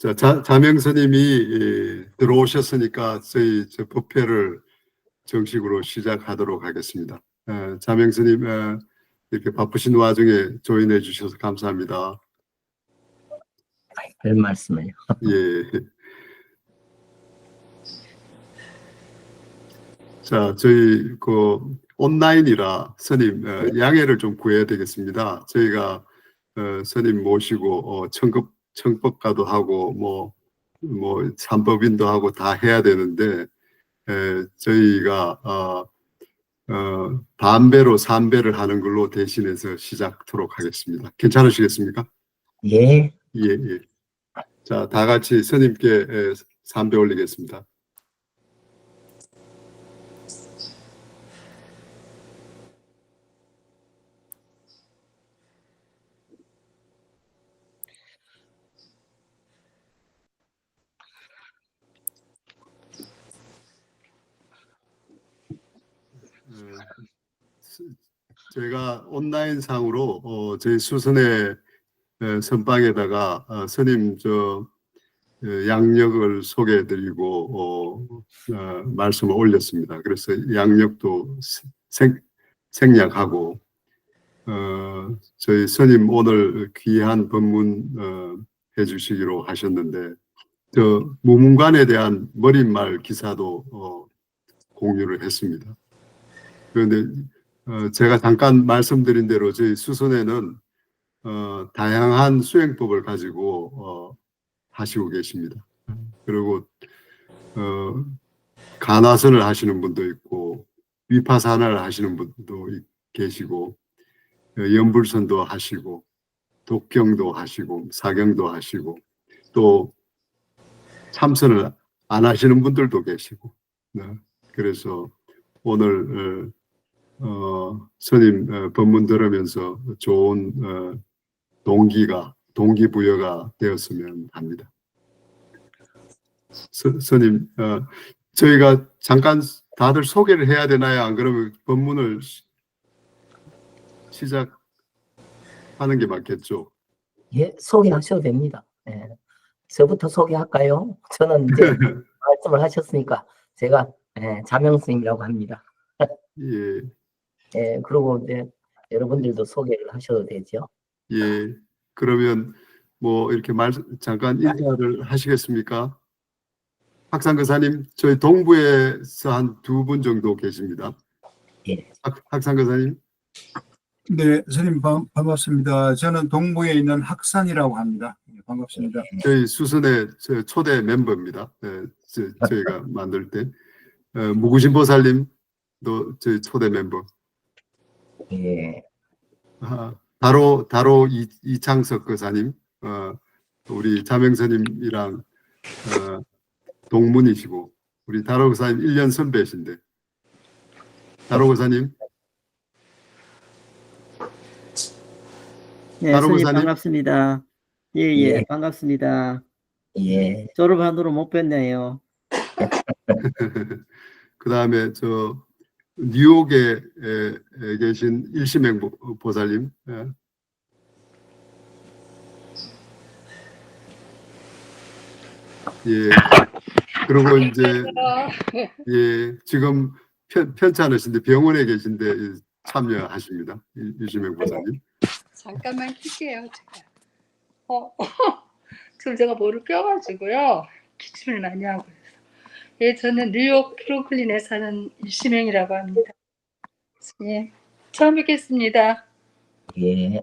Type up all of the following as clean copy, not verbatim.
자, 자명 스님이 들어오셨으니까 저희 법회를 정식으로 시작하도록 하겠습니다. 자명 스님, 이렇게 바쁘신 와중에 조인해 주셔서 감사합니다. 별 말씀을요. 예. 자, 저희 온라인이라 스님 양해를 좀 구해야 되겠습니다. 저희가 스님 모시고 청법가도 하고 뭐 산법인도 하고 다 해야 되는데 저희가 반배로 3배를 하는 걸로 대신해서 시작하도록 하겠습니다. 괜찮으시겠습니까? 예. 예. 자, 다 같이 스님께 3배 올리겠습니다. 제가 온라인상으로 저희 수선의 선방에다가 스님 양력을 소개해드리고 말씀을 올렸습니다. 그래서 양력도 생략하고 저희 스님 오늘 귀한 법문 해주시기로 하셨는데 무문관에 대한 머릿말 기사도 공유를 했습니다. 그런데 제가 잠깐 말씀드린 대로 저희 수선에는 다양한 수행법을 가지고 하시고 계십니다. 그리고 간화선을 하시는 분도 있고 위파사나를 하시는 분도 계시고 연불선도 하시고 독경도 하시고 사경도 하시고 또 참선을 안 하시는 분들도 계시고 그래서 오늘 스님 법문 들으면서 좋은 동기부여가 되었으면 합니다. 스님, 저희가 잠깐 다들 소개를 해야 되나요? 안 그러면 법문을 시작하는 게 맞겠죠? 예, 소개하셔도 됩니다. 예. 저부터 소개할까요? 저는 이제 말씀을 하셨으니까 제가 자명 스님이라고 합니다. 예. 예, 그리고 이제 여러분들도 소개를 하셔도 되죠. 예. 그러면 뭐 이렇게 잠깐 인사를 하시겠습니까? 학상근사님, 저희 동부에서 한 2분 정도 계십니다. 예. 학상근사님. 네, 선생님 반갑습니다. 저는 동부에 있는 학산이라고 합니다. 반갑습니다. 저희 수선의 초대 멤버입니다. 저희가 만들 때 무구신보살님도 저희 초대 멤버. 예. 다로 이창석 거사님, 우리 자명스님이랑 동문이시고 우리 다로 거사님 1년 선배신데 다로 거사님. 네, 선생님 반갑습니다. 예, 반갑습니다. 예. 졸업하도록 못 뵀네요. 그 다음에 뉴욕에 계신 일심행 보살님. 예. 그리고 이제 지금 편찮으신데 병원에 계신데 참여하십니다. 일심행 보살님. 잠깐만 킬게요. 제가 뭐를 껴가지고요. 기침을 많이 하고 있어요. 예, 저는 뉴욕 브루클린에 사는 일심행이라고 합니다. 예, 처음 뵙겠습니다. 예.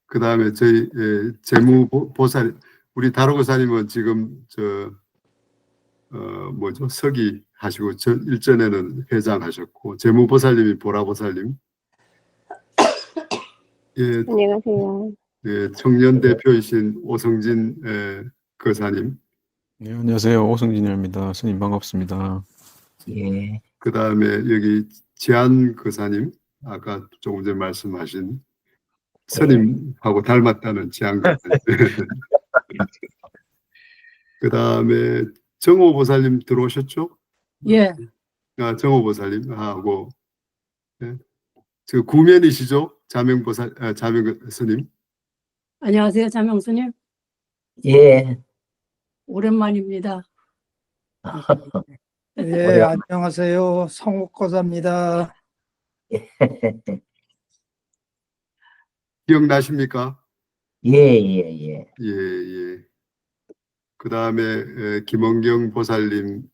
그 다음에 저희 재무보살 우리 다로고사님은 지금 서기 하시고 일전에는 회장하셨고 재무보살님이 보라보살님. 예, 안녕하세요. 예, 청년 대표이신 오성진 거사님. 네, 안녕하세요. 오성진입니다. 스님 반갑습니다. 예. 그 다음에 여기 지한 거사님, 아까 조금 전에 말씀하신 스님하고 닮았다는 지한 거사님. 그 다음에 정호보살님 들어오셨죠? 예. 정호보살님하고 구면이시죠? 자명 스님. 안녕하세요, 자명스님. 예. 오랜만입니다. 예, 오랜만에. 안녕하세요. 성옥고사입니다. 기억나십니까? 예, 예, 예. 예, 예. 그 다음에 김원경 보살님,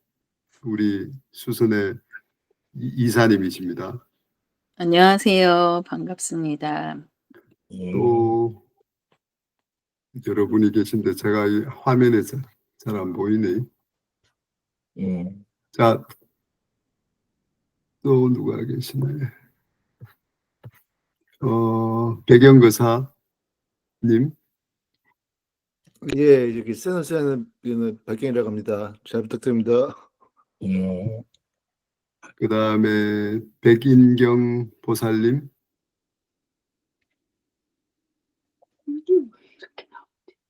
우리 수선의 이사님이십니다. 안녕하세요. 반갑습니다. 예. 또 여러분이 계신데 제가 이 화면에 잘 안 보이네. 예. 자, 또 누가 계시네. 배경거사님, 예, 여기 세너스하는 박경이라고 합니다. 잘 부탁드립니다. 예. 그 다음에 백인경 보살님,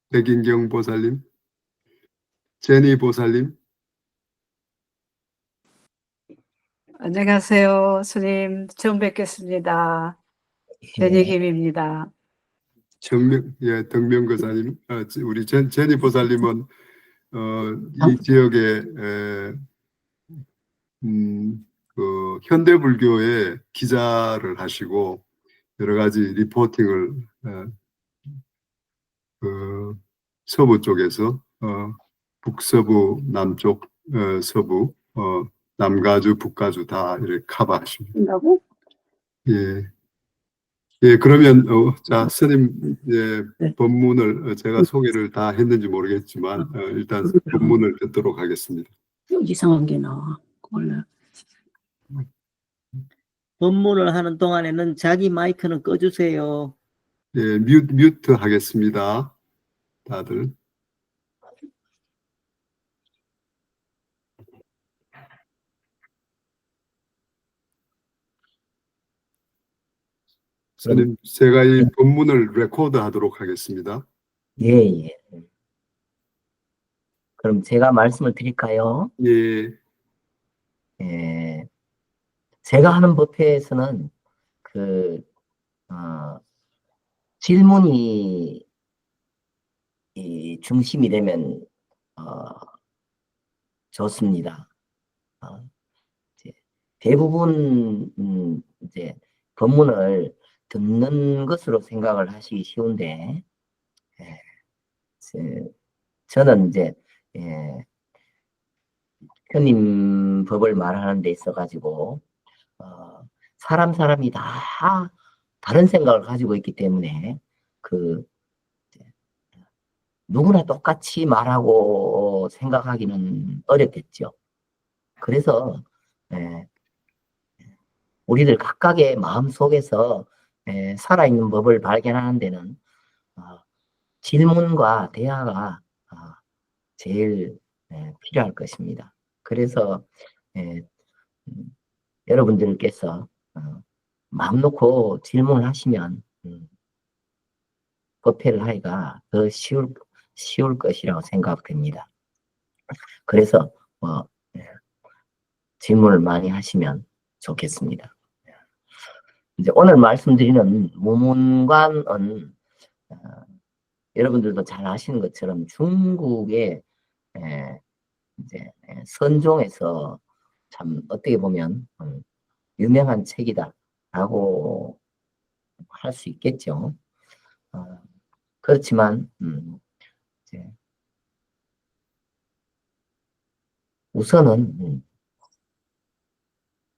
백인경 보살님, 제니 보살님, 안녕하세요. 스님 처음 뵙겠습니다. 제니김입니다. 덕명거사님, 우리 제니 보살님은 이 지역에 그 현대불교의 기자를 하시고 여러 가지 리포팅을 그 서부 쪽에서 북서부, 남쪽, 서부, 남가주, 북가주 다 이렇게 커버하십니다. 된다고? 예. 예, 그러면 자, 스님 네. 법문을 제가 소개를 다 했는지 모르겠지만 일단 법문을 듣도록 하겠습니다. 이상한 게 나와. 원래. 법문을 하는 동안에는 자기 마이크는 꺼주세요. 예, 뮤트 하겠습니다. 다들. 스님, 제가 이 법문을 레코드 하도록 하겠습니다. 예, 예. 그럼 제가 말씀을 드릴까요? 예, 예. 제가 하는 법회에서는 질문이 이 중심이 되면 좋습니다. 이제 대부분 이제 법문을 듣는 것으로 생각을 하시기 쉬운데, 저는 이제 현임 법을 말하는 데 있어 가지고 사람이 다 다른 생각을 가지고 있기 때문에 누구나 똑같이 말하고 생각하기는 어렵겠죠. 그래서 우리들 각각의 마음 속에서 살아있는 법을 발견하는 데는 질문과 대화가 제일 필요할 것입니다. 그래서 여러분들께서 마음 놓고 질문을 하시면 법회를 하기가 더 쉬울 것이라고 생각됩니다. 그래서 질문을 많이 하시면 좋겠습니다. 이제 오늘 말씀드리는 무문관은 여러분들도 잘 아시는 것처럼 중국의 이제 선종에서 참 어떻게 보면 유명한 책이다라고 할 수 있겠죠. 그렇지만 이제 우선은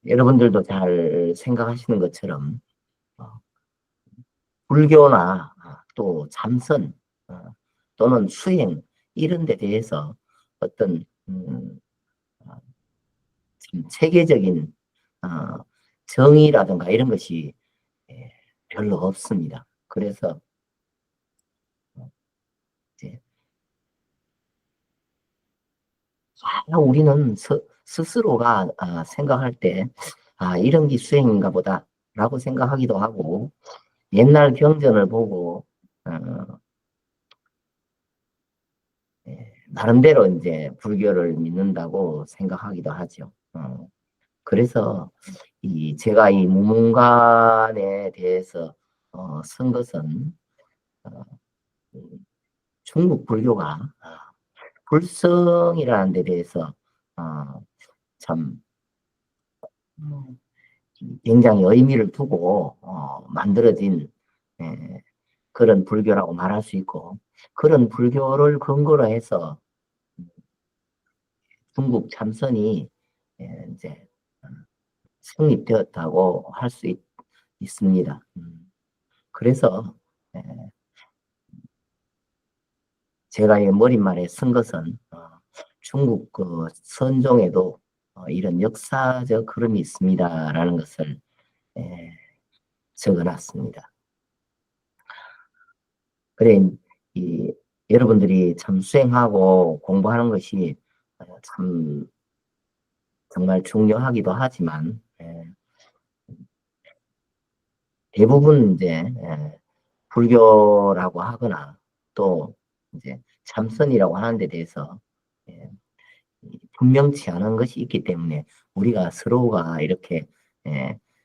여러분들도 잘 생각하시는 것처럼 불교나 또 참선 또는 수행 이런 데 대해서 어떤 체계적인 정의라든가 이런 것이 별로 없습니다. 그래서 이제 우리는 스스로가 생각할 때 이런 게 수행인가 보다 라고 생각하기도 하고, 옛날 경전을 보고 나름대로 이제 불교를 믿는다고 생각하기도 하죠. 그래서 제가 이 무문관에 대해서 쓴 것은 중국 불교가 불성이라는 데 대해서 참 굉장히 의미를 두고 만들어진 그런 불교라고 말할 수 있고, 그런 불교를 근거로 해서 중국 참선이 이제 성립되었다고 할 수 있습니다. 그래서 제가 이 머릿말에 쓴 것은 중국 그 선종에도 이런 역사적 흐름이 있습니다라는 것을 적어놨습니다. 그래, 여러분들이 참 수행하고 공부하는 것이 참 정말 중요하기도 하지만 대부분 이제 불교라고 하거나 또 이제 참선이라고 하는 데 대해서 분명치 않은 것이 있기 때문에 우리가 서로가 이렇게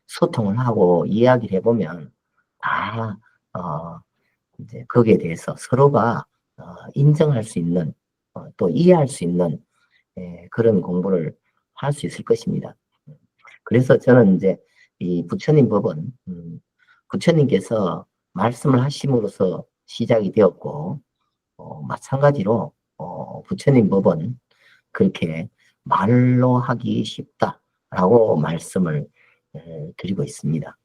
소통을 하고 이야기를 해보면 다 이제 거기에 대해서 서로가 인정할 수 있는 또 이해할 수 있는 그런 공부를 할 수 있을 것입니다. 그래서 저는 이제 이 부처님 법은 부처님께서 말씀을 하심으로써 시작이 되었고 마찬가지로 부처님 법은 그렇게 말로 하기 쉽다라고 말씀을 드리고 있습니다.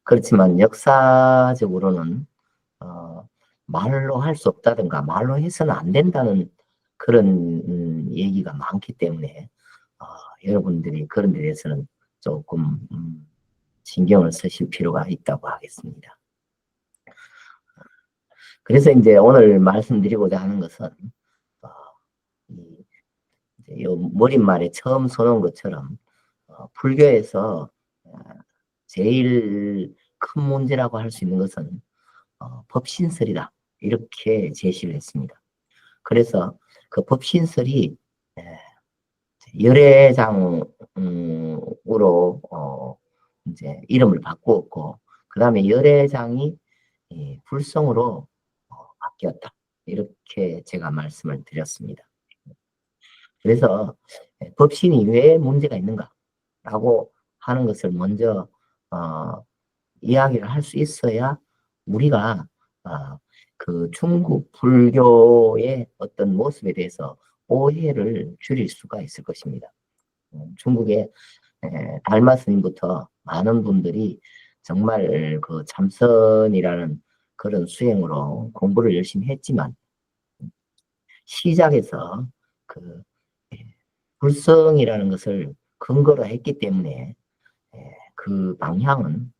그렇지만 역사적으로는 말로 할 수 없다든가 말로 해서는 안 된다는 그런 얘기가 많기 때문에 여러분들이 그런 데 대해서는 조금 신경을 쓰실 필요가 있다고 하겠습니다. 그래서 이제 오늘 말씀드리고자 하는 것은 이 머릿말에 처음 써놓은 것처럼 불교에서 제일 큰 문제라고 할 수 있는 것은 법신설이다, 이렇게 제시를 했습니다. 그래서 그 법신설이 열애장으로 이제 이름을 바꾸었고, 그 다음에 열애장이 불성으로 바뀌었다, 이렇게 제가 말씀을 드렸습니다. 그래서 법신이 왜 문제가 있는가라고 하는 것을 먼저 이야기를 할 수 있어야 우리가 그 중국 불교의 어떤 모습에 대해서 오해를 줄일 수가 있을 것입니다. 중국의 달마 스님부터 많은 분들이 정말 그 참선이라는 그런 수행으로 공부를 열심히 했지만 시작에서 그 불성이라는 것을 근거로 했기 때문에 그 방향은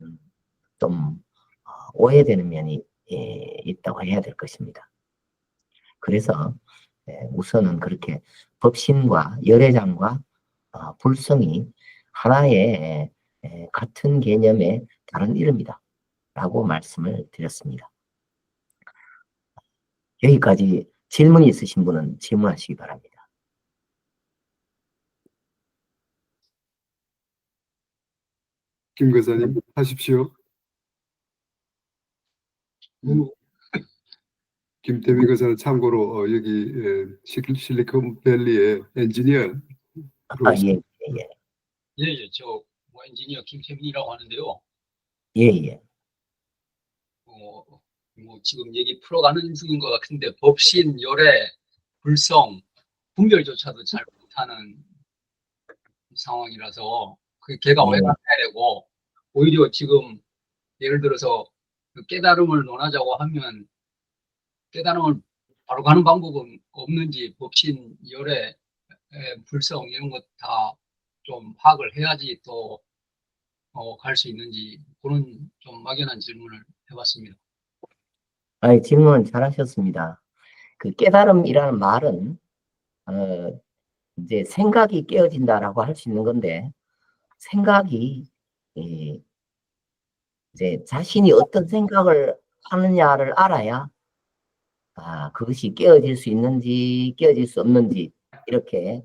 좀 오해되는 면이 있다고 해야 될 것입니다. 그래서 우선은 그렇게 법신과 열애장과 불성이 하나의 같은 개념의 다른 이름이다 라고 말씀을 드렸습니다. 여기까지 질문이 있으신 분은 질문하시기 바랍니다. 김 교사님 하십시오. 김태민 교사는 참고로 여기 실리콘밸리의 엔지니어. 예. 예, 저 엔지니어 김태민이라고 하는데요. 예. 지금 얘기 풀어가는 중인 것 같은데 법신, 열애, 불성, 분별조차도 잘 못하는 상황이라서 그 걔가 왜 가야 되고, 오히려 지금 예를 들어서 그 깨달음을 논하자고 하면 깨달음을 바로 가는 방법은 없는지, 법신, 열애, 불성 이런 것 다 좀 파악을 해야지 또 갈 수 있는지, 그런 좀 막연한 질문을 해봤습니다. 아니, 질문 잘하셨습니다. 그 깨달음이라는 말은 이제 생각이 깨어진다라고 할 수 있는 건데, 생각이 이제 자신이 어떤 생각을 하느냐를 알아야 그것이 깨어질 수 있는지 깨어질 수 없는지 이렇게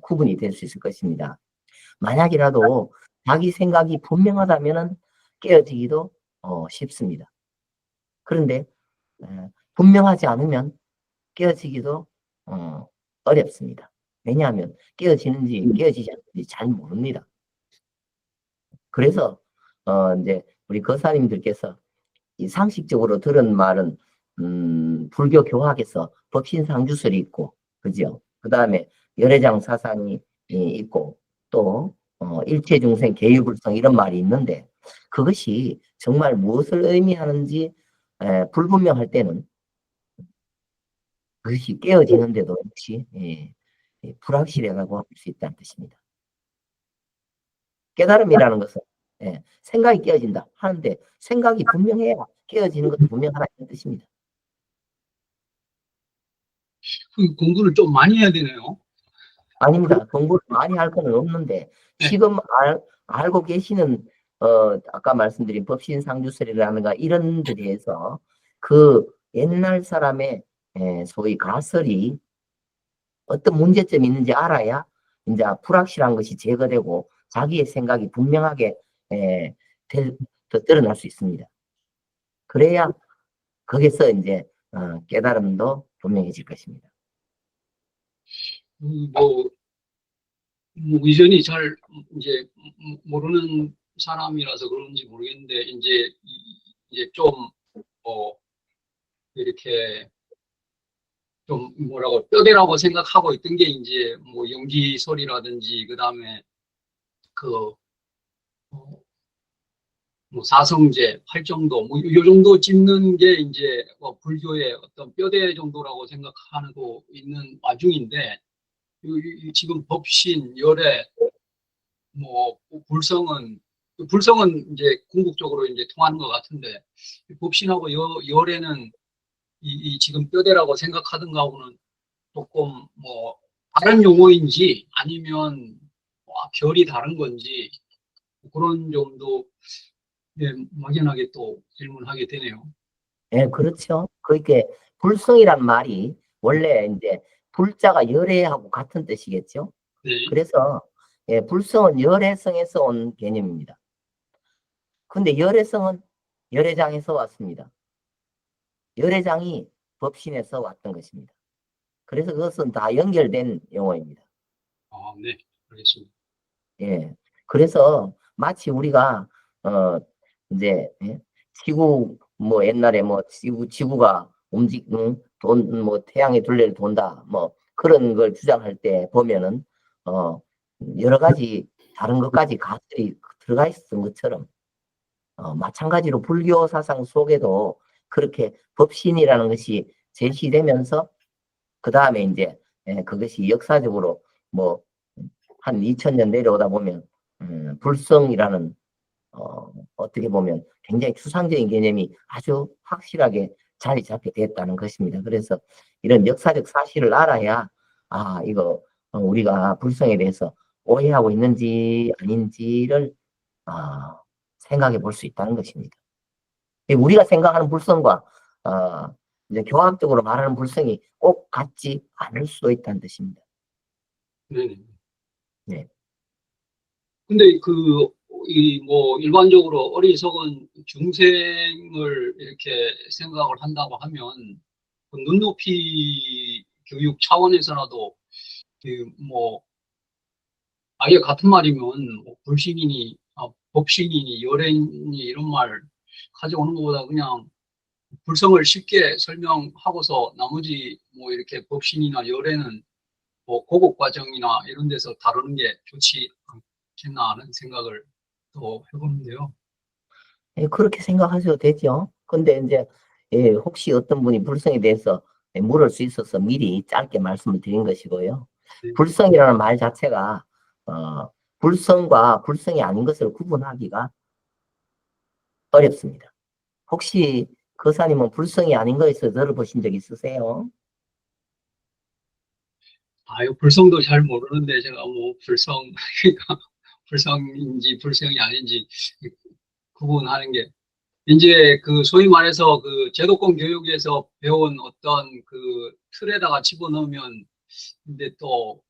구분이 될 수 있을 것입니다. 만약이라도 자기 생각이 분명하다면 깨어지기도 쉽습니다. 그런데 분명하지 않으면 깨어지기도 어렵습니다. 왜냐하면 깨어지는지 깨어지지 않는지 잘 모릅니다. 그래서 이제 우리 거사님들께서 이 상식적으로 들은 말은 불교 교학에서 법신상주설이 있고, 그죠? 그 다음에 열애장 사상이 있고, 또 일체중생 계유불성 이런 말이 있는데, 그것이 정말 무엇을 의미하는지 불분명할 때는 그것이 깨어지는데도 역시 불확실하다고 할 수 있다는 뜻입니다. 깨달음이라는 것은 생각이 깨어진다 하는데, 생각이 분명해야 깨어지는 것도 분명하다는 뜻입니다. 그 공부를 좀 많이 해야 되네요. 아닙니다. 공부를 많이 할 건 없는데, 네. 지금 알고 계시는 아까 말씀드린 법신상주설이라든가 이런 데 대해서 그 옛날 사람의 소위 가설이 어떤 문제점이 있는지 알아야 이제 불확실한 것이 제거되고 자기의 생각이 분명하게 더 드러날 수 있습니다. 그래야 거기서 이제 깨달음도 분명해질 것입니다. 뭐 의전이 잘 이제 모르는 사람이라서 그런지 모르겠는데 이제 좀 이렇게 좀 뭐라고 뼈대라고 생각하고 있던 게 이제 뭐 영지설이라든지 그다음에 뭐 사성제, 팔정도 뭐 요 정도 짚는 게 이제 불교의 어떤 뼈대 정도라고 생각하고 있는 와중인데 지금 법신, 열애, 뭐 불성은 이제 궁극적으로 이제 통하는 것 같은데 법신하고 열애는 이 지금 뼈대라고 생각하던 거하고는 조금 뭐 다른 용어인지 아니면 결이 다른 건지 그런 점도 막연하게 또 질문하게 되네요. 네, 그렇죠. 그게 불성이란 말이 원래 이제 불자가 열애하고 같은 뜻이겠죠. 네. 그래서 불성은 열애성에서 온 개념입니다. 근데 열애성은 열애장에서 왔습니다. 열애장이 법신에서 왔던 것입니다. 그래서 그것은 다 연결된 용어입니다. 네, 알겠습니다. 예. 그래서 마치 우리가 이제 지구 뭐 옛날에 뭐 지구가 뭐 태양의 둘레를 돈다 뭐 그런 걸 주장할 때 보면은 여러 가지 다른 것까지 가설이 들어가 있었던 것처럼 마찬가지로 불교 사상 속에도 그렇게 법신이라는 것이 제시되면서 그 다음에 이제 그것이 역사적으로 뭐 한 2000년 내려오다 보면 불성이라는 어떻게 보면 굉장히 추상적인 개념이 아주 확실하게 자리 잡게 됐다는 것입니다. 그래서 이런 역사적 사실을 알아야 이거 우리가 불성에 대해서 오해하고 있는지 아닌지를 생각해 볼 수 있다는 것입니다. 우리가 생각하는 불성과 이제 교학적으로 말하는 불성이 꼭 같지 않을 수도 있다는 뜻입니다. 네. 네. 근데 뭐 일반적으로 어리석은 중생을 이렇게 생각을 한다고 하면 그 눈높이 교육 차원에서라도 뭐 아예 같은 말이면 뭐 불신이니 법신이니 열애니 이런 말 가져오는 것보다 그냥 불성을 쉽게 설명하고서 나머지 뭐 이렇게 법신이나 열애는 뭐 고급 과정이나 이런 데서 다루는 게 좋지 않겠나 하는 생각을 또 해보는데요. 그렇게 생각하셔도 되죠. 근데 이제 혹시 어떤 분이 불성에 대해서 물을 수 있어서 미리 짧게 말씀을 드린 것이고요. 네. 불성이라는 말 자체가 불성과 불성이 아닌 것을 구분하기가 어렵습니다. 혹시 거사님은 불성이 아닌 것에서 들어보신 적 있으세요? 불성도 잘 모르는데 제가 뭐 불성인지 불성이 아닌지 구분하는 게 이제 그 소위 말해서 그 제도권 교육에서 배운 어떤 그 틀에다가 집어넣으면 근데 또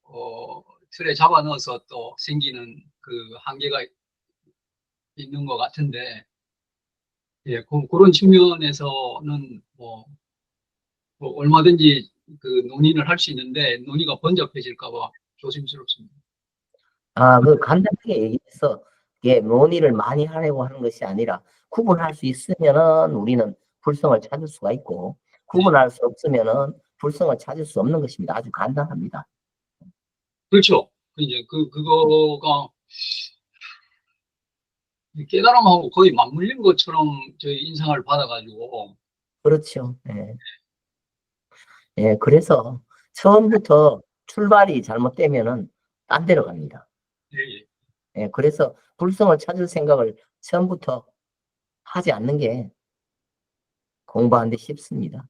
틀에 잡아 넣어서 또 생기는 그 한계가 있는 것 같은데 그런 측면에서는 뭐 뭐 얼마든지 그 논의를 할 수 있는데 논의가 번잡해질까 봐 조심스럽습니다. 그 간단하게 얘기해서 이게 논의를 많이 하려고 하는 것이 아니라 구분할 수 있으면은 우리는 불성을 찾을 수가 있고 구분할 수 없으면은 불성을 찾을 수 없는 것입니다. 아주 간단합니다. 그렇죠. 이제 그거가 깨달음하고 거의 맞물린 것처럼 저희 인상을 받아가지고. 그렇죠. 예. 예, 그래서 처음부터 출발이 잘못되면은 딴 데로 갑니다. 예, 예. 예, 그래서 불성을 찾을 생각을 처음부터 하지 않는 게 공부하는데 쉽습니다.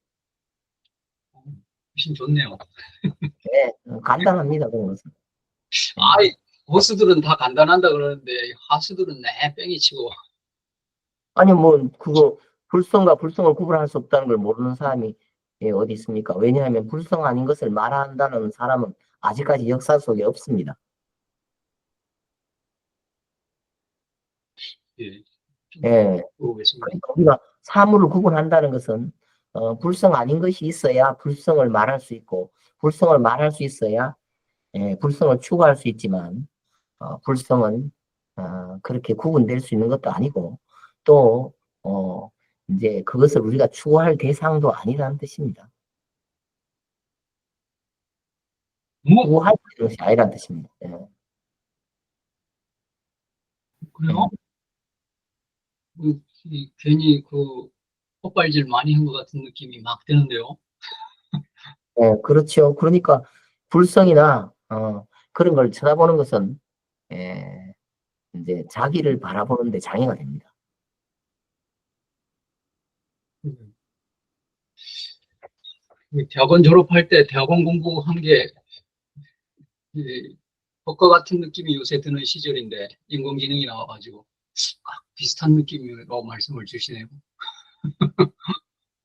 훨씬 좋네요. 예, 간단합니다. 그런 것은. 고수들은 다 간단한다 그러는데 하수들은 내 뺑이 치고. 아니, 뭐, 그거, 불성과 불성을 구분할 수 없다는 걸 모르는 사람이 어디 있습니까? 왜냐하면 불성 아닌 것을 말한다는 사람은 아직까지 역사 속에 없습니다. 예. 예. 보겠습니다. 그러니까 우리가 사물을 구분한다는 것은, 불성 아닌 것이 있어야 불성을 말할 수 있고, 불성을 말할 수 있어야, 불성을 추구할 수 있지만, 불성은, 그렇게 구분될 수 있는 것도 아니고, 또, 이제 그것을 우리가 추구할 대상도 아니라는 뜻입니다. 추구할 수 있는 것이 아니라는 뜻입니다. 예. 그래요? 괜히 헛발질 많이 한 것 같은 느낌이 막 드는데요. 예, 그렇죠. 그러니까 불성이나 그런 걸 쳐다보는 것은 이제 자기를 바라보는데 장애가 됩니다. 대학원 졸업할 때 대학원 공부한 게 헛것 같은 느낌이 요새 드는 시절인데 인공지능이 나와가지고 비슷한 느낌이라고 말씀을 주시네요.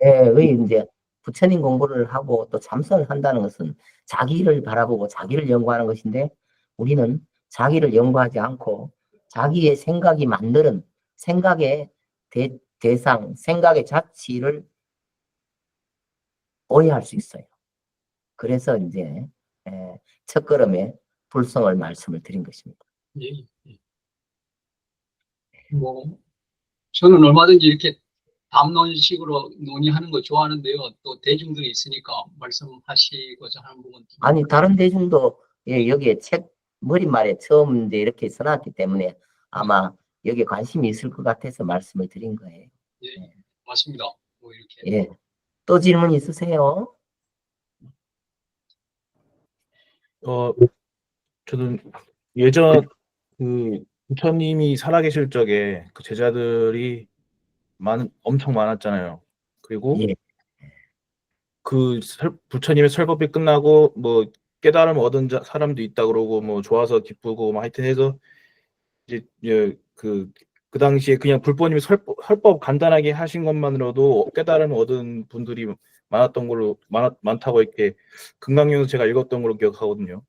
예, 이제 부처님 공부를 하고 또 참선을 한다는 것은 자기를 바라보고 자기를 연구하는 것인데 우리는 자기를 연구하지 않고 자기의 생각이 만드는 생각의 대상, 생각의 자치를 오해할 수 있어요. 그래서 이제 첫걸음에 불성을 말씀을 드린 것입니다. 예, 예. 뭐 저는 얼마든지 이렇게 담론식으로 논의하는 거 좋아하는데요. 또 대중들이 있으니까 말씀하시고자 하는 부분. 아니 다른 대중도 여기에 책 머릿말에 처음 이제 이렇게 써놨기 때문에 아마 여기에 관심이 있을 것 같아서 말씀을 드린 거예요. 예, 맞습니다. 뭐 이렇게. 예. 또 질문 있으세요? 저는 예전 그 부처님이 살아계실 적에 그 제자들이 엄청 많았잖아요. 그리고 예. 부처님의 설법이 끝나고 뭐 깨달음을 얻은 사람도 있다 그러고 뭐 좋아서 기쁘고 뭐 하여튼 해서 이제 그 당시에 그냥 불법님이 설법 간단하게 하신 것만으로도 깨달음을 얻은 분들이 많았던 걸로 많다고 이렇게 금강경에서 제가 읽었던 걸로 기억하거든요.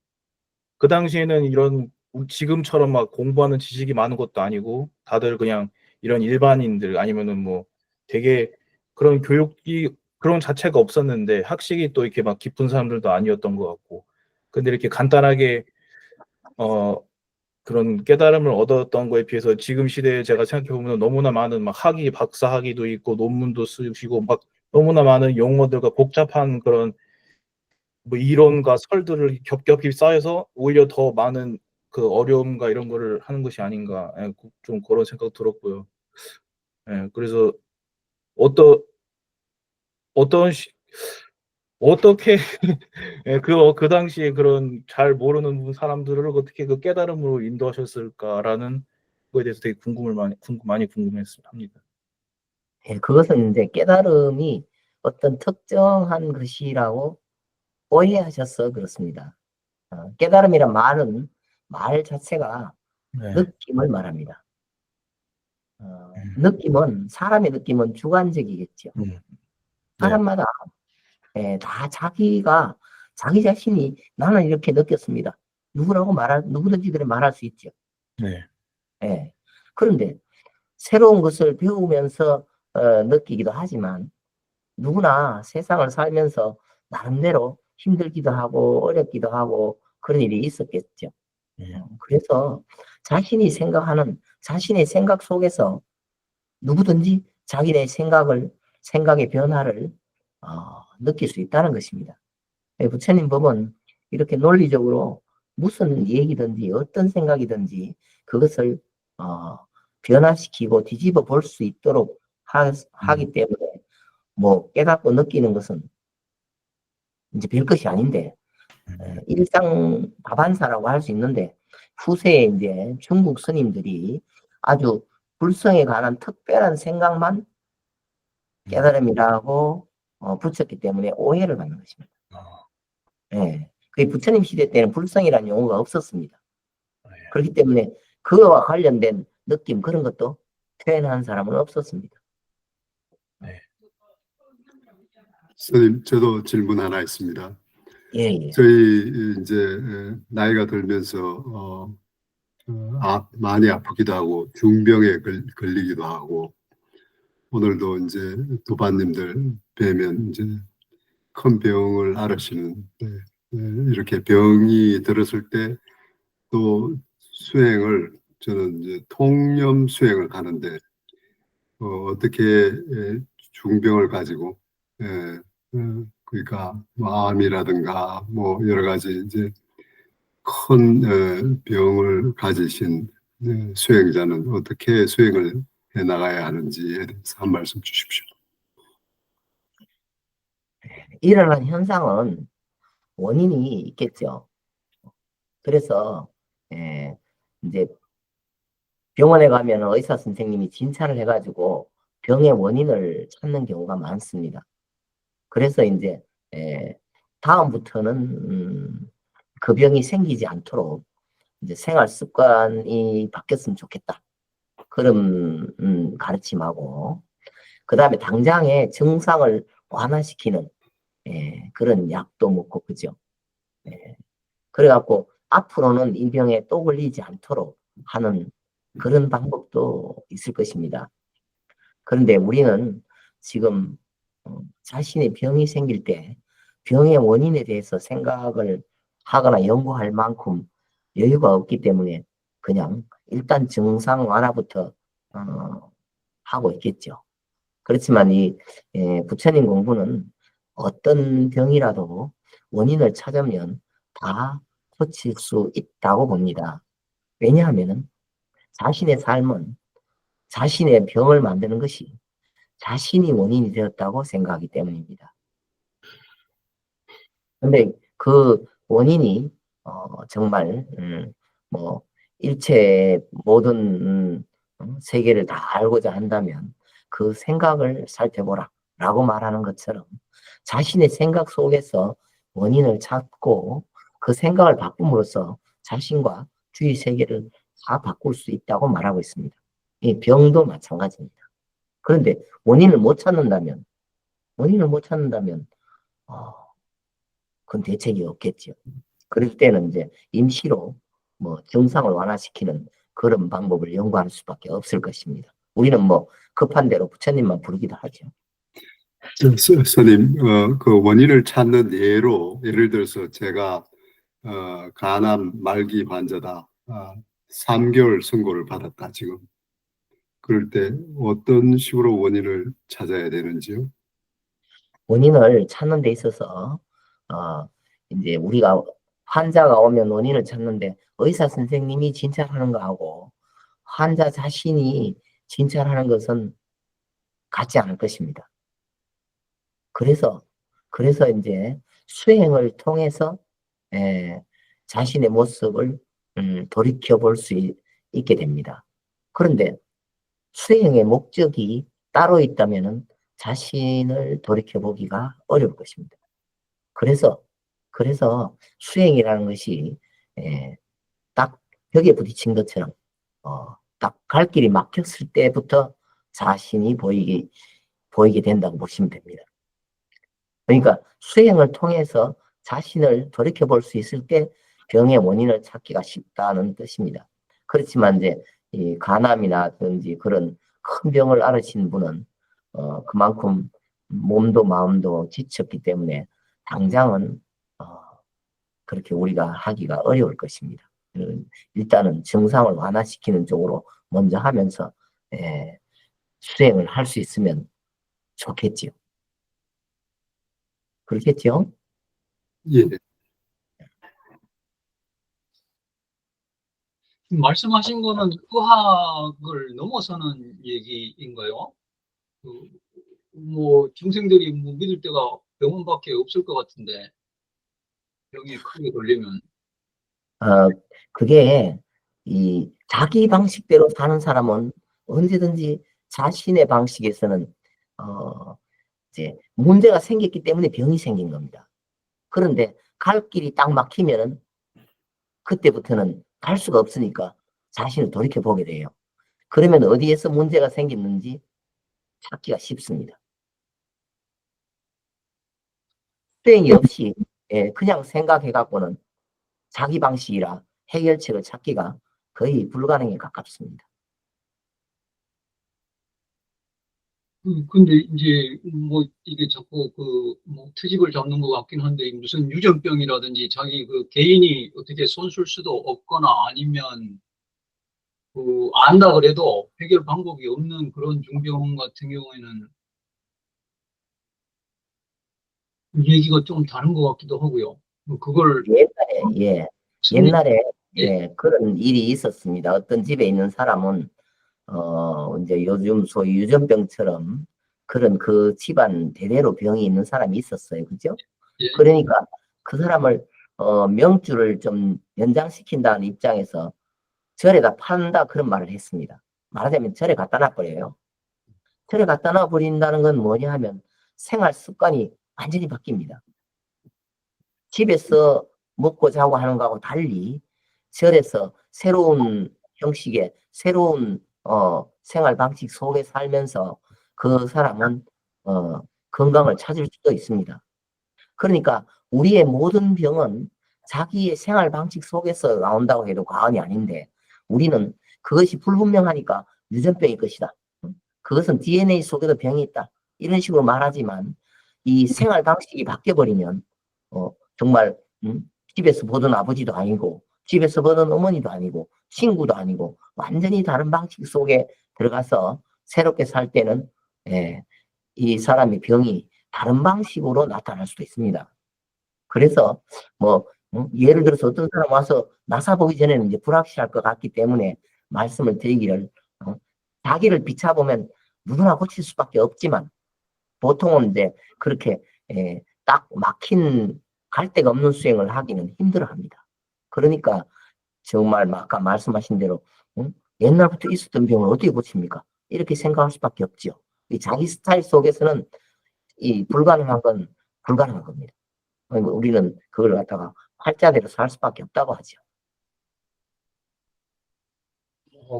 그 당시에는 이런 지금처럼 막 공부하는 지식이 많은 것도 아니고 다들 그냥 이런 일반인들 아니면은 뭐 되게 그런 교육이 그런 자체가 없었는데 학식이 또 이렇게 막 깊은 사람들도 아니었던 것 같고 근데 이렇게 간단하게 그런 깨달음을 얻었던 거에 비해서 지금 시대에 제가 생각해보면 너무나 많은 막 박사 학위도 있고 논문도 쓰시고 막 너무나 많은 용어들과 복잡한 그런 뭐 이론과 설들을 겹겹이 쌓여서 오히려 더 많은 그 어려움과 이런 거를 하는 것이 아닌가 좀 그런 생각 들었고요. 그래서 어떻게 그 당시에 그런 잘 모르는 사람들을 어떻게 그 깨달음으로 인도하셨을까라는 거에 대해서 되게 많이 궁금했습니다. 예, 그것은 이제 깨달음이 어떤 특정한 것이라고 오해하셔서 그렇습니다. 깨달음이란 말 자체가 느낌을 말합니다. 사람의 느낌은 주관적이겠죠. 사람마다 다 자기 자신이 나는 이렇게 느꼈습니다. 누구든지 그래 말할 수 있죠. 그런데 새로운 것을 배우면서 느끼기도 하지만 누구나 세상을 살면서 나름대로 힘들기도 하고 어렵기도 하고 그런 일이 있었겠죠. 그래서 자신이 생각하는 자신의 생각 속에서 누구든지 자기의 생각의 변화를 느낄 수 있다는 것입니다. 부처님 법은 이렇게 논리적으로 무슨 얘기든지 어떤 생각이든지 그것을 변화시키고 뒤집어 볼 수 있도록 하기 때문에 뭐 깨닫고 느끼는 것은 이제 별 것이 아닌데 일상 다반사라고 할 수 있는데 후세에 이제 중국 스님들이 아주 불성에 관한 특별한 생각만 깨달음이라고 붙였기 때문에 오해를 받는 것입니다. 예. 그 부처님 시대 때는 불성이라는 용어가 없었습니다. 그렇기 때문에 그와 관련된 느낌 그런 것도 표현한 사람은 없었습니다. 스님, 저도 질문 하나 있습니다. 예. 저희 이제 나이가 들면서 많이 아프기도 하고 중병에 걸리기도 하고 오늘도 이제 도반님들 뵈면 이제 큰 병을 앓으시는 이렇게 병이 들었을 때 또 수행을 저는 이제 통념 수행을 가는데 어떻게 중병을 가지고 그러니까 마음이라든가 뭐 여러 가지 이제 큰 병을 가지신 수행자는 어떻게 수행을 해 나가야 하는지에 대해서 한 말씀 주십시오. 일어난 현상은 원인이 있겠죠. 그래서 이제 병원에 가면 의사 선생님이 진찰을 해가지고 병의 원인을 찾는 경우가 많습니다. 그래서 이제 다음부터는 그 병이 생기지 않도록 이제 생활 습관이 바뀌었으면 좋겠다. 그런 가르침하고 그 다음에 당장의 증상을 완화시키는 그런 약도 먹고 그죠. 그래갖고 앞으로는 이 병에 또 걸리지 않도록 하는 그런 방법도 있을 것입니다. 그런데 우리는 지금 자신의 병이 생길 때 병의 원인에 대해서 생각을 하거나 연구할 만큼 여유가 없기 때문에 그냥 일단 증상 완화부터 하고 있겠죠. 그렇지만 이 부처님 공부는 어떤 병이라도 원인을 찾으면 다 고칠 수 있다고 봅니다. 왜냐하면 자신의 삶은 자신의 병을 만드는 것이 자신이 원인이 되었다고 생각하기 때문입니다. 근데 그 원인이 정말 뭐 일체의 모든 세계를 다 알고자 한다면 그 생각을 살펴보라 라고 말하는 것처럼 자신의 생각 속에서 원인을 찾고 그 생각을 바꿈으로써 자신과 주위 세계를 다 바꿀 수 있다고 말하고 있습니다. 이 병도 마찬가지입니다. 그런데 원인을 못 찾는다면 그건 대책이 없겠죠. 그럴 때는 이제 임시로 뭐 증상을 완화시키는 그런 방법을 연구할 수밖에 없을 것입니다. 우리는 뭐 급한 대로 부처님만 부르기도 하죠. 스님, 그 원인을 찾는 예를 들어서 제가 간암 말기 환자다. 3개월 선고를 받았다 지금. 그럴 때 어떤 식으로 원인을 찾아야 되는지요? 원인을 찾는 데 있어서 이제 우리가 환자가 오면 원인을 찾는데 의사 선생님이 진찰하는 거하고 환자 자신이 진찰하는 것은 같지 않을 것입니다. 그래서 이제 수행을 통해서 자신의 모습을 돌이켜 볼 수 있게 됩니다. 그런데 수행의 목적이 따로 있다면은 자신을 돌이켜 보기가 어려울 것입니다. 그래서 수행이라는 것이 딱 벽에 부딪힌 것처럼 딱 갈 길이 막혔을 때부터 자신이 보이게 된다고 보시면 됩니다. 그러니까 수행을 통해서 자신을 돌이켜 볼 수 있을 때 병의 원인을 찾기가 쉽다는 뜻입니다. 그렇지만 이제 이 간암이라든지 그런 큰 병을 앓으신 분은 그만큼 몸도 마음도 지쳤기 때문에 당장은 그렇게 우리가 하기가 어려울 것입니다. 일단은 증상을 완화시키는 쪽으로 먼저 하면서 수행을 할 수 있으면 좋겠지요. 그렇겠죠? 예. 말씀하신 거는 의학을 넘어서는 얘기인가요? 뭐 중생들이 뭐 믿을 데가 병원밖에 없을 것 같은데 병이 크게 걸리면 그게 이 자기 방식대로 사는 사람은 언제든지 자신의 방식에서는 이제 문제가 생겼기 때문에 병이 생긴 겁니다. 그런데 갈 길이 딱 막히면은 그때부터는 갈 수가 없으니까 자신을 돌이켜 보게 돼요. 그러면 어디에서 문제가 생겼는지 찾기가 쉽습니다. 수행이 없이 그냥 생각해 갖고는 자기 방식이라 해결책을 찾기가 거의 불가능에 가깝습니다. 근데 이제 뭐 이게 자꾸 뭐 트집을 잡는 것 같긴 한데 무슨 유전병이라든지 자기 개인이 어떻게 손쓸 수도 없거나 아니면 안다 그래도 해결 방법이 없는 그런 중병 같은 경우에는 얘기가 좀 다른 것 같기도 하고요. 그걸 옛날에 예. 그런 일이 있었습니다. 어떤 집에 있는 사람은 이제 요즘 소위 유전병처럼 그런 그 집안 대대로 병이 있는 사람이 있었어요. 그죠? 예. 그러니까 그 사람을 명주를 좀 연장시킨다는 입장에서 절에다 판다 그런 말을 했습니다. 말하자면 절에 갖다 놔버려요. 절에 갖다 놔버린다는 건 뭐냐 하면 생활 습관이 완전히 바뀝니다. 집에서 먹고 자고 하는 거하고 달리 절에서 새로운 형식의 새로운 생활 방식 속에 살면서 그 사람은 건강을 찾을 수도 있습니다. 그러니까 우리의 모든 병은 자기의 생활 방식 속에서 나온다고 해도 과언이 아닌데 우리는 그것이 불분명하니까 유전병일 것이다. 그것은 DNA 속에도 병이 있다. 이런 식으로 말하지만 이 생활 방식이 바뀌어버리면 정말 집에서 보던 아버지도 아니고 집에서 보던 어머니도 아니고 친구도 아니고 완전히 다른 방식 속에 들어가서 새롭게 살 때는 이 사람의 병이 다른 방식으로 나타날 수도 있습니다. 그래서 뭐 예를 들어서 어떤 사람 와서 나사 보기 전에는 이제 불확실할 것 같기 때문에 말씀을 드리기를 자기를 비춰보면 누구나 고칠 수밖에 없지만 보통은 이제 그렇게 딱 막힌 갈 데가 없는 수행을 하기는 힘들어합니다. 그러니까 정말 아까 말씀하신 대로 옛날부터 있었던 병을 어떻게 고칩니까? 이렇게 생각할 수밖에 없죠. 이 자기 스타일 속에서는 이 불가능한 건 불가능한 겁니다. 우리는 그걸 갖다가 활자대로 살 수밖에 없다고 하죠.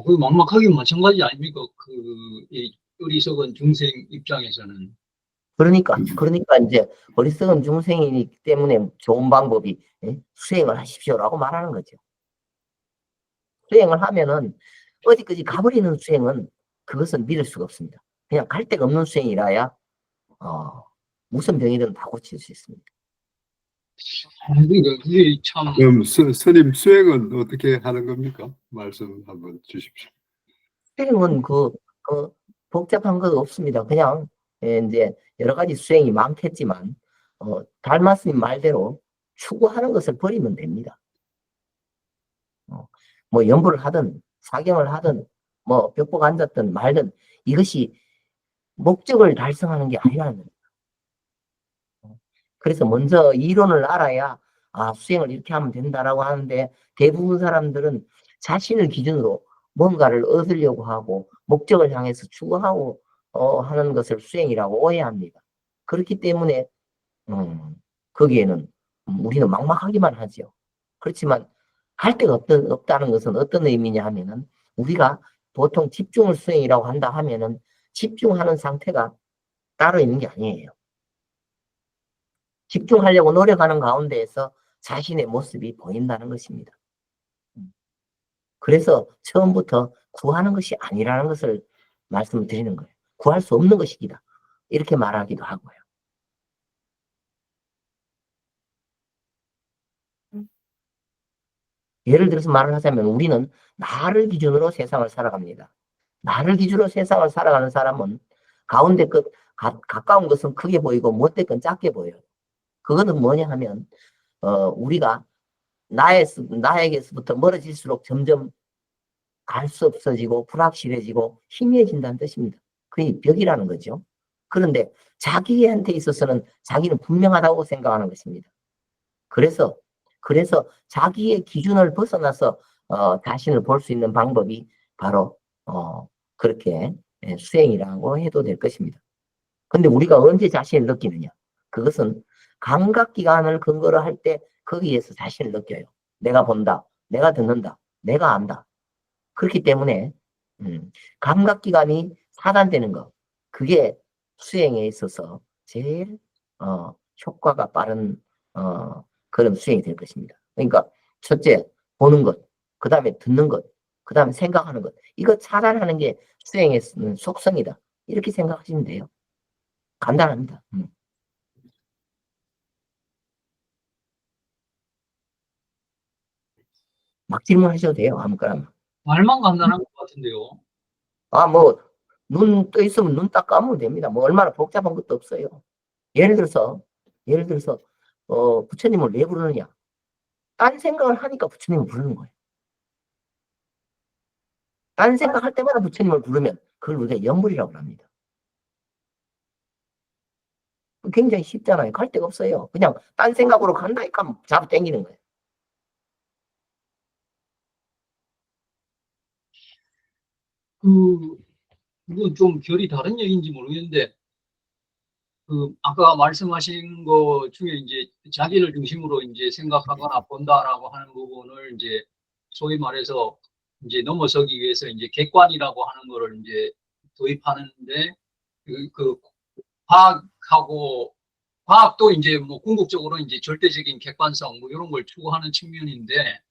그 막막하긴 마찬가지 아닙니까? 이 어리석은 중생 입장에서는. 그러니까 이제 어리석은 중생이기 때문에 좋은 방법이 수행을 하십시오라고 말하는 거죠. 수행을 하면은 어디까지 가버리는 수행은 그것은 믿을 수가 없습니다. 그냥 갈 데가 없는 수행이라야 무슨 병이든 다 고칠 수 있습니다. 이게 참. 그럼 스님 수행은 어떻게 하는 겁니까? 말씀 한번 주십시오. 수행은 그 복잡한 거 없습니다. 그냥 이제 여러 가지 수행이 많겠지만 달마스님 말대로 추구하는 것을 버리면 됩니다. 뭐 연부를 하든 사경을 하든 뭐 벽보가 앉았든 말든 이것이 목적을 달성하는 게 아니라는 겁니다. 그래서 먼저 이론을 알아야 수행을 이렇게 하면 된다라고 하는데 대부분 사람들은 자신을 기준으로 뭔가를 얻으려고 하고 목적을 향해서 추구하고 하는 것을 수행이라고 오해합니다. 그렇기 때문에 거기에는 우리는 막막하기만 하죠. 그렇지만 할 데가 없다는 것은 어떤 의미냐 하면은 우리가 보통 집중을 수행이라고 한다 하면은 집중하는 상태가 따로 있는 게 아니에요. 집중하려고 노력하는 가운데에서 자신의 모습이 보인다는 것입니다. 그래서 처음부터 구하는 것이 아니라는 것을 말씀을 드리는 거예요. 구할 수 없는 것이기다. 이렇게 말하기도 하고요. 예를 들어서 말을 하자면 우리는 나를 기준으로 세상을 살아갑니다. 나를 기준으로 세상을 살아가는 사람은 가운데 끝, 가까운 것은 크게 보이고 못된 건 작게 보여요. 그거는 뭐냐 하면 우리가 나에게서부터 멀어질수록 점점 알 수 없어지고 불확실해지고 희미해진다는 뜻입니다. 그게 벽이라는 거죠. 그런데 자기한테 있어서는 자기는 분명하다고 생각하는 것입니다. 그래서 자기의 기준을 벗어나서 자신을 볼 수 있는 방법이 바로 그렇게 수행이라고 해도 될 것입니다. 근데 우리가 언제 자신을 느끼느냐? 그것은 감각기관을 근거로 할 때 거기에서 자신을 느껴요. 내가 본다, 내가 듣는다, 내가 안다. 그렇기 때문에 감각기관이 차단되는 것, 그게 수행에 있어서 제일 효과가 빠른 그런 수행이 될 것입니다. 그러니까 첫째, 보는 것, 그 다음에 듣는 것, 그 다음에 생각하는 것, 이거 차단하는 게 수행의 속성이다. 이렇게 생각하시면 돼요. 간단합니다. 막 질문하셔도 돼요. 아무거나. 말만 간단한 것 같은데요. 눈 떠 있으면 눈 딱 감으면 됩니다. 뭐 얼마나 복잡한 것도 없어요. 예를 들어서 부처님을 왜 부르느냐? 딴 생각을 하니까 부처님을 부르는 거예요. 딴 생각할 때마다 부처님을 부르면 그걸 우리가 염불이라고 합니다. 굉장히 쉽잖아요. 갈 데가 없어요. 그냥 딴 생각으로 간다니까 잡아 당기는 거예요. 이건 좀 결이 다른 얘기인지 모르겠는데, 아까 말씀하신 것 중에 이제 자기를 중심으로 이제 생각하거나 본다라고 하는 부분을 이제 소위 말해서 이제 넘어서기 위해서 이제 객관이라고 하는 거를 이제 도입하는데, 과학도 이제 뭐 궁극적으로 이제 절대적인 객관성 뭐 이런 걸 추구하는 측면인데,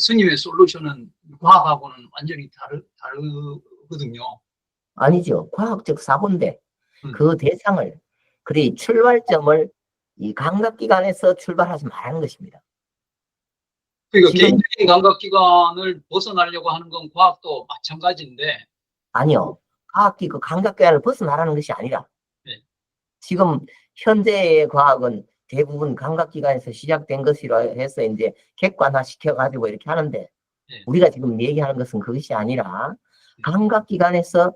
스님의 솔루션은 과학하고는 완전히 다르거든요. 아니죠. 과학적 사고인데 그 대상을, 그리 출발점을 이 감각기관에서 출발하지 말라는 것입니다. 그러니까 지금- 개인적인 감각기관을 벗어나려고 하는 건 과학도 마찬가지인데. 아니요. 그 감각기관을 벗어나라는 것이 아니라 네. 지금 현재의 과학은 대부분 감각기관에서 시작된 것이라 해서 이제 객관화 시켜가지고 이렇게 하는데 네. 우리가 지금 얘기하는 것은 그것이 아니라 감각기관에서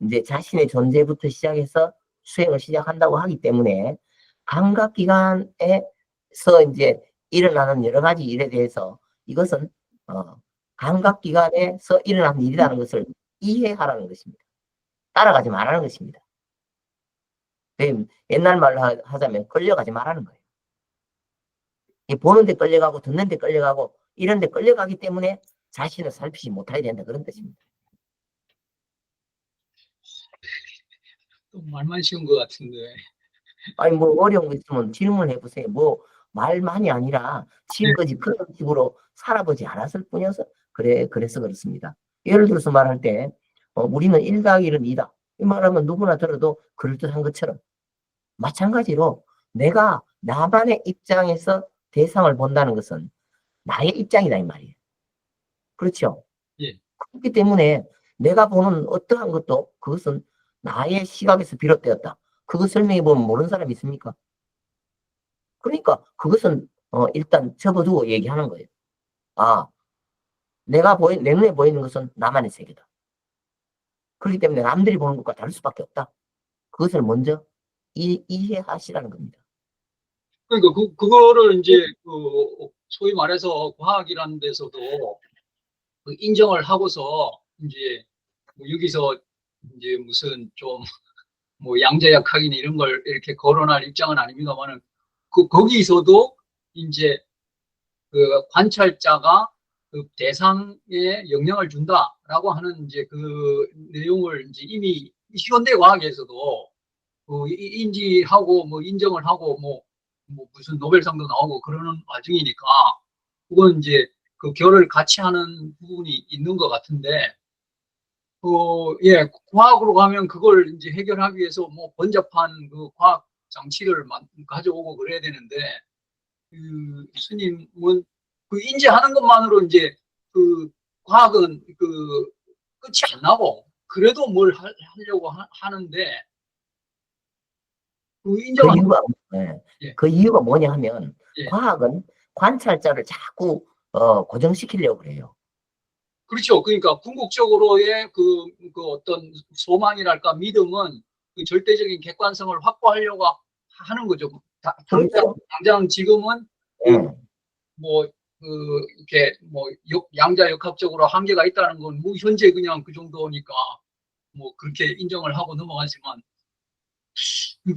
이제 자신의 존재부터 시작해서 수행을 시작한다고 하기 때문에 감각기관에서 이제 일어나는 여러 가지 일에 대해서 이것은 감각기관에서 일어나는 일이라는 것을 이해하라는 것입니다. 따라가지 말라는 것입니다. 옛날 말로 하자면 끌려가지 말라는 거예요. 보는 데 끌려가고 듣는 데 끌려가고 이런 데 끌려가기 때문에 자신을 살피지 못하게 된다, 그런 뜻입니다. 또 말만 쉬운 것 같은데. 아니 뭐 어려운 거 있으면 질문해 보세요. 뭐 말만이 아니라 지금까지 그런 식으로 살아보지 않았을 뿐이어서 그래서 그렇습니다. 예를 들어서 말할 때 우리는 1 더하기 1은 2다. 이 말하면 누구나 들어도 그럴듯한 것처럼 마찬가지로 내가 나만의 입장에서 대상을 본다는 것은 나의 입장이다 이 말이에요. 그렇죠? 예. 그렇기 때문에 내가 보는 어떠한 것도 그것은 나의 시각에서 비롯되었다. 그거 설명해 보면 모르는 사람이 있습니까? 그러니까 그것은 일단 접어두고 얘기하는 거예요. 내 눈에 보이는 것은 나만의 세계다. 그렇기 때문에 남들이 보는 것과 다를 수밖에 없다. 그것을 먼저 이해하시라는 겁니다. 그러니까 그거를 이제 소위 말해서 과학이라는 데서도 인정을 하고서 이제 뭐 여기서 이제 무슨 좀 뭐 양자역학이나 이런 걸 이렇게 거론할 입장은 아닙니다만은 거기서도 이제 관찰자가 대상에 영향을 준다라고 하는 이제 그 내용을 이제 이미 현대 과학에서도 인지하고 뭐 인정을 하고 뭐 무슨 노벨상도 나오고 그러는 와중이니까 그건 이제 그 결을 같이 하는 부분이 있는 것 같은데 예, 과학으로 가면 그걸 이제 해결하기 위해서 뭐 번잡한 그 과학 장치를 가져오고 그래야 되는데, 그 스님은 그 인지하는 것만으로 이제 그 과학은 그 끝이 안 나고, 그래도 뭘 하려고 하는데, 그 그 인정하는, 이유가, 예. 예. 그 이유가 뭐냐 하면, 예. 과학은 관찰자를 자꾸 고정시키려고 그래요. 그렇죠. 그러니까 궁극적으로의 그 어떤 소망이랄까 믿음은 그 절대적인 객관성을 확보하려고 하는 거죠. 그렇죠. 당장 지금은 예. 뭐 이렇게 뭐 양자역학적으로 한계가 있다는 건 뭐 현재 그냥 그 정도니까 뭐 그렇게 인정을 하고 넘어가지만,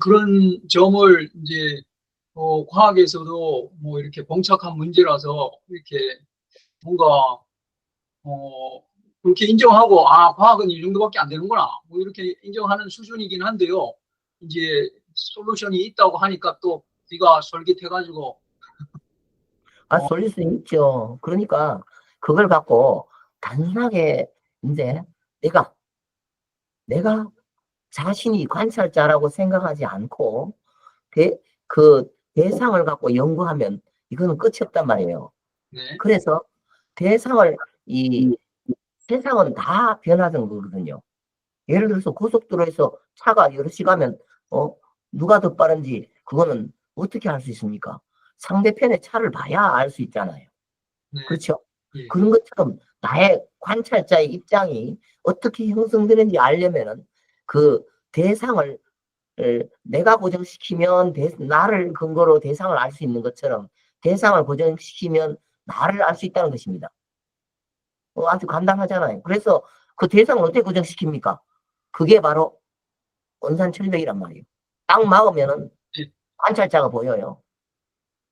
그런 점을 이제 과학에서도 뭐 이렇게 봉착한 문제라서 이렇게 뭔가 그렇게 인정하고, 아, 과학은 이 정도밖에 안 되는구나, 뭐 이렇게 인정하는 수준이긴 한데요. 이제 솔루션이 있다고 하니까 또 귀가 솔깃해가지고. 솔루션이 있죠. 그러니까 그걸 갖고 단순하게 이제 내가 자신이 관찰자라고 생각하지 않고 그 대상을 갖고 연구하면 이거는 끝이 없단 말이에요. 네. 그래서 이 세상은 다 변하는 거거든요. 예를 들어서 고속도로에서 차가 여럿이 가면 누가 더 빠른지 그거는 어떻게 알 수 있습니까? 상대편의 차를 봐야 알 수 있잖아요. 네. 그렇죠? 예. 그런 것처럼 나의 관찰자의 입장이 어떻게 형성되는지 알려면은 그 대상을 내가 고정시키면 나를 근거로 대상을 알 수 있는 것처럼 대상을 고정시키면 나를 알 수 있다는 것입니다. 아주 간단하잖아요. 그래서 그 대상을 어떻게 고정시킵니까? 그게 바로 원산철벽이란 말이에요. 딱 막으면은 예. 관찰자가 보여요.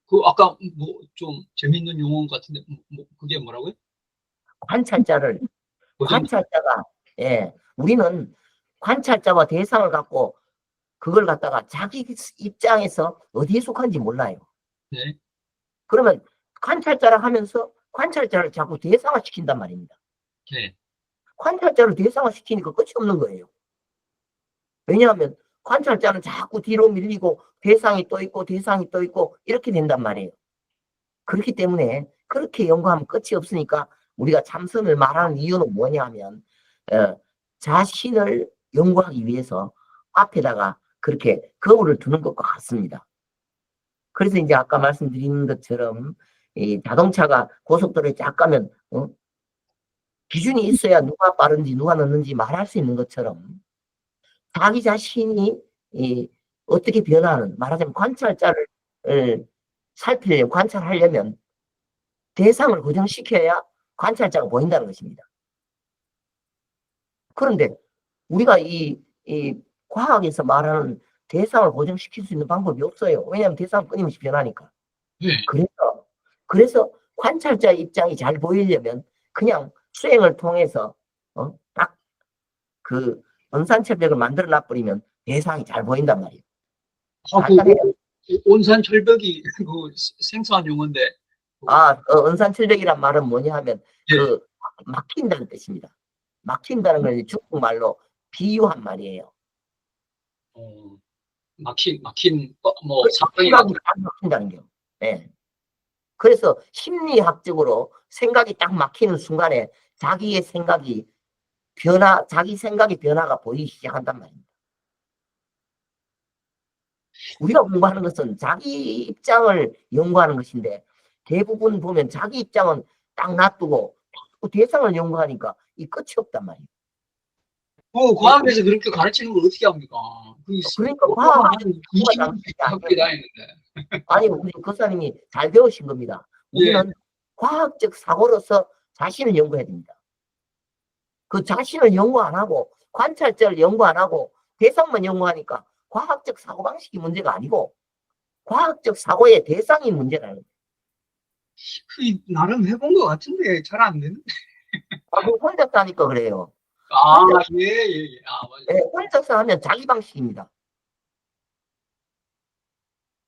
그 아까 뭐 좀 재밌는 용어 같은데 그게 뭐라고요? 관찰자가 우리는 관찰자와 대상을 갖고 그걸 갖다가 자기 입장에서 어디에 속한지 몰라요. 네. 그러면 관찰자라 하면서 관찰자를 자꾸 대상화 시킨단 말입니다. 네. 관찰자를 대상화 시키니까 끝이 없는 거예요. 왜냐하면 관찰자는 자꾸 뒤로 밀리고 대상이 또 있고 대상이 또 있고 이렇게 된단 말이에요. 그렇기 때문에 그렇게 연구하면 끝이 없으니까 우리가 참선을 말하는 이유는 뭐냐 하면 자신을 연구하기 위해서 앞에다가 그렇게 거울을 두는 것과 같습니다. 그래서 이제 아까 말씀드린 것처럼 이 자동차가 고속도로에 쫙 가면 기준이 있어야 누가 빠른지 누가 늦는지 말할 수 있는 것처럼 자기 자신이 어떻게 변하는, 말하자면 관찰자를 살피려면, 관찰하려면 대상을 고정시켜야 관찰자가 보인다는 것입니다. 그런데 우리가 이 과학에서 말하는 대상을 고정시킬 수 있는 방법이 없어요. 왜냐하면 대상은 끊임없이 변하니까. 네. 그래서 관찰자의 입장이 잘 보이려면 그냥 수행을 통해서 딱 그 원산철벽을 만들어 놔버리면 대상이 잘 보인단 말이에요. 온산철벽이 그 생소한 용어인데. 원산철벽이란 말은 뭐냐 하면 예. 막힌다는 뜻입니다. 막힌다는 걸 중국말로 비유한 말이에요. 막힌 뭐 생각이 딱 막힌다는 게. 네. 그래서 심리학적으로 생각이 딱 막히는 순간에 자기 생각이 변화가 보이기 시작한단 말입니다. 우리가 공부하는 것은 자기 입장을 연구하는 것인데 대부분 보면 자기 입장은 딱 놔두고 대상을 연구하니까 이 끝이 없단 말이에요. 과학에서 그렇게 가르치는 걸 어떻게 합니까? 그러니까 과학은 학교에 다니는데. 아니 우리 교사님이 잘 배우신 겁니다. 우리는 과학적 사고로서 자신을 연구해야 됩니다. 그 자신을 연구 안 하고 관찰자를 연구 안 하고 대상만 연구하니까 과학적 사고방식이 문제가 아니고 과학적 사고의 대상이 문제라는 거예요. 나름 해본 것 같은데 잘 안 되는데. 혼자서 하니까 그래요. 예. 맞아요. 혼자서 하면 자기 방식입니다.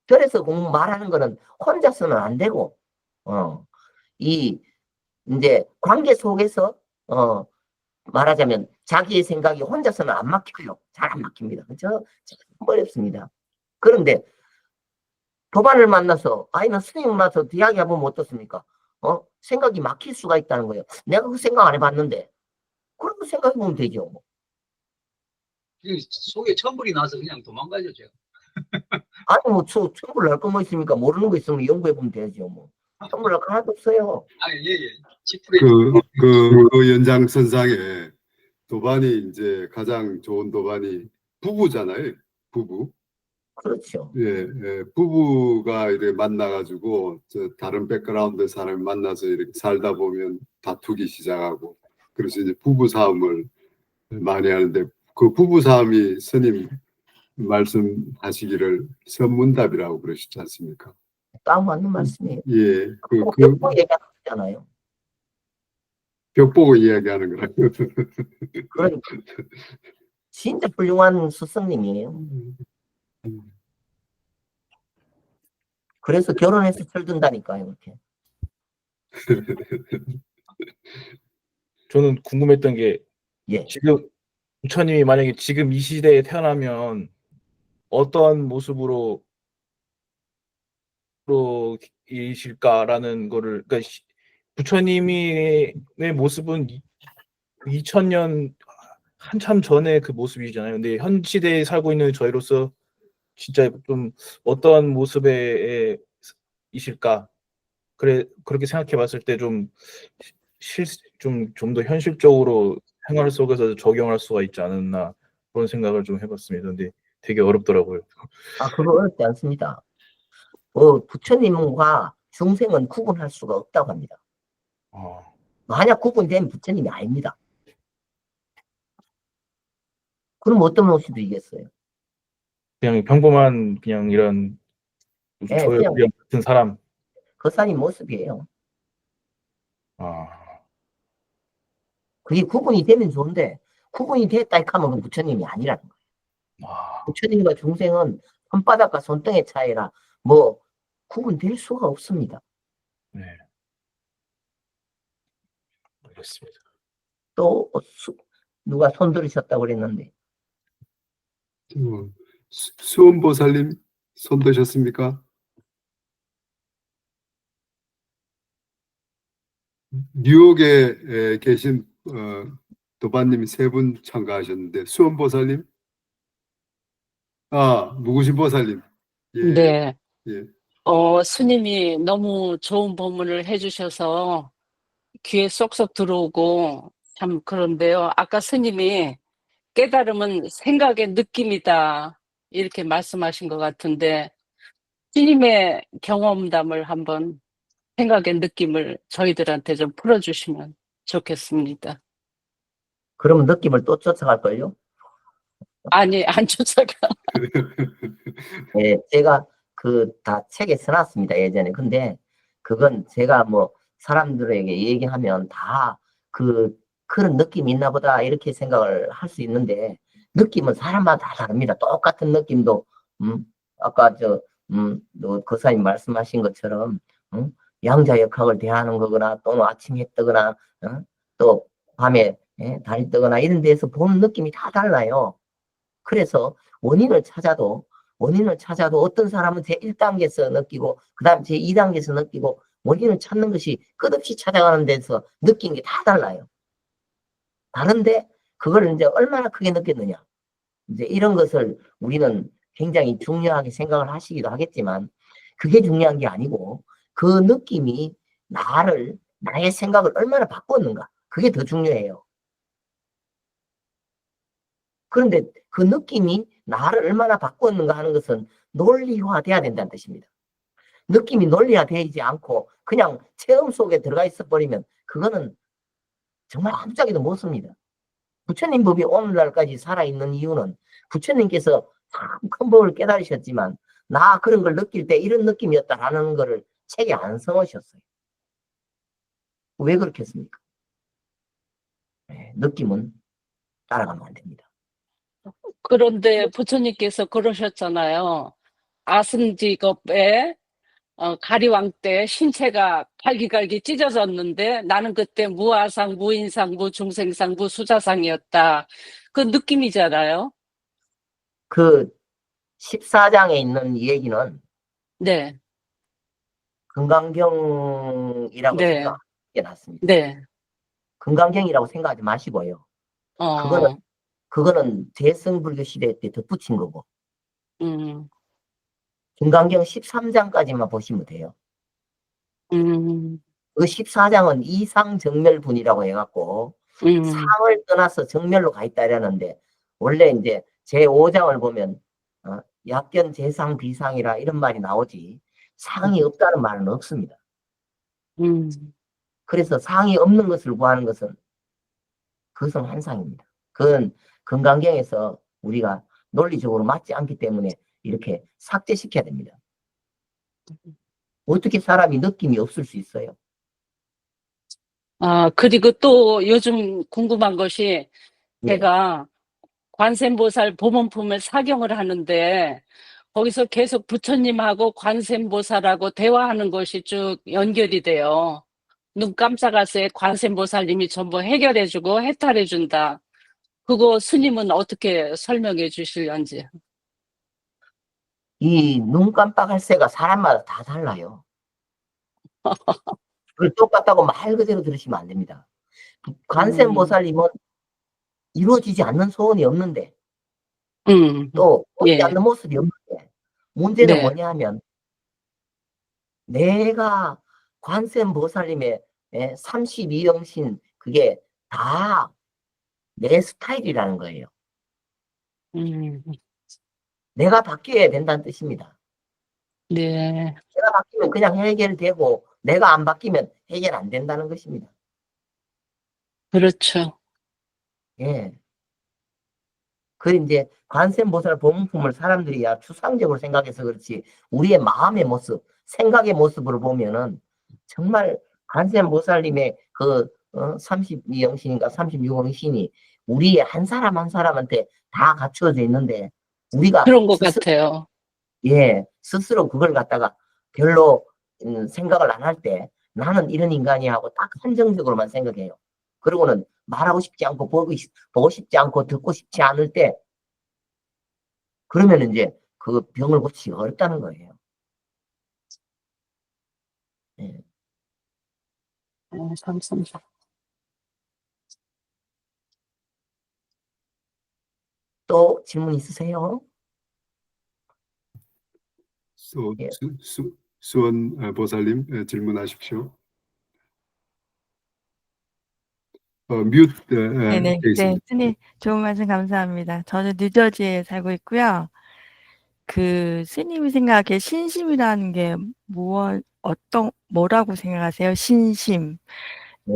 그래서 공부 말하는 거는 혼자서는 안 되고 이제 관계 속에서 말하자면 자기의 생각이 혼자서는 안 막혀요. 잘 안 막힙니다. 그죠? 어렵습니다. 그런데 도반을 만나서 아니면 스님을 만나서 이야기해보면 어떻습니까? 생각이 막힐 수가 있다는 거예요. 내가 그 생각 안 해봤는데. 그런 거 생각해보면 되죠. 이 속에 천불이 나서 그냥 도망가죠, 제가. 아니, 뭐, 천불 날 거 뭐 있습니까? 모르는 거 있으면 연구해보면 되죠, 뭐. 천불 날 거 하나도 없어요. 아, 예, 예. 지푸레 그 연장선상에 도반이 이제 가장 좋은 도반이 부부잖아요. 부부. 그렇죠. 예, 부부가 이렇게 만나가지고 다른 백그라운드 사람을 만나서 이렇게 살다 보면 다투기 시작하고 그래서 이제 부부 싸움을 많이 하는데 그 부부 싸움이 스님 말씀하시기를 선문답이라고 그러시지 않습니까? 딱 맞는 말씀이에요. 예, 벽보 얘기하잖아요. 벽 보고 이야기하는 거라고. 그러니까 진짜 훌륭한 스승님이에요. 그래서 결혼해서 철든다니까요, 이렇게. 저는 궁금했던 게 예. 지금 부처님이 만약에 지금 이 시대에 태어나면 어떠한 모습으로 이실까라는 거를 그러니까 부처님의 모습은 2000년 한참 전에 그 모습이잖아요. 근데 현 시대에 살고 있는 저희로서 진짜 좀 어떠한 모습의 이실까? 그렇게 생각해 봤을 때 좀 더 현실적으로 생활 속에서 적용할 수가 있지 않았나 그런 생각을 좀 해봤습니다. 근데 되게 어렵더라고요. 그거 어렵지 않습니다. 부처님과 중생은 구분할 수가 없다고 합니다. 만약 구분되면 부처님이 아닙니다. 그럼 어떤 모습이겠어요? 그냥 평범한 그냥 이런 예, 저희 그냥 같은 사람. 그 사람이 모습이에요. 그게 구분이 되면 좋은데 구분이 됐다 하면 그 부처님이 아니라는 거예요. 부처님과 중생은 손바닥과 손등의 차이라 뭐 구분될 수가 없습니다. 네. 알겠습니다. 또 누가 손 들으셨다고 그랬는데 수원보살님 손 드셨습니까? 뉴욕에 계신 도반님이 3분 참가하셨는데 수원보살님? 무구신보살님. 예, 네. 예. 스님이 너무 좋은 법문을 해주셔서 귀에 쏙쏙 들어오고 참 그런데요. 아까 스님이 깨달음은 생각의 느낌이다 이렇게 말씀하신 것 같은데 스님의 경험담을 한번 생각의 느낌을 저희들한테 좀 풀어주시면 좋겠습니다. 그러면 느낌을 또 쫓아갈걸요? 아니, 안 쫓아가. 예, 제가 다 책에 써놨습니다, 예전에. 근데 그건 제가 뭐 사람들에게 얘기하면 다 그런 느낌이 있나 보다 이렇게 생각을 할 수 있는데 느낌은 사람마다 다 다릅니다. 똑같은 느낌도 아까 그 거사님 말씀하신 것처럼 양자역학을 대하는 거거나 또는 아침에 뜨거나 또 밤에 달이 뜨거나 이런 데서 보는 느낌이 다 달라요. 그래서 원인을 찾아도 어떤 사람은 제1단계에서 느끼고 그 다음 제2단계에서 느끼고 원인을 찾는 것이 끝없이 찾아가는 데서 느낀 게 다 달라요. 다른데 그걸 이제 얼마나 크게 느꼈느냐. 이제 이런 것을 우리는 굉장히 중요하게 생각을 하시기도 하겠지만 그게 중요한 게 아니고 그 느낌이 나의 생각을 얼마나 바꿨는가. 그게 더 중요해요. 그런데 그 느낌이 나를 얼마나 바꿨는가 하는 것은 논리화돼야 된다는 뜻입니다. 느낌이 논리화되지 않고 그냥 체험 속에 들어가 있어 버리면 그거는 정말 아무 짝에도 못 씁니다. 부처님 법이 오늘날까지 살아있는 이유는 부처님께서 참 큰 법을 깨달으셨지만 나 그런 걸 느낄 때 이런 느낌이었다라는 거를 책에 안 써놓으셨어요. 왜 그렇겠습니까? 느낌은 따라가면 안 됩니다. 그런데 부처님께서 그러셨잖아요. 아승직업에 가리왕 때 신체가 갈기갈기 찢어졌는데 나는 그때 무아상, 무인상, 무중생상, 무수자상이었다. 그 느낌이잖아요. 그 14장에 있는 이 얘기는 네, 금강경이라고 네, 생각하는 게 낫습니다. 네. 금강경이라고 생각하지 마시고요. 어, 그거는 대승불교 시대 때 덧붙인 거고, 음, 금강경 13장까지만 보시면 돼요. 음, 그 14장은 이상정멸분이라고 해갖고, 상을 떠나서 정멸로 가 있다 이러는데, 원래 이제 제5장을 보면, 약견, 재상, 비상이라 이런 말이 나오지, 상이 없다는 말은 없습니다. 그래서 상이 없는 것을 구하는 것은 그것은 환상입니다. 그건 금강경에서 우리가 논리적으로 맞지 않기 때문에 이렇게 삭제시켜야 됩니다. 어떻게 사람이 느낌이 없을 수 있어요? 그리고 또 요즘 궁금한 것이 예. 제가 관세음보살 보문품을 사경을 하는데 거기서 계속 부처님하고 관세음보살하고 대화하는 것이 쭉 연결이 돼요. 눈 깜짝할 새 관세음보살님이 전부 해결해주고 해탈해준다. 그거 스님은 어떻게 설명해 주실런지. 이 눈 깜빡할 새가 사람마다 다 달라요. 그걸 똑같다고 말 그대로 들으시면 안 됩니다. 관세음보살님은 이루어지지 않는 소원이 없는데 또 보지 예, 않는 모습이 없는데 문제는 네, 뭐냐 하면 내가 관세음보살님의 32영신 그게 다 내 스타일이라는 거예요. 내가 바뀌어야 된다는 뜻입니다. 네, 내가 바뀌면 그냥 해결되고 내가 안 바뀌면 해결 안 된다는 것입니다. 그렇죠. 예. 그 이제 관세음보살 보문품을 사람들이 야 추상적으로 생각해서 그렇지 우리의 마음의 모습, 생각의 모습으로 보면은 정말 관세음보살님의 그 32영신인가 36영신이 우리의 한 사람 한 사람한테 다 갖춰져 있는데 우리가 그런 것 같아요. 스스로 그걸 갖다가 별로 생각을 안 할 때 나는 이런 인간이야 하고 딱 한정적으로만 생각해요. 그러고는 말하고 싶지 않고 보고 싶지 않고 듣고 싶지 않을 때 그러면 이제 그 병을 고치기가 어렵다는 거예요. 예. 감사합니다. 또 질문 있으세요? 예. 수원 보살님 질문하십시오. 뮤트 네네. 돼 있습니다. 스님, 좋은 말씀 감사합니다. 저는 뉴저지에 살고 있고요. 그 스님이 생각하기에 신심이라는 게 뭐라고 생각하세요? 신심.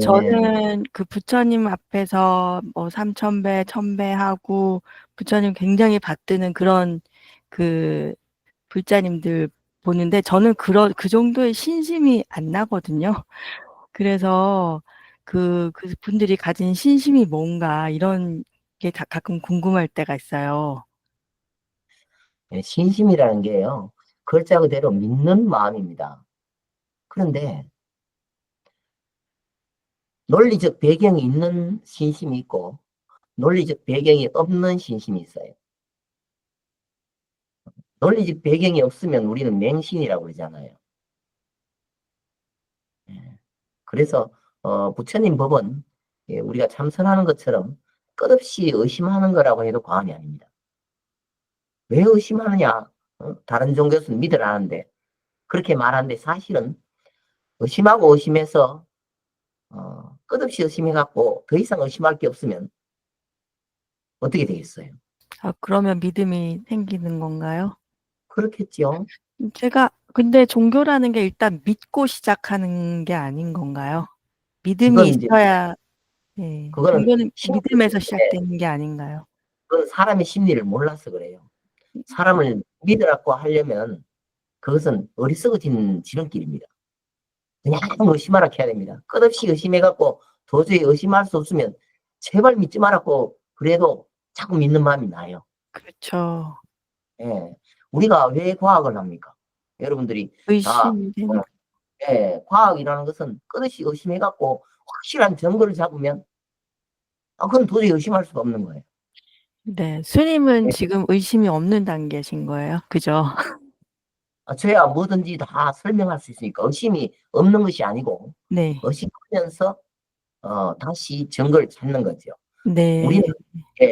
저는 그 부처님 앞에서 뭐 3000배, 1000배 하고 부처님 굉장히 받드는 그런 그 불자님들 보는데 저는 그 정도의 신심이 안 나거든요. 그래서 그 분들이 가진 신심이 뭔가 이런 게 가끔 궁금할 때가 있어요. 신심이라는 게요. 글자 그대로 믿는 마음입니다. 그런데 논리적 배경이 있는 신심이 있고 논리적 배경이 없는 신심이 있어요. 논리적 배경이 없으면 우리는 맹신이라고 그러잖아요. 그래서 부처님 법은 우리가 참선하는 것처럼 끝없이 의심하는 거라고 해도 과언이 아닙니다. 왜 의심하느냐? 다른 종교에서는 믿으라는데 그렇게 말하는데 사실은 의심하고 의심해서 끝없이 의심해갖고 더 이상 의심할 게 없으면 어떻게 되겠어요? 그러면 믿음이 생기는 건가요? 그렇겠죠. 근데 종교라는 게 일단 믿고 시작하는 게 아닌 건가요? 믿음이 그건 이제 있어야, 네. 그거는 종교는 심리 믿음에서 때문에 시작되는 게 아닌가요? 그건 사람의 심리를 몰라서 그래요. 사람을 믿으라고 하려면 그것은 어리석어진 지름길입니다. 그냥 의심하라 해야 됩니다. 끝없이 의심해갖고 도저히 의심할 수 없으면 제발 믿지 말라고 그래도 자꾸 믿는 마음이 나요. 그렇죠. 예. 우리가 왜 과학을 합니까? 여러분들이 다 의심이 되니까. 예, 과학이라는 것은 끝없이 의심해갖고 확실한 증거를 잡으면 그건 도저히 의심할 수가 없는 거예요. 네, 스님은 네. 지금 의심이 없는 단계신 거예요. 그죠? 저야 뭐든지 다 설명할 수 있으니까 의심이 없는 것이 아니고 네. 의심하면서 다시 증거를 찾는 거죠. 네.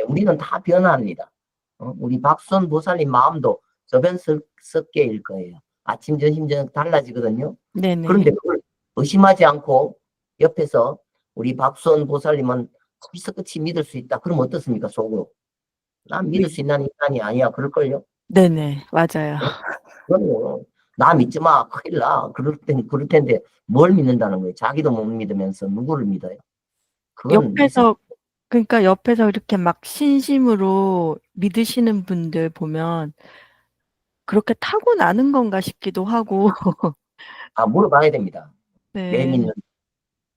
우리는 다 변화합니다. 우리 박수원 보살님 마음도 저변 섞개일 거예요. 아침, 점심, 저녁 달라지거든요. 네네. 그런데 그걸 의심하지 않고 옆에서 우리 박수원 보살님은 끝이 믿을 수 있다. 그럼 어떻습니까? 속으로. 난 믿을 수 있는 인간이 아니야. 그럴걸요? 네네. 맞아요. 그럼요. 나 믿지 마. 큰일 나. 그럴 텐데 뭘 믿는다는 거예요? 자기도 못 믿으면서 누구를 믿어요? 그건 그러니까 옆에서 이렇게 막 신심으로 믿으시는 분들 보면 그렇게 타고나는 건가 싶기도 하고. 물어봐야 됩니다. 왜 네. 믿는?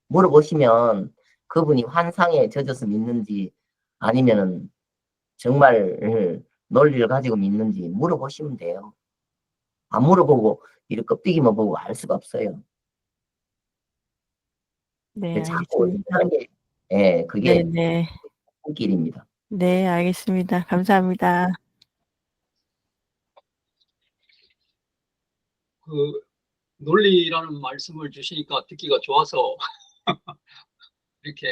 물어보시면 그분이 환상에 젖어서 믿는지 아니면은 정말 논리를 가지고 믿는지 물어보시면 돼요. 안 물어보고 이렇게 껍데기만 보고 알 수가 없어요. 네, 자꾸 알겠습니다. 하는 게 그게 네네. 길입니다. 네, 알겠습니다. 감사합니다. 그 논리라는 말씀을 주시니까 듣기가 좋아서 이렇게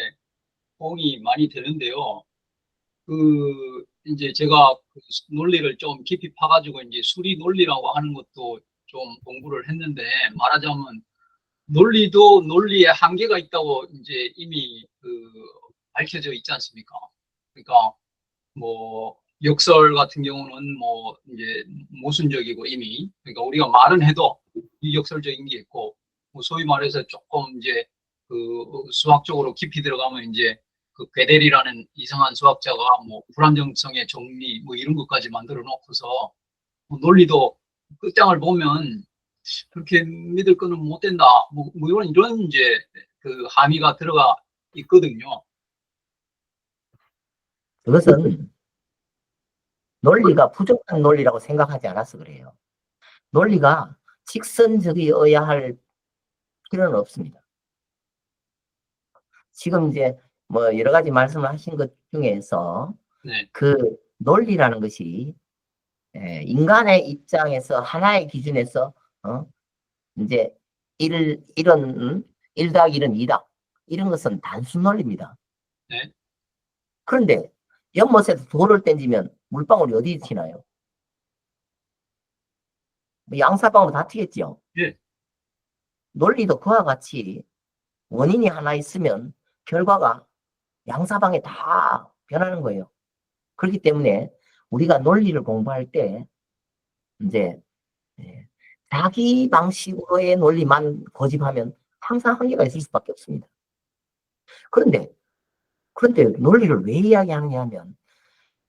호응이 많이 되는데요. 이제 제가 그 논리를 좀 깊이 파가지고 이제 수리 논리라고 하는 것도 좀 공부를 했는데, 말하자면 논리도 논리에 한계가 있다고 이제 이미 밝혀져 있지 않습니까? 그러니까 뭐 역설 같은 경우는 뭐 이제 모순적이고 이미, 그러니까 우리가 말은 해도 비역설적인 게 있고, 뭐 소위 말해서 조금 이제 수학적으로 깊이 들어가면 이제 괴델이라는 이상한 수학자가 뭐 불안정성의 정리 뭐 이런 것까지 만들어 놓고서 뭐 논리도 끝장을 보면 그렇게 믿을 거는 못 된다. 뭐 이런 이제 함의가 들어가 있거든요. 그것은 논리가 부족한 논리라고 생각하지 않아서 그래요. 논리가 직선적이어야 할 필요는 없습니다. 지금 이제 뭐 여러 가지 말씀을 하신 것 중에서 네. 그 논리라는 것이 인간의 입장에서 하나의 기준에서 이제 1 더하기 1은 2다. 이런 것은 단순 논리입니다. 네. 그런데 연못에서 돌을 던지면 물방울이 어디 튀나요? 양사방으로 다 튀겠죠. 예. 논리도 그와 같이 원인이 하나 있으면 결과가 양사방에 다 변하는 거예요. 그렇기 때문에 우리가 논리를 공부할 때 이제 자기 방식으로의 논리만 고집하면 항상 한계가 있을 수밖에 없습니다. 그런데 논리를 왜 이야기하느냐 하면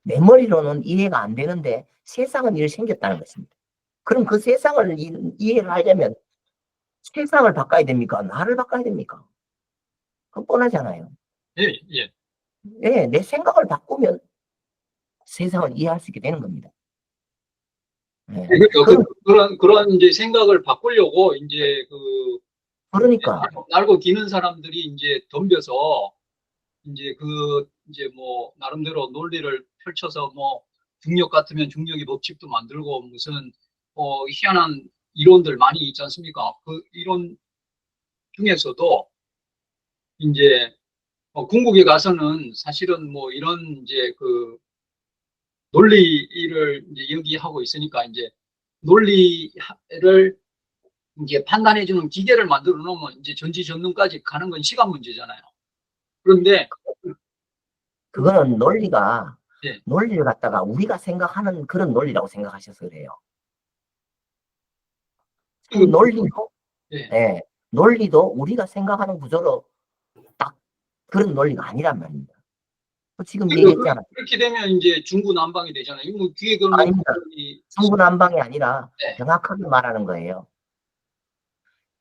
내 머리로는 이해가 안 되는데 세상은 이렇게 생겼다는 것입니다. 그럼 그 세상을 이해를 하려면 세상을 바꿔야 됩니까? 나를 바꿔야 됩니까? 그건 뻔하잖아요. 예, 예. 네, 내 생각을 바꾸면 세상을 이해할 수 있게 되는 겁니다. 네. 그런 이제 생각을 바꾸려고 이제 그러니까 날고 기는 사람들이 이제 덤벼서 이제 이제 뭐 나름대로 논리를 펼쳐서 뭐 중력 같으면 중력의 법칙도 만들고 무슨 희한한 이론들 많이 있지 않습니까? 그 이론 중에서도 이제 궁극에 가서는 사실은 뭐 이런 이제 논리를 이제 여기하고 있으니까 이제 논리를 이제 판단해주는 기계를 만들어 놓으면 이제 전지전능까지 가는 건 시간 문제잖아요. 그런데 그거는 논리가 예. 논리를 갖다가 우리가 생각하는 그런 논리라고 생각하셔서 그래요. 논리도 예. 논리도 우리가 생각하는 구조로 딱 그런 논리가 아니란 말입니다. 지금 얘기했잖아요. 그렇게 되면 이제 중구난방이 되잖아요. 뭐 뒤에 아닙니다. 중구난방이 아니라 네. 정확하게 말하는 거예요.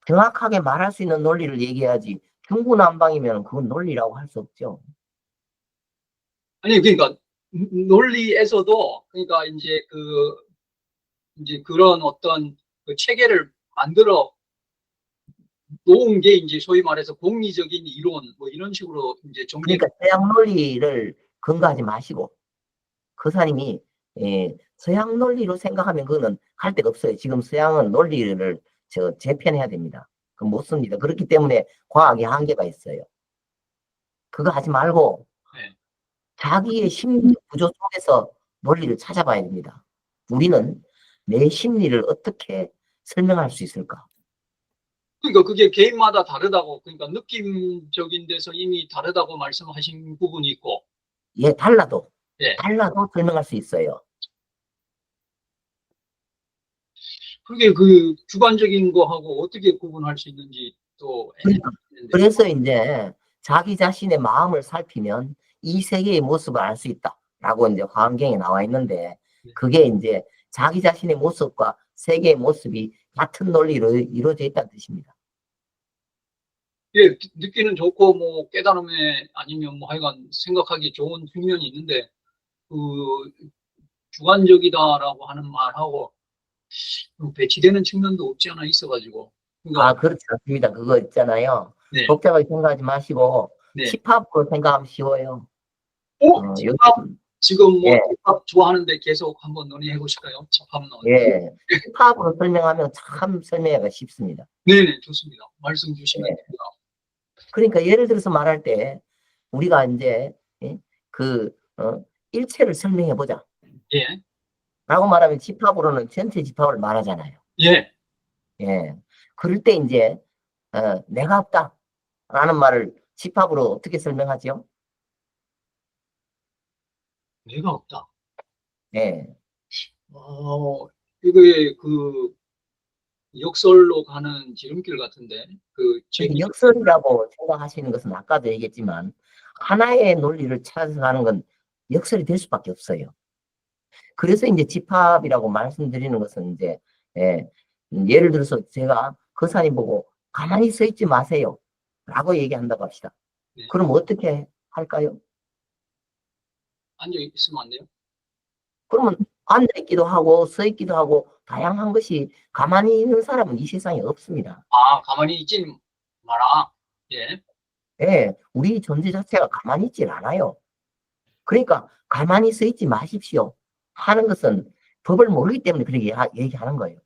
정확하게 말할 수 있는 논리를 얘기해야지 중구난방이면 그건 논리라고 할 수 없죠. 아니 그러니까 논리에서도 그러니까 이제 이제 그런 어떤 그 체계를 만들어 놓은 게 이제 소위 말해서 공리적인 이론 뭐 이런 식으로 이제 정리. 그러니까 서양 논리를 근거하지 마시고 거사님이 서양 논리로 생각하면 그거는 갈 데가 없어요. 지금 서양은 논리를 재편해야 됩니다. 그 못 씁니다. 그렇기 때문에 과학의 한계가 있어요. 그거 하지 말고 네. 자기의 심리 구조 속에서 논리를 찾아봐야 됩니다. 우리는 내 심리를 어떻게 설명할 수 있을까? 그러니까 그게 개인마다 다르다고, 그러니까 느낌적인 데서 이미 다르다고 말씀하신 부분이 있고. 예, 달라도 예. 설명할 수 있어요. 그게 그 주관적인 거하고 어떻게 구분할 수 있는지 또 애매한데. 그래서 이제 자기 자신의 마음을 살피면 이 세계의 모습을 알 수 있다라고 이제 화엄경에 나와 있는데, 그게 이제 자기 자신의 모습과 세계의 모습이 같은 논리로 이루어져 있다는 뜻입니다. 예, 느끼는 좋고 뭐 깨달음에 아니면 뭐 하여간 생각하기 좋은 측면이 있는데, 그 주관적이다라고 하는 말하고 배치되는 측면도 없지 않아 있어가지고. 그러니까 그렇지 않습니다. 그거 있잖아요. 네. 복잡하게 생각하지 마시고 네. 집합으로 생각하면 쉬워요. 집합 지금 뭐 예. 집합 좋아하는데 계속 한번 논의해 보실까요? 집합론. 예, 집합으로 설명하면 참 설명하기가 쉽습니다. 네네, 좋습니다. 말씀 주시면 네. 됩니다. 그러니까 예를 들어서 말할 때 우리가 이제 일체를 설명해 보자 예. 라고 말하면 집합으로는 전체 집합을 말하잖아요. 예. 예. 그럴 때 이제 내가 없다 라는 말을 집합으로 어떻게 설명하죠? 내가 없다. 예. 이게 그 역설로 가는 지름길 같은데, 그 역설이라고 생각하시는 것은 아까도 얘기했지만 하나의 논리를 찾아서 가는 건 역설이 될 수밖에 없어요. 그래서 이제 집합이라고 말씀드리는 것은 이제 예를 들어서 제가 거사님 보고 가만히 서 있지 마세요 라고 얘기한다고 합시다. 네. 그럼 어떻게 할까요? 앉아 있으면 안 돼요? 그러면 앉아 있기도 하고 서 있기도 하고 다양한 것이 가만히 있는 사람은 이 세상에 없습니다. 가만히 있지 마라. 예. 예, 우리 존재 자체가 가만히 있질 않아요. 그러니까 가만히 서 있지 마십시오 하는 것은 법을 모르기 때문에 그렇게 얘기하는 거예요.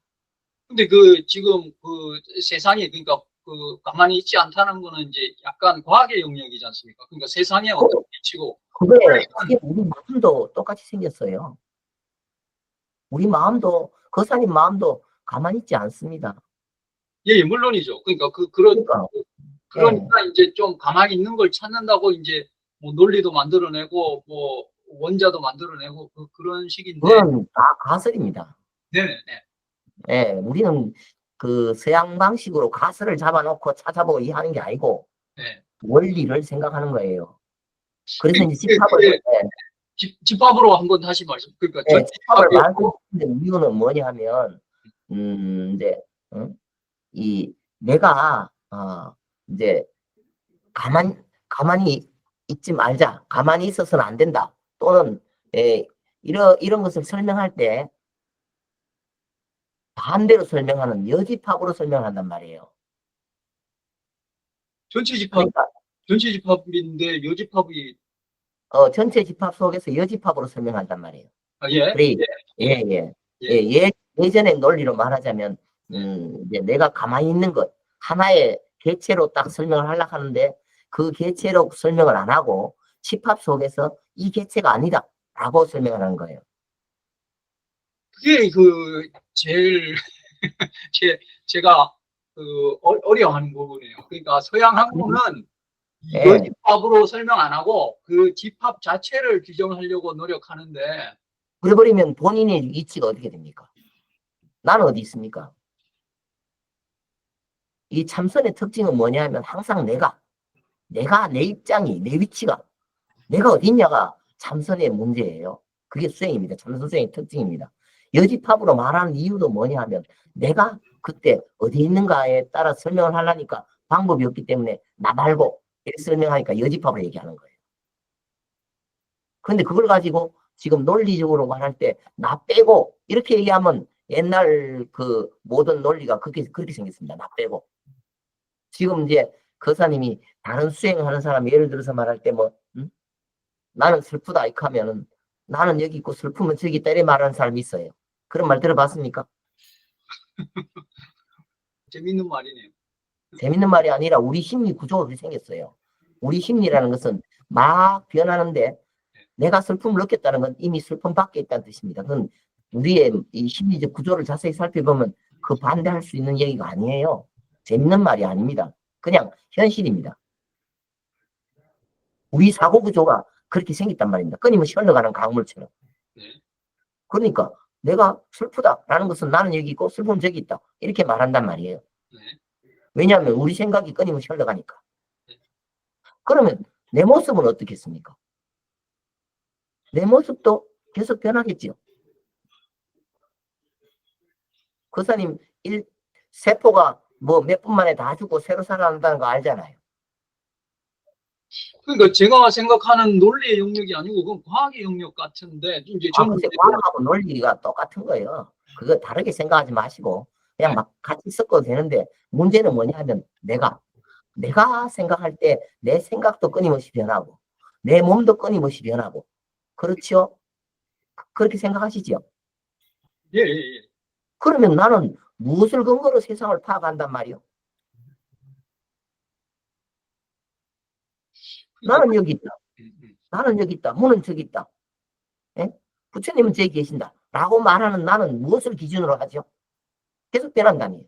근데 그 지금 그 세상에, 그러니까 그 가만히 있지 않다는 거는 이제 약간 과학의 영역이지 않습니까? 그러니까 세상에 어떤 빛이고. 그게 우리 마음도 똑같이 생겼어요. 우리 마음도, 거사님 마음도 가만히 있지 않습니다. 예, 물론이죠. 그러니까 그러니까 이제 좀 가만히 있는 걸 찾는다고 이제 뭐 논리도 만들어내고 뭐 원자도 만들어내고 그런 식인데. 그건 다 가설입니다. 네네. 예, 우리는 그 서양 방식으로 가설을 잡아놓고 찾아보고 이해하는 게 아니고 네. 원리를 생각하는 거예요. 그래서 이제 집합을 집합으로 한번 다시 말씀. 그러니까 집합을 말씀드리는 이유는 뭐냐 하면 이제 내가 이제 가만히 있지 말자, 가만히 있어서는 안 된다, 또는 이런 것을 설명할 때 반대로 설명하는 여집합으로 설명한단 말이에요. 전체 집합인데 여집합이 전체 집합 속에서 여집합으로 설명한단 말이에요. 예전의 논리로 말하자면 이제 내가 가만히 있는 것 하나의 개체로 딱 설명을 하려고 하는데 그 개체로 설명을 안 하고 집합 속에서 이 개체가 아니다 라고 설명을 하는 거예요. 그게 그 제일 제가 그 어려워하는 부분이에요. 그러니까 서양학문은 여집합으로 설명 안 하고 그 집합 자체를 규정하려고 노력하는데, 그래버리면 본인의 위치가 어떻게 됩니까? 나는 어디 있습니까? 이 참선의 특징은 뭐냐 하면 항상 내가 내 입장이, 내 위치가 내가 어디 있냐가 참선의 문제예요. 그게 수행입니다. 참선 수행의 특징입니다. 여집합으로 말하는 이유도 뭐냐 하면 내가 그때 어디 있는가에 따라 설명을 하려니까 방법이 없기 때문에 나 말고 이렇게 설명하니까 여집합을 얘기하는 거예요. 그런데 그걸 가지고 지금 논리적으로 말할 때 나 빼고 이렇게 얘기하면 옛날 그 모든 논리가 그렇게 생겼습니다. 나 빼고. 지금 이제 거사님이 다른 수행하는 사람 예를 들어서 말할 때 뭐 나는 슬프다 이렇게 하면은 나는 여기 있고 슬프면 저기 있다 이렇게 말하는 사람이 있어요. 그런 말 들어봤습니까? 재밌는 말이네요. 재밌는 말이 아니라 우리 심리 구조가 그렇게 생겼어요. 우리 심리라는 것은 막 변하는데 내가 슬픔을 느꼈다는 건 이미 슬픔 밖에 있다는 뜻입니다. 그건 우리의 이 심리적 구조를 자세히 살펴보면 그 반대할 수 있는 얘기가 아니에요. 재밌는 말이 아닙니다. 그냥 현실입니다. 우리 사고 구조가 그렇게 생겼단 말입니다. 끊임없이 흘러가는 강물처럼. 그러니까 내가 슬프다라는 것은 나는 여기 있고 슬픔 저기 있다. 이렇게 말한단 말이에요. 왜냐하면 우리 생각이 끊임없이 흘러가니까. 그러면 내 모습은 어떻겠습니까? 내 모습도 계속 변하겠지요. 거사님, 세포가 뭐 몇 분 만에 다 죽고 새로 살아난다는 거 알잖아요. 그러니까 제가 생각하는 논리의 영역이 아니고 그건 과학의 영역 같은데 이제 저는 글쎄, 과학하고 논리가 똑같은 거예요. 그거 다르게 생각하지 마시고 그냥 막 같이 섞어도 되는데 문제는 뭐냐 하면 내가 생각할 때 내 생각도 끊임없이 변하고 내 몸도 끊임없이 변하고 그렇죠? 그렇게 생각하시죠? 예, 예, 예. 그러면 나는 무엇을 근거로 세상을 파악한단 말이요? 나는 여기 있다. 나는 여기 있다. 문은 저기 있다. 예? 부처님은 저기 계신다. 라고 말하는 나는 무엇을 기준으로 하죠? 계속 변한다니.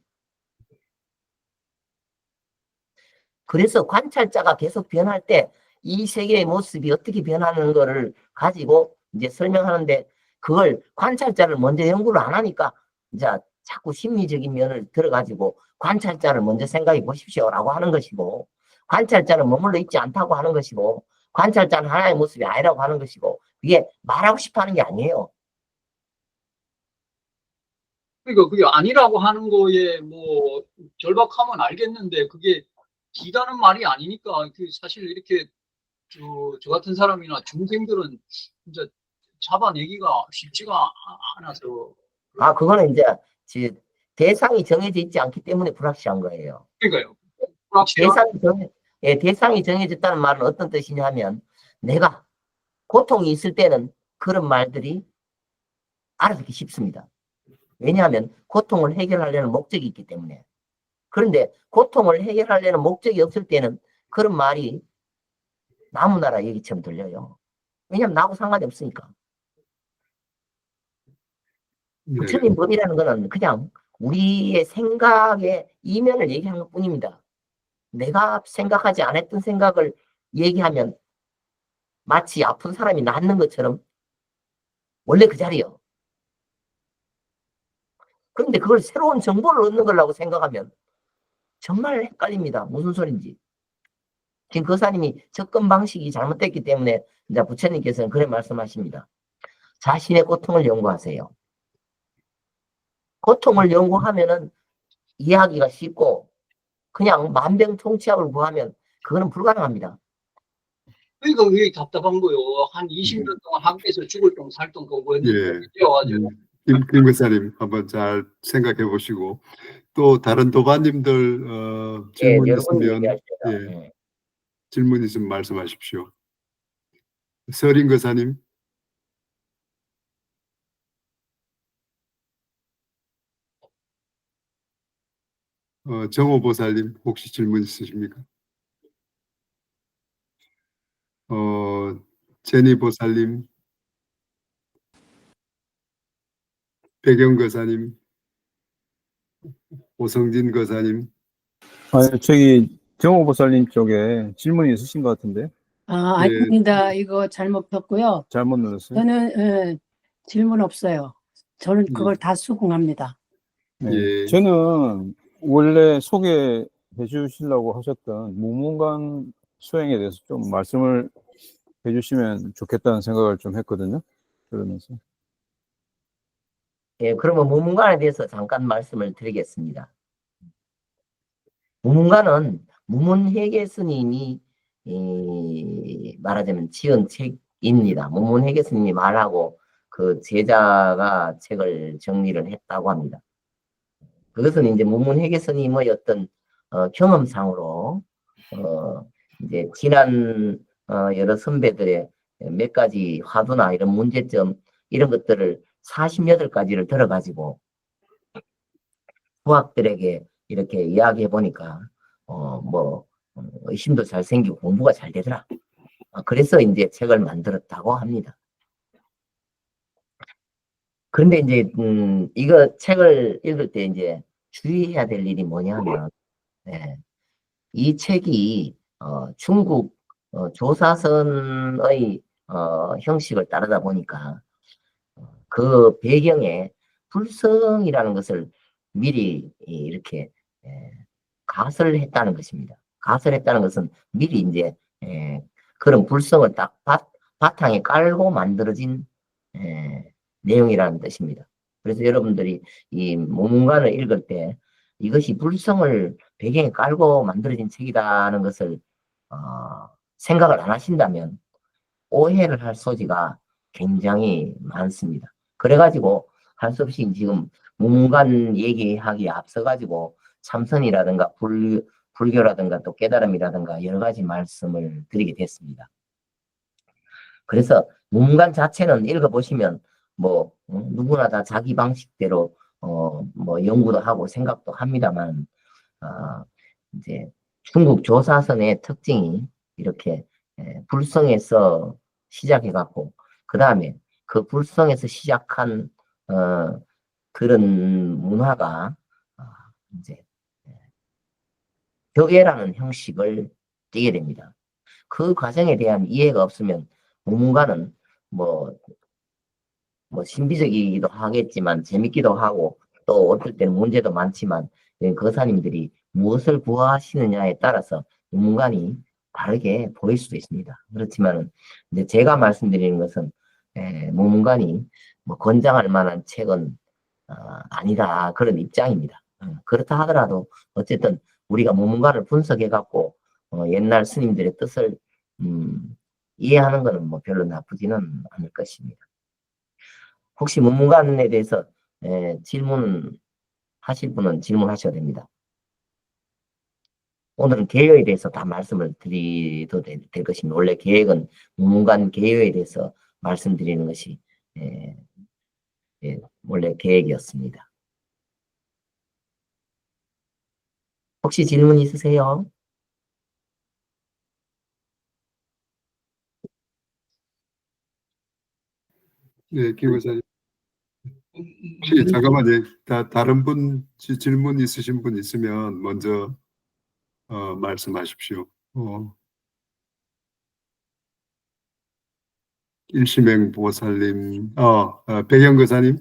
그래서 관찰자가 계속 변할 때 이 세계의 모습이 어떻게 변하는 거를 가지고 이제 설명하는데 그걸 관찰자를 먼저 연구를 안 하니까 이제 자꾸 심리적인 면을 들어가지고 관찰자를 먼저 생각해 보십시오라고 하는 것이고 관찰자는 머물러 있지 않다고 하는 것이고 관찰자는 하나의 모습이 아니라고 하는 것이고 이게 말하고 싶어 하는 게 아니에요. 그러니까 그게 아니라고 하는 거에 뭐 절박하면 알겠는데 그게 기다는 말이 아니니까 그 사실 이렇게 저 같은 사람이나 중생들은 진짜 잡아내기가 쉽지가 않아서. 그거는 이제 대상이 정해져 있지 않기 때문에 불확실한 거예요. 그러니까요. 대상이 정해졌다는 말은 어떤 뜻이냐 하면 내가 고통이 있을 때는 그런 말들이 알아듣기 쉽습니다. 왜냐하면 고통을 해결하려는 목적이 있기 때문에. 그런데 고통을 해결하려는 목적이 없을 때는 그런 말이 나무나라 얘기처럼 들려요. 왜냐하면 나하고 상관이 없으니까. 부처님 법이라는 거는 그냥 우리의 생각의 이면을 얘기하는 것 뿐입니다. 내가 생각하지 않았던 생각을 얘기하면 마치 아픈 사람이 낫는 것처럼 원래 그 자리요. 그런데 그걸 새로운 정보를 얻는 거라고 생각하면 정말 헷갈립니다. 무슨 소린지. 지금 거사님이 접근 방식이 잘못됐기 때문에 이제 부처님께서는 그래 말씀하십니다. 자신의 고통을 연구하세요. 고통을 연구하면은 이해하기가 쉽고 그냥 만병통치약을 구하면 그거는 불가능합니다. 그러니까 그게 답답한 거요. 한 20년 동안 학교에서 죽을 똥 살 똥 그거 했는데 뛰어가지고. 김 교사님 한번 잘 생각해 보시고 또 다른 도반님들 질문 있으면 질문 있으면 말씀하십시오. 서린 교사님. 정호 보살님 혹시 질문 있으십니까? 제니 보살님, 배경 거사님, 오성진 거사님. 저기 정호 보살님 쪽에 질문이 있으신 것 같은데. 아닙니다. 이거 잘못 폈고요. 잘못 눌렀어요? 저는 질문 없어요. 저는 그걸 다 수긍합니다. 네. 저는 원래 소개해 주시려고 하셨던 무문관 수행에 대해서 좀 말씀을 해 주시면 좋겠다는 생각을 좀 했거든요. 그러면서. 그러면 무문관에 대해서 잠깐 말씀을 드리겠습니다. 무문관은 무문회계 스님이 말하자면 지은 책입니다. 무문회계 스님이 말하고 그 제자가 책을 정리를 했다고 합니다. 그것은 이제 문문회계 스님의 어떤 경험상으로 이제 지난 여러 선배들의 몇 가지 화두나 이런 문제점 이런 것들을 48가지를 들어가지고 부학들에게 이렇게 이야기해 보니까 의심도 잘 생기고 공부가 잘 되더라. 그래서 이제 책을 만들었다고 합니다. 그런데 이제 이거 책을 읽을 때 이제 주의해야 될 일이 뭐냐면, 이 책이 중국 조사선의 형식을 따르다 보니까 그 배경에 불성이라는 것을 미리 이렇게 가설을 했다는 것입니다. 가설했다는 것은 미리 이제 그런 불성을 딱 바탕에 깔고 만들어진 내용이라는 뜻입니다. 그래서 여러분들이 이 모문관을 읽을 때 이것이 불성을 배경에 깔고 만들어진 책이라는 것을 생각을 안 하신다면 오해를 할 소지가 굉장히 많습니다. 그래가지고 할 수 없이 지금 모문관 얘기하기에 앞서가지고 참선이라든가 불교라든가 또 깨달음이라든가 여러 가지 말씀을 드리게 됐습니다. 그래서 모문관 자체는 읽어보시면 누구나 다 자기 방식대로 연구도 하고 생각도 합니다만 이제 중국 조사선의 특징이 이렇게 불성에서 시작해 갖고 그 다음에 그 불성에서 시작한 그런 문화가 이제 격예라는 형식을 띠게 됩니다. 그 과정에 대한 이해가 없으면 모문관은 신비적이기도 하겠지만 재밌기도 하고 또 어떨 때는 문제도 많지만 거사님들이 무엇을 구하시느냐에 따라서 모문관이 다르게 보일 수도 있습니다. 그렇지만 이제 제가 말씀드리는 것은 모문관이 권장할 만한 책은 아니다 그런 입장입니다. 그렇다 하더라도 어쨌든 우리가 모문관을 분석해 갖고 옛날 스님들의 뜻을 이해하는 것은 별로 나쁘지는 않을 것입니다. 혹시 모문관에 대해서 질문하실 분은 질문하셔도 됩니다. 오늘은 개요에 대해서 다 말씀을 드려도 될 것입니다. 원래 계획은 모문관 개요에 대해서 말씀드리는 것이 원래 계획이었습니다. 혹시 질문 있으세요? 네, 김 의사님. 혹시 잠깐만요. 다른 분 질문 있으신 분 있으면 먼저 말씀하십시오. 일심행 보살님, 백영거사님.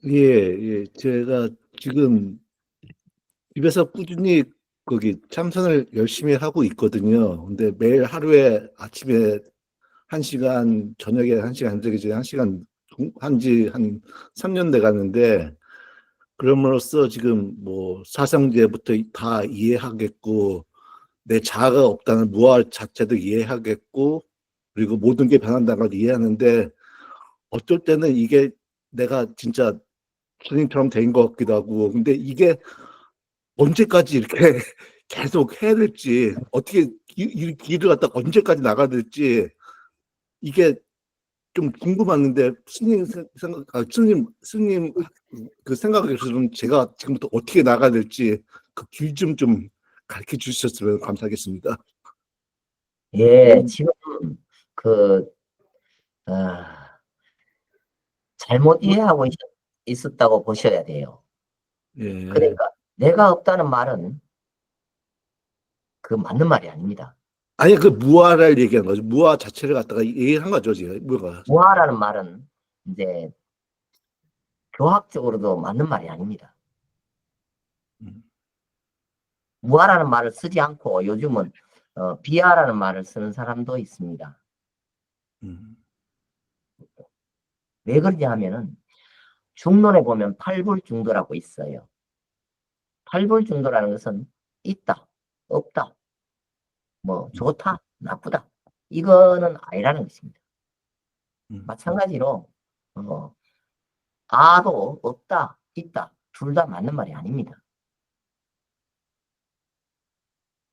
예. 제가 지금 집에서 꾸준히 거기 참선을 열심히 하고 있거든요. 근데 매일 하루에 아침에 1시간, 저녁에 1시간, 저녁에 1시간 한지 한 3년 돼 가는데, 그럼으로써 지금 사상제부터 다 이해하겠고, 내 자아가 없다는 무아 자체도 이해하겠고, 그리고 모든 게 변한다는 걸 이해하는데, 어쩔 때는 이게 내가 진짜 스님처럼 된 것 같기도 하고, 근데 이게 언제까지 이렇게 계속 해야 될지, 어떻게 이 길을 갖다 언제까지 나가야 될지, 이게 좀 궁금한데, 스님 그 생각에서는 제가 지금부터 어떻게 나가야 될지 그 길 좀 가르쳐 주셨으면 감사하겠습니다. 예, 지금 잘못 이해하고 있었다고 보셔야 돼요. 예. 그러니까 내가 없다는 말은 그 맞는 말이 아닙니다. 아니, 그 무아를 얘기한 거죠. 무아 자체를 갖다가 얘기한 거죠, 지금. 무아라는 말은 이제 교학적으로도 맞는 말이 아닙니다. 무아라는 말을 쓰지 않고 요즘은 비아라는 말을 쓰는 사람도 있습니다. 왜 그러냐 하면은 중론에 보면 팔불중도라고 있어요. 팔불중도라는 것은 있다, 없다, 좋다, 나쁘다. 이거는 아니라는 것입니다. 마찬가지로 아도 없다, 있다, 둘 다 맞는 말이 아닙니다.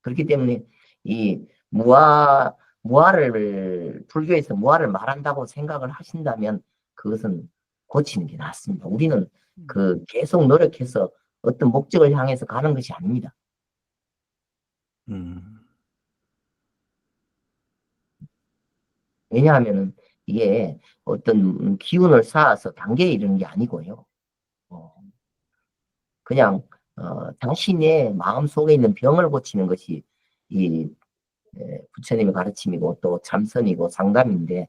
그렇기 때문에 이 불교에서 무아를 말한다고 생각을 하신다면 그것은 고치는 게 낫습니다. 우리는 계속 노력해서 어떤 목적을 향해서 가는 것이 아닙니다. 왜냐하면은 이게 어떤 기운을 쌓아서 단계에 이르는 게 아니고요. 그냥 자신의 마음 속에 있는 병을 고치는 것이 이 부처님의 가르침이고 또 참선이고 상담인데,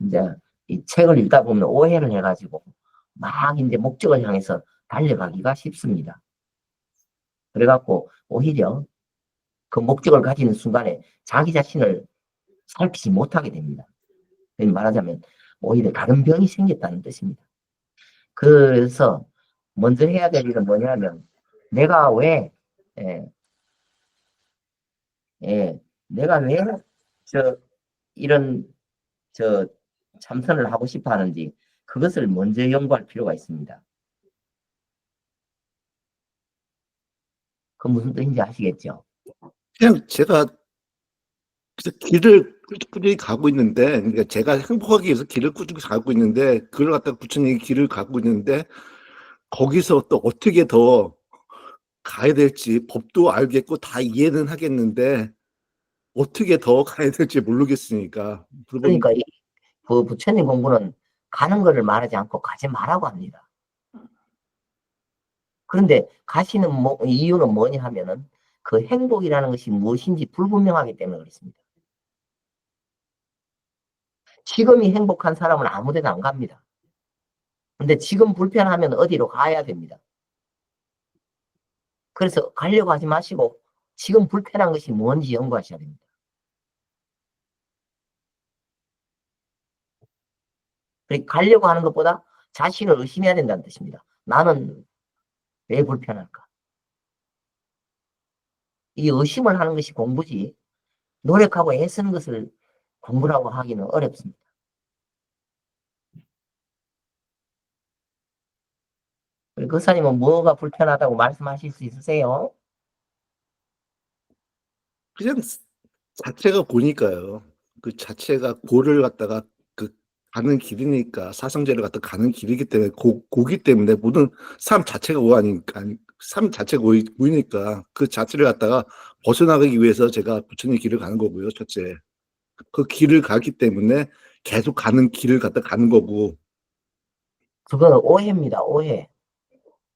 이제 이 책을 읽다 보면 오해를 해가지고 막 이제 목적을 향해서 달려가기가 쉽습니다. 그래갖고 오히려 그 목적을 가지는 순간에 자기 자신을 살피지 못하게 됩니다. 말하자면 오히려 다른 병이 생겼다는 뜻입니다. 그래서 먼저 해야 될 일은 뭐냐면, 내가 왜 이런 참선을 하고 싶어 하는지 그것을 먼저 연구할 필요가 있습니다. 그 무슨 뜻인지 아시겠죠? 그냥 제가 길을 꾸준히 가고 있는데, 그러니까 제가 행복하기 위해서 길을 꾸준히 가고 있는데, 그걸 갖다가 부처님이 길을 가고 있는데, 거기서 또 어떻게 더 가야 될지 법도 알겠고 다 이해는 하겠는데 어떻게 더 가야 될지 모르겠으니까. 그러니까 그 부처님 공부는 가는 거를 말하지 않고 가지 말라고 합니다. 그런데 가시는 이유는 뭐냐 하면은 그 행복이라는 것이 무엇인지 불분명하기 때문에 그렇습니다. 지금이 행복한 사람은 아무 데나 안 갑니다. 근데 지금 불편하면 어디로 가야 됩니다. 그래서 가려고 하지 마시고 지금 불편한 것이 뭔지 연구하셔야 됩니다. 가려고 하는 것보다 자신을 의심해야 된다는 뜻입니다. 나는 왜 불편할까? 이 의심을 하는 것이 공부지, 노력하고 애쓰는 것을 공부라고 하기는 어렵습니다. 우리 교사님은 뭐가 불편하다고 말씀하실 수 있으세요? 그냥 자체가 고니까요. 그 자체가 고를 갖다가 가는 길이니까, 사성제를 갖다 가는 길이기 때문에 고기 때문에 모든 삶 자체가 고하니까, 삶 자체가 고이니까 그 자체를 갖다가 벗어나가기 위해서 제가 부처님 길을 가는 거고요. 첫째, 그 길을 가기 때문에 계속 가는 길을 갖다 가는 거고. 그건 오해입니다. 오해.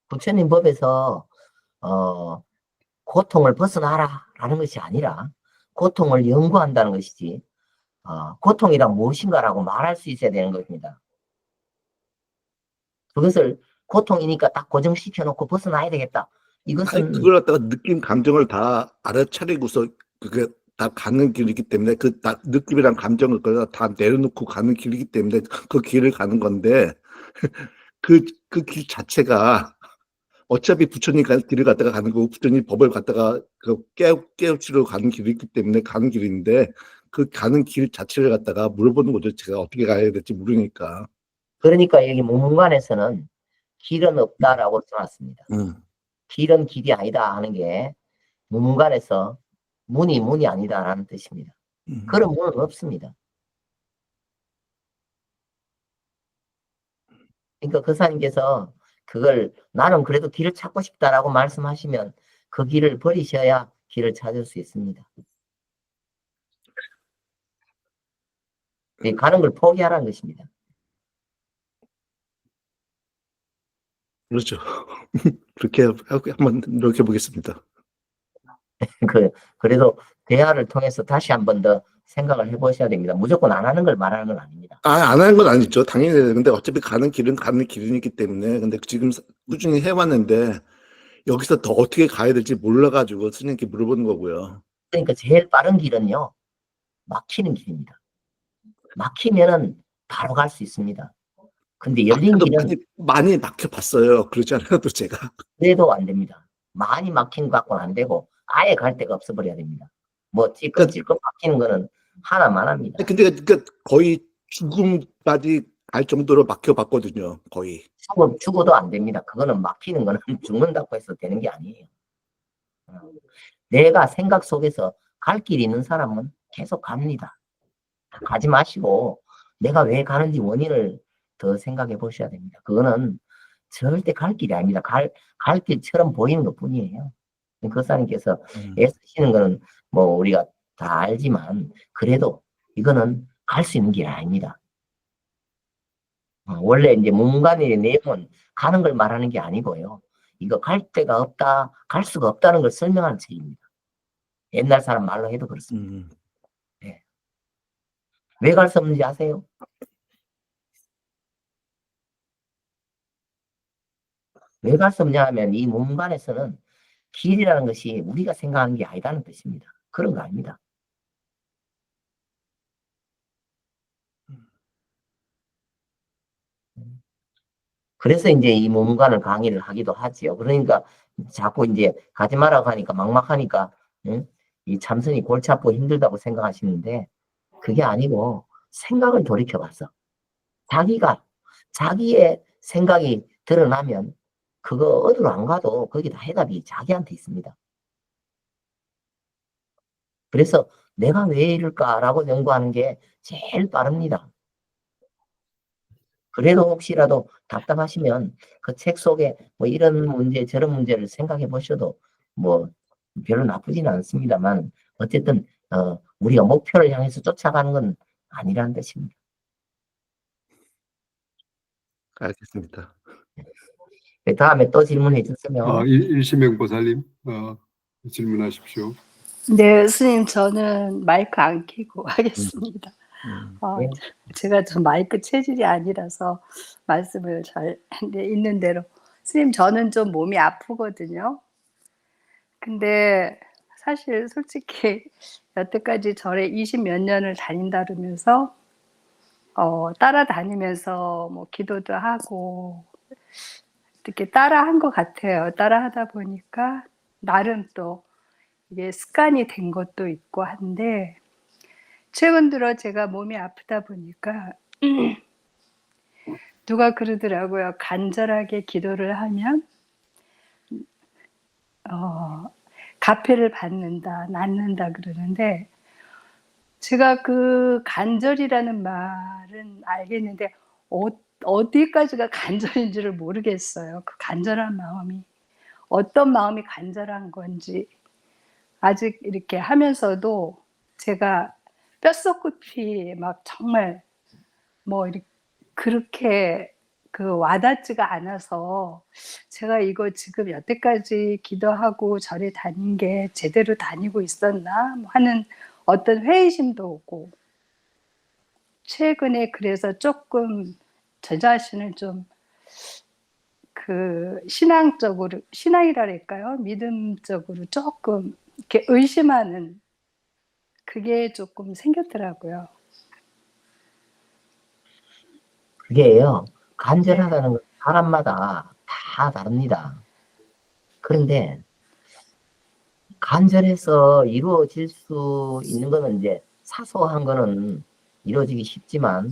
부처님 법에서 고통을 벗어나라라는 것이 아니라 고통을 연구한다는 것이지, 고통이란 무엇인가라고 말할 수 있어야 되는 것입니다. 그것을 고통이니까 딱 고정시켜 놓고 벗어나야 되겠다. 이것은 그걸 갖다가 느낌, 감정을 다 알아차리고서 그게 다 가는 길이기 때문에 그 느낌이랑 감정을 다 내려놓고 가는 길이기 때문에 그 길을 가는 건데, 그 길 자체가 어차피 부처님 길을 갖다가 가는 거고 부처님 법을 갖다가 깨우치러 가는 길이기 때문에 가는 길인데, 그 가는 길 자체를 갖다가 물어보는 거죠. 제가 어떻게 가야 될지 모르니까. 그러니까 여기 문문관에서는 길은 없다라고 써놨습니다. 길은 길이 아니다 하는 게 문문관에서 문이 아니다라는 뜻입니다. 그런 문은 없습니다. 그러니까 교사님께서 그걸 나는 그래도 길을 찾고 싶다라고 말씀하시면 그 길을 버리셔야 길을 찾을 수 있습니다. 가는 걸 포기하라는 것입니다. 그렇죠. 그렇게 한번 노력해 보겠습니다. 그래도 대화를 통해서 다시 한 번 더 생각을 해보셔야 됩니다. 무조건 안 하는 걸 말하는 건 아닙니다. 안 하는 건 아니죠. 당연히. 근데 어차피 가는 길은 가는 길이기 때문에. 근데 지금 꾸준히 해왔는데 여기서 더 어떻게 가야 될지 몰라가지고 스님께 물어보는 거고요. 그러니까 제일 빠른 길은요, 막히는 길입니다. 막히면은 바로 갈 수 있습니다. 근데 열린 길은 많이 막혀봤어요. 그러지 않아도 제가. 그래도 안 됩니다. 많이 막힌 것 갖고는 안 되고 아예 갈 데가 없어버려야 됩니다. 뭐 찔끔찔끔 막히는 거는 하나만 합니다. 근데 거의 죽음까지 갈 정도로 막혀봤거든요, 거의. 죽어도 안 됩니다. 그거는 막히는 거는 죽는다고 해서 되는 게 아니에요. 내가 생각 속에서 갈 길이 있는 사람은 계속 갑니다. 가지 마시고 내가 왜 가는지 원인을 더 생각해 보셔야 됩니다. 그거는 절대 갈 길이 아닙니다. 갈 길처럼 보이는 것 뿐이에요. 거사님께서 애쓰시는 거는 뭐 우리가 다 알지만 그래도 이거는 갈 수 있는 길이 아닙니다. 원래 이제 문간의 내용은 가는 걸 말하는 게 아니고요. 이거 갈 데가 없다, 갈 수가 없다는 걸 설명하는 책입니다. 옛날 사람 말로 해도 그렇습니다. 네. 왜 갈 수 없는지 아세요? 왜 갈 수 없냐 하면 이 문간에서는 길이라는 것이 우리가 생각하는 게 아니라는 뜻입니다. 그런 거 아닙니다. 그래서 이제 이 문간을 강의를 하기도 하지요. 그러니까 자꾸 이제 가지 말라고 하니까 막막하니까 이 참선이 골치 아프고 힘들다고 생각하시는데 그게 아니고 생각을 돌이켜봤어. 자기의 생각이 드러나면 그거 어디로 안 가도 거기 다 해답이 자기한테 있습니다. 그래서 내가 왜 이럴까라고 연구하는 게 제일 빠릅니다. 그래도 혹시라도 답답하시면 그 책 속에 뭐 이런 문제 저런 문제를 생각해 보셔도 뭐 별로 나쁘지는 않습니다만 어쨌든 우리가 목표를 향해서 쫓아가는 건 아니라는 뜻입니다. 알겠습니다. 네, 다음에 또 질문해 주세요. 일시명 보살님 질문하십시오. 네, 스님, 저는 마이크 안 켜고 하겠습니다. 네. 제가 좀 마이크 체질이 아니라서 말씀을 잘 있는 대로. 스님, 저는 좀 몸이 아프거든요. 근데 사실 솔직히 여태까지 절에 20 몇 년을 다닌다 그러면서 따라다니면서 뭐 기도도 하고 이렇게 따라한 것 같아요. 따라하다 보니까 나름 또 이게 습관이 된 것도 있고 한데 최근 들어 제가 몸이 아프다 보니까 누가 그러더라고요. 간절하게 기도를 하면 가패를 받는다, 낫는다 그러는데 제가 그 간절이라는 말은 알겠는데 어디까지가 간절인지를 모르겠어요. 그 간절한 마음이 어떤 마음이 간절한 건지 아직 이렇게 하면서도 제가 뼛속깊이 막 정말 뭐 이렇게 그렇게 그 와닿지가 않아서 제가 이거 지금 여태까지 기도하고 절에 다닌 게 제대로 다니고 있었나 하는 어떤 회의심도 오고 최근에 그래서 조금 저 자신을 좀 그 신앙적으로 신앙이랄까요? 믿음적으로 조금 이렇게 의심하는 그게 조금 생겼더라고요. 그게요. 간절하다는 건 사람마다 다 다릅니다. 그런데 간절해서 이루어질 수 있는 거는 이제 사소한 거는 이루어지기 쉽지만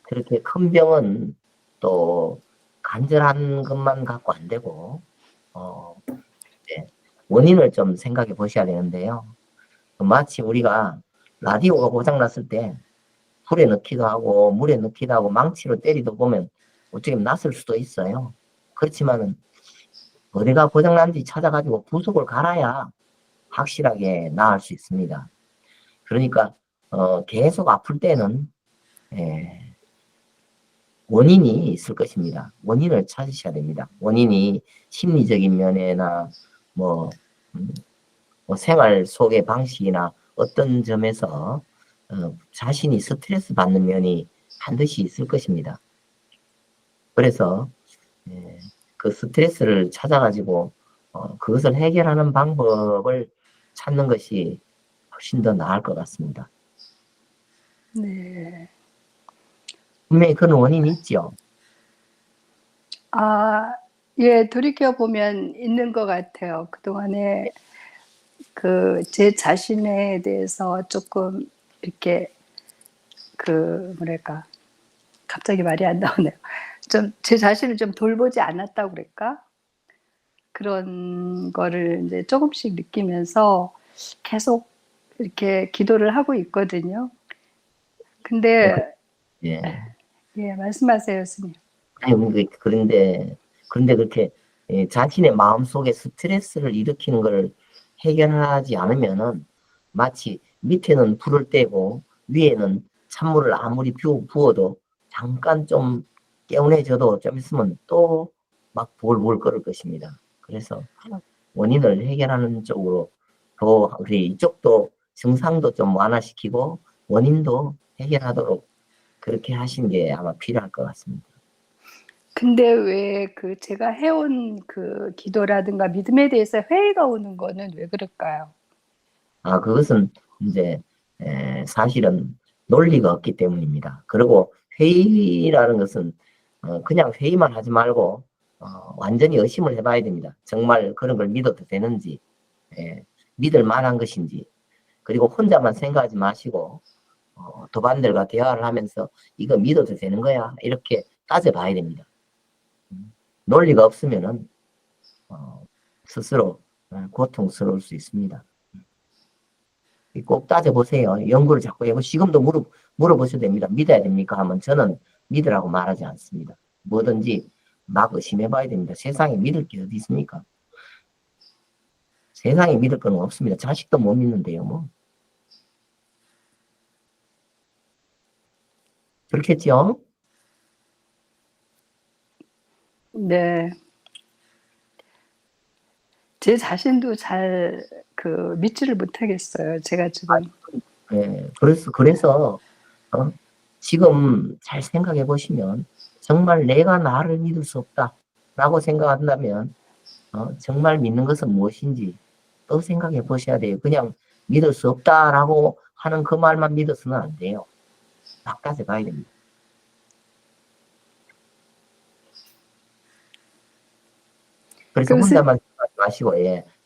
그렇게 큰 병은 또 간절한 것만 갖고 안 되고 원인을 좀 생각해 보셔야 되는데요. 마치 우리가 라디오가 고장났을 때 불에 넣기도 하고 물에 넣기도 하고 망치로 때리도 보면 어떻게 났을 수도 있어요. 그렇지만은 어디가 고장난지 찾아가지고 부속을 갈아야 확실하게 나을 수 있습니다. 그러니까 계속 아플 때는 원인이 있을 것입니다. 원인을 찾으셔야 됩니다. 원인이 심리적인 면에나 뭐 생활 속의 방식이나 어떤 점에서 자신이 스트레스 받는 면이 반드시 있을 것입니다. 그래서 그 스트레스를 찾아가지고 그것을 해결하는 방법을 찾는 것이 훨씬 더 나을 것 같습니다. 네. 분명히 그런 원인이 있죠. 예, 돌이켜보면 있는 것 같아요. 그동안에 제 자신에 대해서 조금 이렇게 뭐랄까 갑자기 말이 안 나오네요. 좀 제 자신을 좀 돌보지 않았다고 그럴까? 그런 거를 이제 조금씩 느끼면서 계속 이렇게 기도를 하고 있거든요. 근데 예. 예, 말씀하세요, 스님. 아니, 그런데 그렇게 자신의 마음속에 스트레스를 일으키는 걸 해결하지 않으면은 마치 밑에는 불을 떼고 위에는 찬물을 아무리 부어도 잠깐 좀 개운해져도 좀 있으면 또 막 볼볼 끓을 것입니다. 그래서 원인을 해결하는 쪽으로 그래 이쪽도 증상도 좀 완화시키고 원인도 해결하도록 그렇게 하신 게 아마 필요할 것 같습니다. 근데 왜 그 제가 해온 그 기도라든가 믿음에 대해서 회의가 오는 거는 왜 그럴까요? 그것은 이제 사실은 논리가 없기 때문입니다. 그리고 회의라는 것은 그냥 회의만 하지 말고 완전히 의심을 해봐야 됩니다. 정말 그런 걸 믿어도 되는지, 믿을 만한 것인지, 그리고 혼자만 생각하지 마시고 도반들과 대화를 하면서 이거 믿어도 되는 거야 이렇게 따져봐야 됩니다. 논리가 없으면은 스스로 고통스러울 수 있습니다. 꼭 따져보세요. 연구를 자꾸 해보고 지금도 물어보셔도 됩니다. 믿어야 됩니까? 하면 저는 믿으라고 말하지 않습니다. 뭐든지 막 의심해봐야 됩니다. 세상에 믿을 게 어디 있습니까? 세상에 믿을 건 없습니다. 자식도 못 믿는데요. 뭐. 그렇겠죠? 네. 제 자신도 잘 믿지를 못하겠어요. 제가 지금. 그래서 지금 잘 생각해 보시면 정말 내가 나를 믿을 수 없다라고 생각한다면 정말 믿는 것은 무엇인지 또 생각해 보셔야 돼요. 그냥 믿을 수 없다라고 하는 그 말만 믿어서는 안 돼요. 막 따져봐야 됩니다. 그래서 혼자만 생각하지 마시고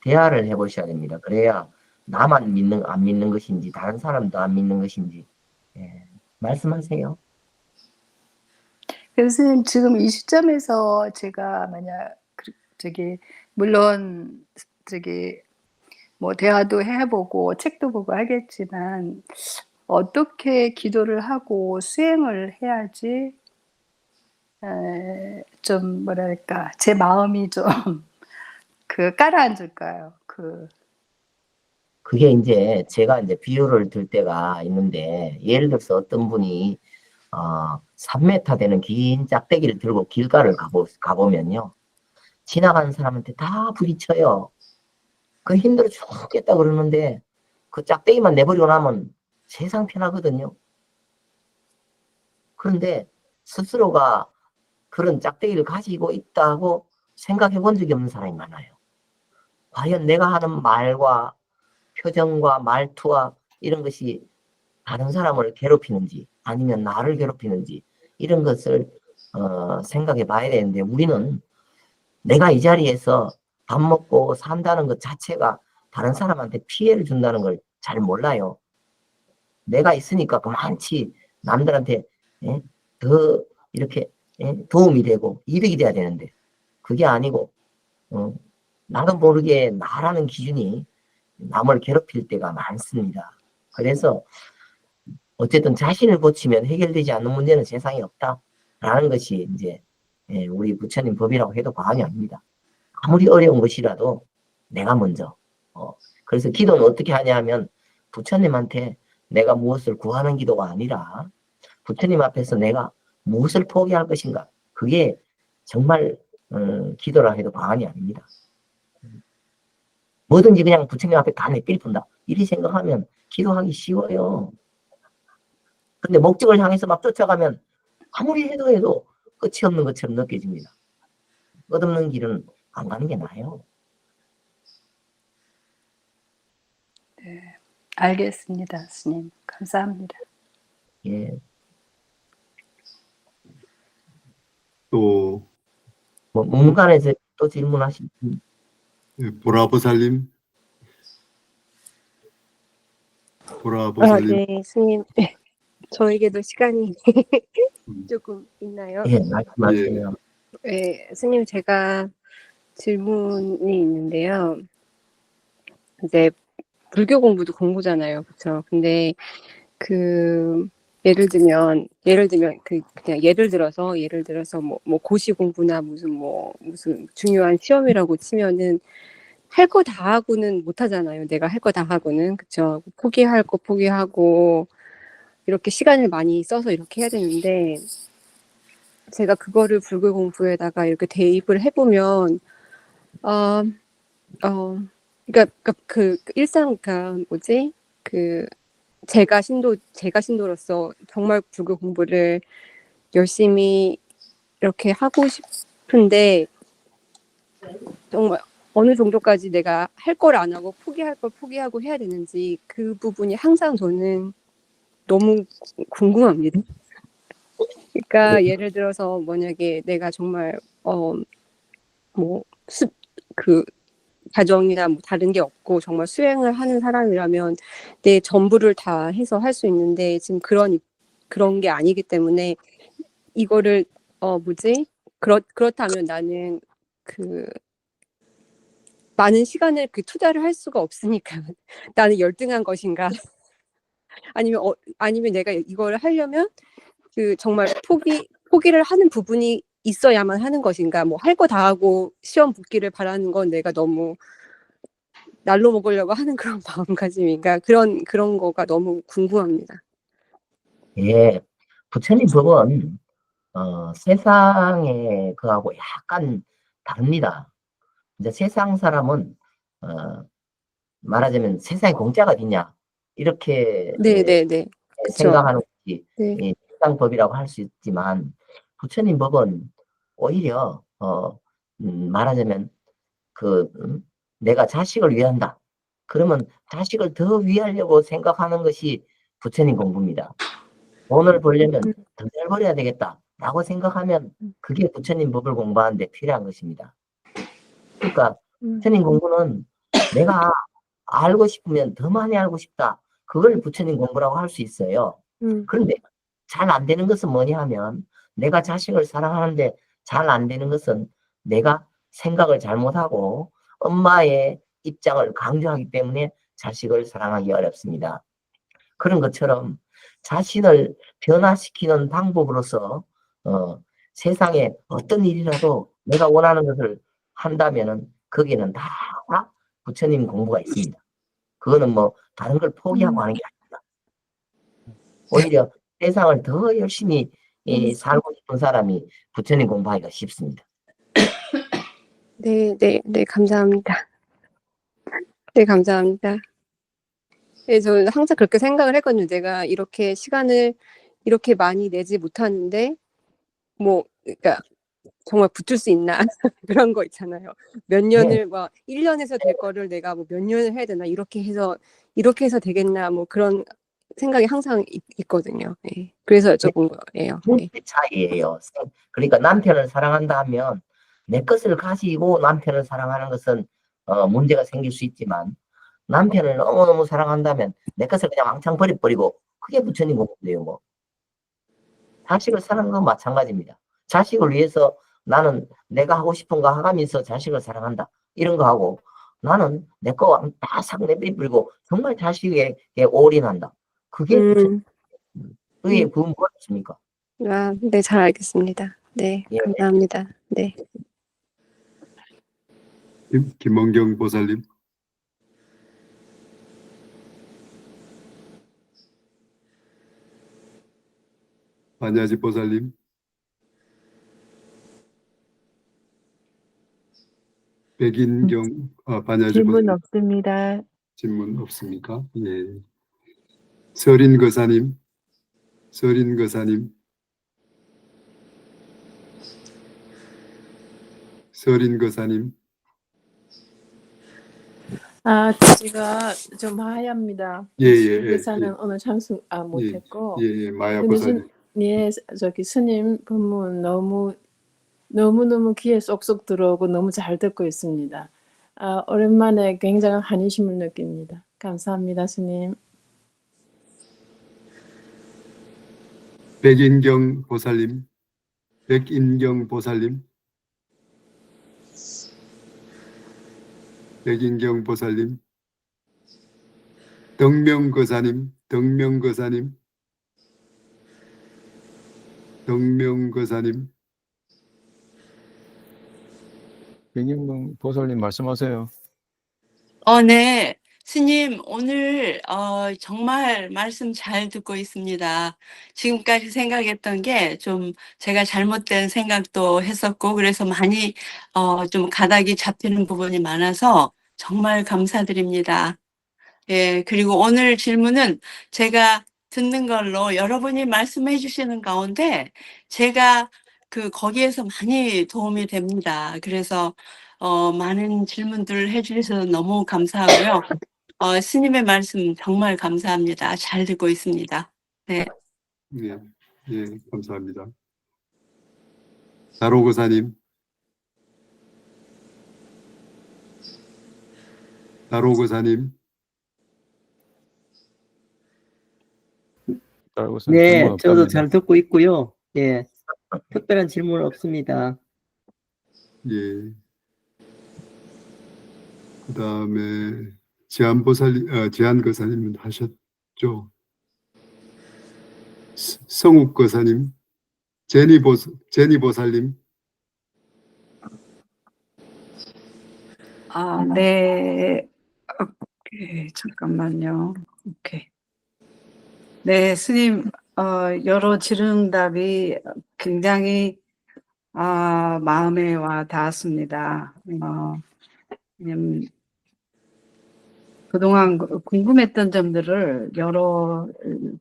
대화를 해보셔야 됩니다. 그래야 나만 안 믿는 것인지 다른 사람도 안 믿는 것인지 말씀하세요. 교수님 지금 이 시점에서 제가 만약 물론 뭐 대화도 해보고 책도 보고 하겠지만 어떻게 기도를 하고 수행을 해야지 좀 뭐랄까 제 마음이 좀 가라앉을까요? 그게 이제 제가 이제 비유를 들 때가 있는데 예를 들어서 어떤 분이 3m 되는 긴 짝대기를 들고 길가를 가보면요. 지나가는 사람한테 다 부딪혀요. 그 힘들어 죽겠다 그러는데 그 짝대기만 내버리고 나면 세상 편하거든요. 그런데 스스로가 그런 짝대기를 가지고 있다고 생각해 본 적이 없는 사람이 많아요. 과연 내가 하는 말과 표정과 말투와 이런 것이 다른 사람을 괴롭히는지 아니면 나를 괴롭히는지 이런 것을 생각해 봐야 되는데 우리는 내가 이 자리에서 밥 먹고 산다는 것 자체가 다른 사람한테 피해를 준다는 걸 잘 몰라요. 내가 있으니까 그만치 남들한테 더 이렇게 도움이 되고 이득이 돼야 되는데 그게 아니고 나도 모르게 나라는 기준이 남을 괴롭힐 때가 많습니다. 그래서 어쨌든 자신을 고치면 해결되지 않는 문제는 세상에 없다라는 것이 이제 우리 부처님 법이라고 해도 과언이 아닙니다. 아무리 어려운 것이라도 내가 먼저 그래서 기도는 어떻게 하냐 하면 부처님한테 내가 무엇을 구하는 기도가 아니라 부처님 앞에서 내가 무엇을 포기할 것인가 그게 정말 기도라 해도 과언이 아닙니다. 뭐든지 그냥 부처님 앞에 다 내삘푼다 이리 생각하면 기도하기 쉬워요. 근데 목적을 향해서 막 쫓아가면 아무리 해도 끝이 없는 것처럼 느껴집니다. 끝없는 길은 안 가는 게 나아요. 네, 알겠습니다, 스님. 감사합니다. 예. 또 문간에서 또 질문하신 분. 보라보살님. 보라보살님. 네, 스님. 저에게도 시간이 음. 조금 있나요? 예, 말씀하세요. 네, 스님 제가 질문이 있는데요. 이제 불교 공부도 공부잖아요, 그렇죠? 근데 그 예를 들면 그냥 예를 들어서 뭐 고시 공부나 무슨 중요한 시험이라고 치면은 할 거 다 하고는 못 하잖아요. 내가 할 거 다 하고는 그쵸? 포기할 거 포기하고 이렇게 시간을 많이 써서 이렇게 해야 되는데 제가 그거를 불교 공부에다가 이렇게 대입을 해보면 그러니까 그 일상 뭐지 그 제가 신도로서 정말 불교 공부를 열심히 이렇게 하고 싶은데 정말 어느 정도까지 내가 할 걸 안 하고 포기할 걸 포기하고 해야 되는지 그 부분이 항상 저는 너무 궁금합니다. 그러니까 예를 들어서 만약에 내가 정말 그 가정이나 뭐 다른 게 없고 정말 수행을 하는 사람이라면 내 전부를 다 해서 할 수 있는데 지금 그런 게 아니기 때문에 이거를 그렇다면 나는 그 많은 시간을 그 투자를 할 수가 없으니까 나는 열등한 것인가 아니면 내가 이거를 하려면 그 정말 포기를 하는 부분이 있어야만 하는 것인가 뭐 할 거 다 하고 시험 붙기를 바라는 건 내가 너무 날로 먹으려고 하는 그런 마음가짐인가 그런 거가 너무 궁금합니다. 예, 부처님 법은 세상의 그하고 약간 다릅니다. 이제 세상 사람은 말하자면 세상에 공짜가 어딨냐 이렇게 네네네. 그쵸. 생각하는 것이 네. 세상 법이라고 할 수 있지만 부처님 법은 오히려 말하자면 내가 자식을 위한다. 그러면 자식을 더 위하려고 생각하는 것이 부처님 공부입니다. 돈을 벌려면 더 잘 벌어야 되겠다라고 생각하면 그게 부처님 법을 공부하는데 필요한 것입니다. 그러니까 부처님 공부는 내가 알고 싶으면 더 많이 알고 싶다. 그걸 부처님 공부라고 할 수 있어요. 그런데 잘 안 되는 것은 뭐냐 하면 내가 자식을 사랑하는데 잘 안 되는 것은 내가 생각을 잘못하고 엄마의 입장을 강조하기 때문에 자식을 사랑하기 어렵습니다. 그런 것처럼 자신을 변화시키는 방법으로서 세상에 어떤 일이라도 내가 원하는 것을 한다면은 거기는 다 부처님 공부가 있습니다. 그거는 뭐 다른 걸 포기하고 하는 게 아닙니다. 오히려 세상을 더 열심히 살고 싶은 사람이 부처님 공부하기가 쉽습니다. 네, 감사합니다. 네, 감사합니다. 네, 저는 항상 그렇게 생각을 했거든요. 내가 이렇게 시간을 이렇게 많이 내지 못하는데 그러니까 정말 붙을 수 있나 그런 거 있잖아요. 몇 년을 1년에서 될 거를 내가 뭐 몇 년을 해야 되나 이렇게 해서 되겠나 뭐 그런 생각이 항상 있거든요. 네. 그래서 여쭤본 거예요. 네. 차이예요. 그러니까 남편을 사랑한다 하면 내 것을 가지고 남편을 사랑하는 것은 문제가 생길 수 있지만 남편을 너무너무 사랑한다면 내 것을 그냥 왕창 버리고 그게 부처님 공부인데요. 뭐. 자식을 사랑하는 건 마찬가지입니다. 자식을 위해서 나는 내가 하고 싶은 거 하면서 자식을 사랑한다. 이런 거 하고 나는 내 거 다 싹 내버리고 정말 자식에게 올인한다. 그게 그게 그건 뭐였습니까? 네, 잘 알겠습니다. 네, 감사합니다. 네. 김원경 보살님. 반야지 보살님. 백인경 반야지 질문 보살님. 없습니다. 질문 없습니까? 예. 서린 거사님. 서린 거사님. 서린 거사님. 제가 좀 하야입니다. 예. 의사는 오늘 참석 못했고. 마야 근데 보살님. 저기 스님 법문 너무너무 귀에 쏙쏙 들어오고 너무 잘 듣고 있습니다. 오랜만에 굉장한 환희심을 느낍니다. 감사합니다, 스님. 백인경 보살님, 백인경 보살님, 백인경 보살님, 덕명거사님, 덕명거사님, 덕명거사님. 백인경 보살님 말씀하세요. 네. 스님, 오늘 정말 말씀 잘 듣고 있습니다. 지금까지 생각했던 게 좀 제가 잘못된 생각도 했었고, 그래서 많이 좀 가닥이 잡히는 부분이 많아서 정말 감사드립니다. 예, 그리고 오늘 질문은 제가 듣는 걸로 여러분이 말씀해 주시는 가운데 제가 거기에서 많이 도움이 됩니다. 그래서 많은 질문들을 해 주셔서 너무 감사하고요. 스님의 말씀 정말 감사합니다. 잘 듣고 있습니다. 네. 예, 예, 감사합니다. 다로거사님, 다로거사님, 네, 저도 잘 듣고 있고요. 예, 특별한 질문 없습니다. 예. 그 다음에 제한거사님은 하셨죠? 성욱거사님, 제니보살님. 네. 오케이, 잠깐만요. 오케이. 네, 스님, 여러 질응답이 굉장히 마음에 와 닿았습니다. 왜냐면 그동안 궁금했던 점들을 여러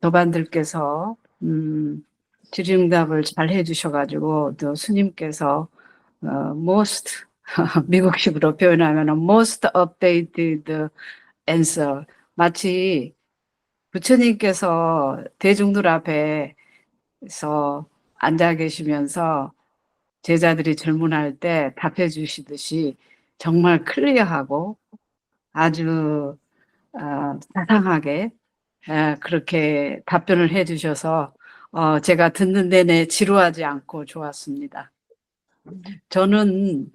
도반들께서 질의응답을 잘 해주셔가지고 또 스님께서 most 미국식으로 표현하면 most updated answer, 마치 부처님께서 대중들 앞에서 앉아 계시면서 제자들이 질문할 때 답해 주시듯이 정말 클리어하고 아주 자상하게 그렇게 답변을 해 주셔서 제가 듣는 내내 지루하지 않고 좋았습니다. 저는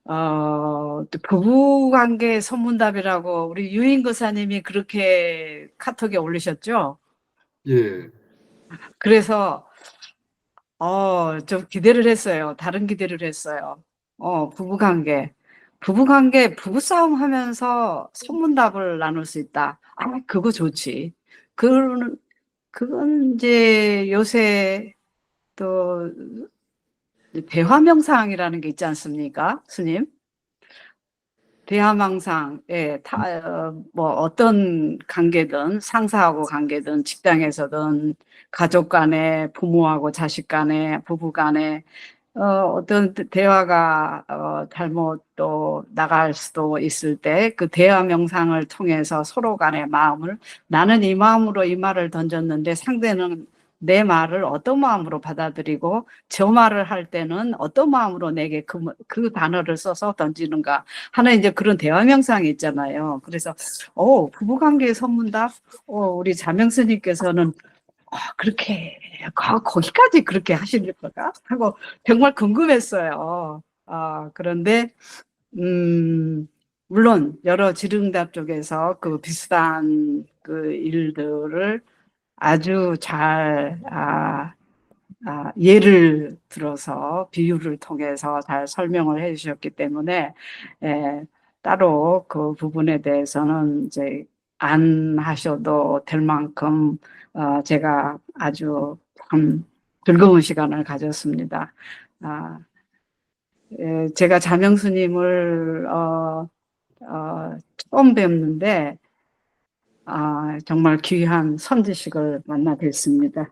또 부부관계 소문답이라고 우리 유인거사님이 그렇게 카톡에 올리셨죠? 예. 그래서 좀 기대를 했어요. 다른 기대를 했어요. 부부관계, 부부싸움 하면서 소문답을 나눌 수 있다. 그거 좋지. 그건 이제 요새 또 대화명상이라는 게 있지 않습니까, 스님? 대화명상, 예, 뭐 어떤 관계든 상사하고 관계든 직장에서든 가족 간에 부모하고 자식 간에 부부 간에 어떤 대화가 잘못 또 나갈 수도 있을 때 그 대화 명상을 통해서 서로 간의 마음을, 나는 이 마음으로 이 말을 던졌는데 상대는 내 말을 어떤 마음으로 받아들이고 저 말을 할 때는 어떤 마음으로 내게 그 단어를 써서 던지는가 하는 이제 그런 대화 명상이 있잖아요. 그래서 부부관계의 선문답, 우리 자명스님께서는 그렇게 거기까지 그렇게 하실 거가 하고 정말 궁금했어요. 그런데 물론 여러 질응답 쪽에서 그 비슷한 그 일들을 아주 잘 예를 들어서 비유를 통해서 잘 설명을 해 주셨기 때문에 따로 그 부분에 대해서는 이제 안 하셔도 될 만큼 제가 아주 참 즐거운 시간을 가졌습니다. 제가 자명스님을 처음 뵙는데 정말 귀한 선지식을 만나 뵀습니다.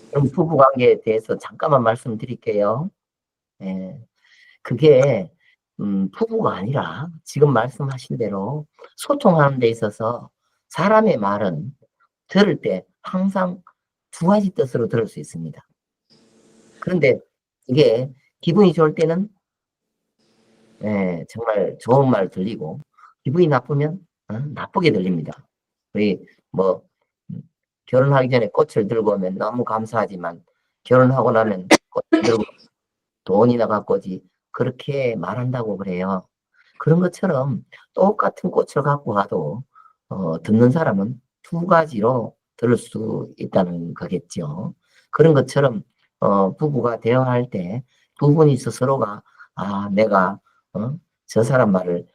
그럼 부부관계에 대해서 잠깐만 말씀드릴게요. 그게 부부가 아니라 지금 말씀하신 대로 소통하는 데 있어서 사람의 말은 들을 때 항상 두 가지 뜻으로 들을 수 있습니다. 그런데 이게 기분이 좋을 때는 정말 좋은 말 들리고 기분이 나쁘면 나쁘게 들립니다. 우리 뭐 결혼하기 전에 꽃을 들고 오면 너무 감사하지만 결혼하고 나면 꽃을 들고 돈이나 갖고 오지 그렇게 말한다고 그래요. 그런 것처럼 똑같은 꽃을 갖고 가도 듣는 사람은 두 가지로 들을 수 있다는 거겠죠. 그런 것처럼 부부가 대화할 때 두 분이서 서로가 내가 저 사람 말을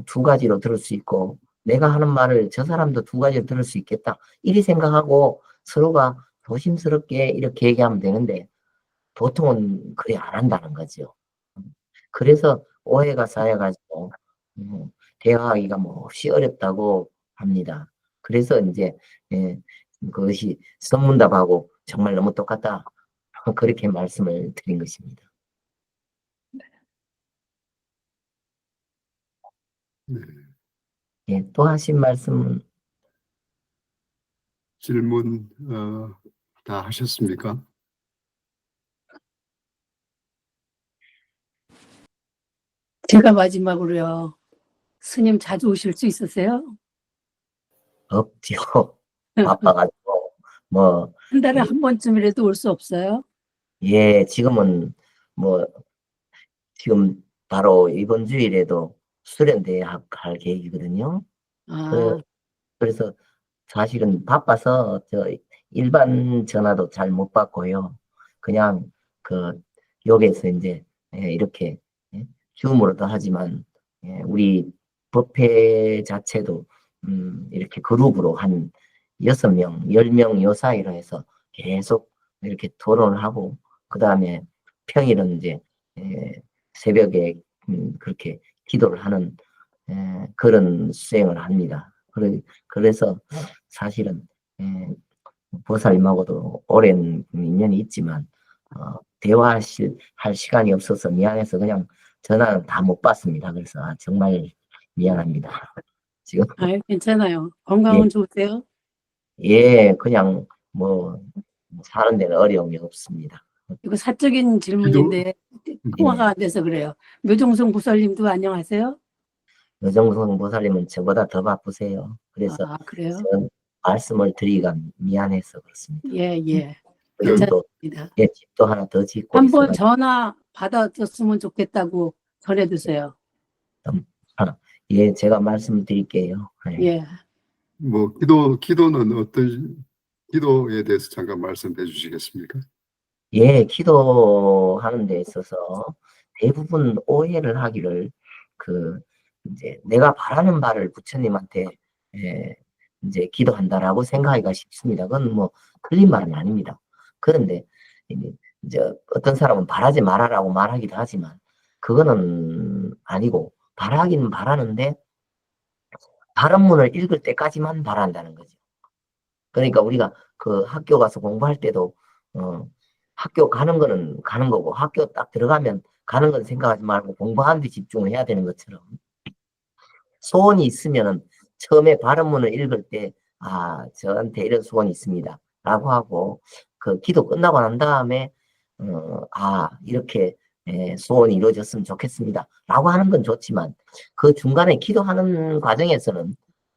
두 가지로 들을 수 있고 내가 하는 말을 저 사람도 두 가지로 들을 수 있겠다. 이리 생각하고 서로가 조심스럽게 이렇게 얘기하면 되는데 보통은 그래 안 한다는 거죠. 그래서 오해가 쌓여가지고 대화하기가 몹시 어렵다고 합니다. 그래서 이제 그것이 선문답하고 정말 너무 똑같다. 그렇게 말씀을 드린 것입니다. 네. 예, 또 하신 말씀은 질문 다 하셨습니까? 제가 마지막으로요. 스님 자주 오실 수 있으세요? 없죠. 바빠가지고 한 달에 한 번쯤이라도 올 수 없어요? 예, 지금은 지금 바로 이번 주일에도 수련대학 할 계획이거든요. 그래서 사실은 바빠서 일반 전화도 잘 못 받고요. 그냥 여기에서 이제 이렇게 줌으로도 하지만 우리 법회 자체도 이렇게 그룹으로 한 6명, 10명 요 사이로 해서 계속 이렇게 토론을 하고 그 다음에 평일은 이제 새벽에 그렇게 기도를 하는 그런 수행을 합니다. 그래서 사실은 보살님하고도 오랜 인연이 있지만 대화할 시간이 없어서 미안해서 그냥 전화는 다 못 받습니다. 그래서 정말 미안합니다. 지금 괜찮아요. 건강은 좋으세요? 예, 그냥 사는 데는 어려움이 없습니다. 이거 사적인 질문인데 통화가 안 돼서 그래요. 묘정성 보살님도 안녕하세요? 여정성 보살님은 저보다 더 바쁘세요. 그래서 그래요? 말씀을 드리기가 미안해서 그렇습니다. 예. 그리고 괜찮습니다. 집도 하나 더 짓고 한번 있어가지고 전화 받아줬으면 좋겠다고 전해주세요. 예, 제가 말씀드릴게요. 예. 기도는 어떤 기도에 대해서 잠깐 말씀해 주시겠습니까? 예, 기도하는 데 있어서 대부분 오해를 하기를 이제 내가 바라는 바를 부처님한테 이제 기도한다라고 생각하기가 쉽습니다. 그건 틀린 말은 아닙니다. 그런데 이제 어떤 사람은 바라지 말아라고 말하기도 하지만 그거는 아니고 바라기는 바라는데 발언문을 읽을 때까지만 바란다는 거죠. 그러니까 우리가 학교 가서 공부할 때도 학교 가는 거는 가는 거고 학교 딱 들어가면 가는 건 생각하지 말고 공부하는 데 집중을 해야 되는 것처럼 소원이 있으면은 처음에 발언문을 읽을 때 저한테 이런 소원이 있습니다 라고 하고 기도 끝나고 난 다음에 이렇게 소원이 이루어졌으면 좋겠습니다 라고 하는 건 좋지만 그 중간에 기도하는 과정에서는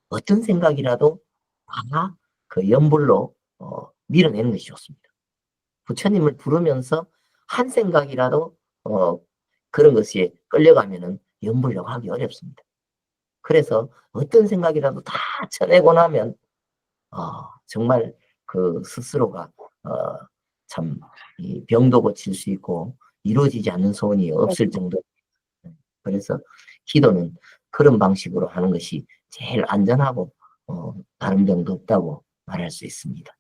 어떤 생각이라도 다 연불로 밀어내는 것이 좋습니다. 부처님을 부르면서 한 생각이라도 그런 것이 끌려가면은 연불려고 하기 어렵습니다. 그래서 어떤 생각이라도 다 쳐내고 나면 정말 스스로가 참 병도 고칠 수 있고 이루어지지 않는 소원이 없을 정도. 그래서 기도는 그런 방식으로 하는 것이 제일 안전하고 다른 병도 없다고 말할 수 있습니다.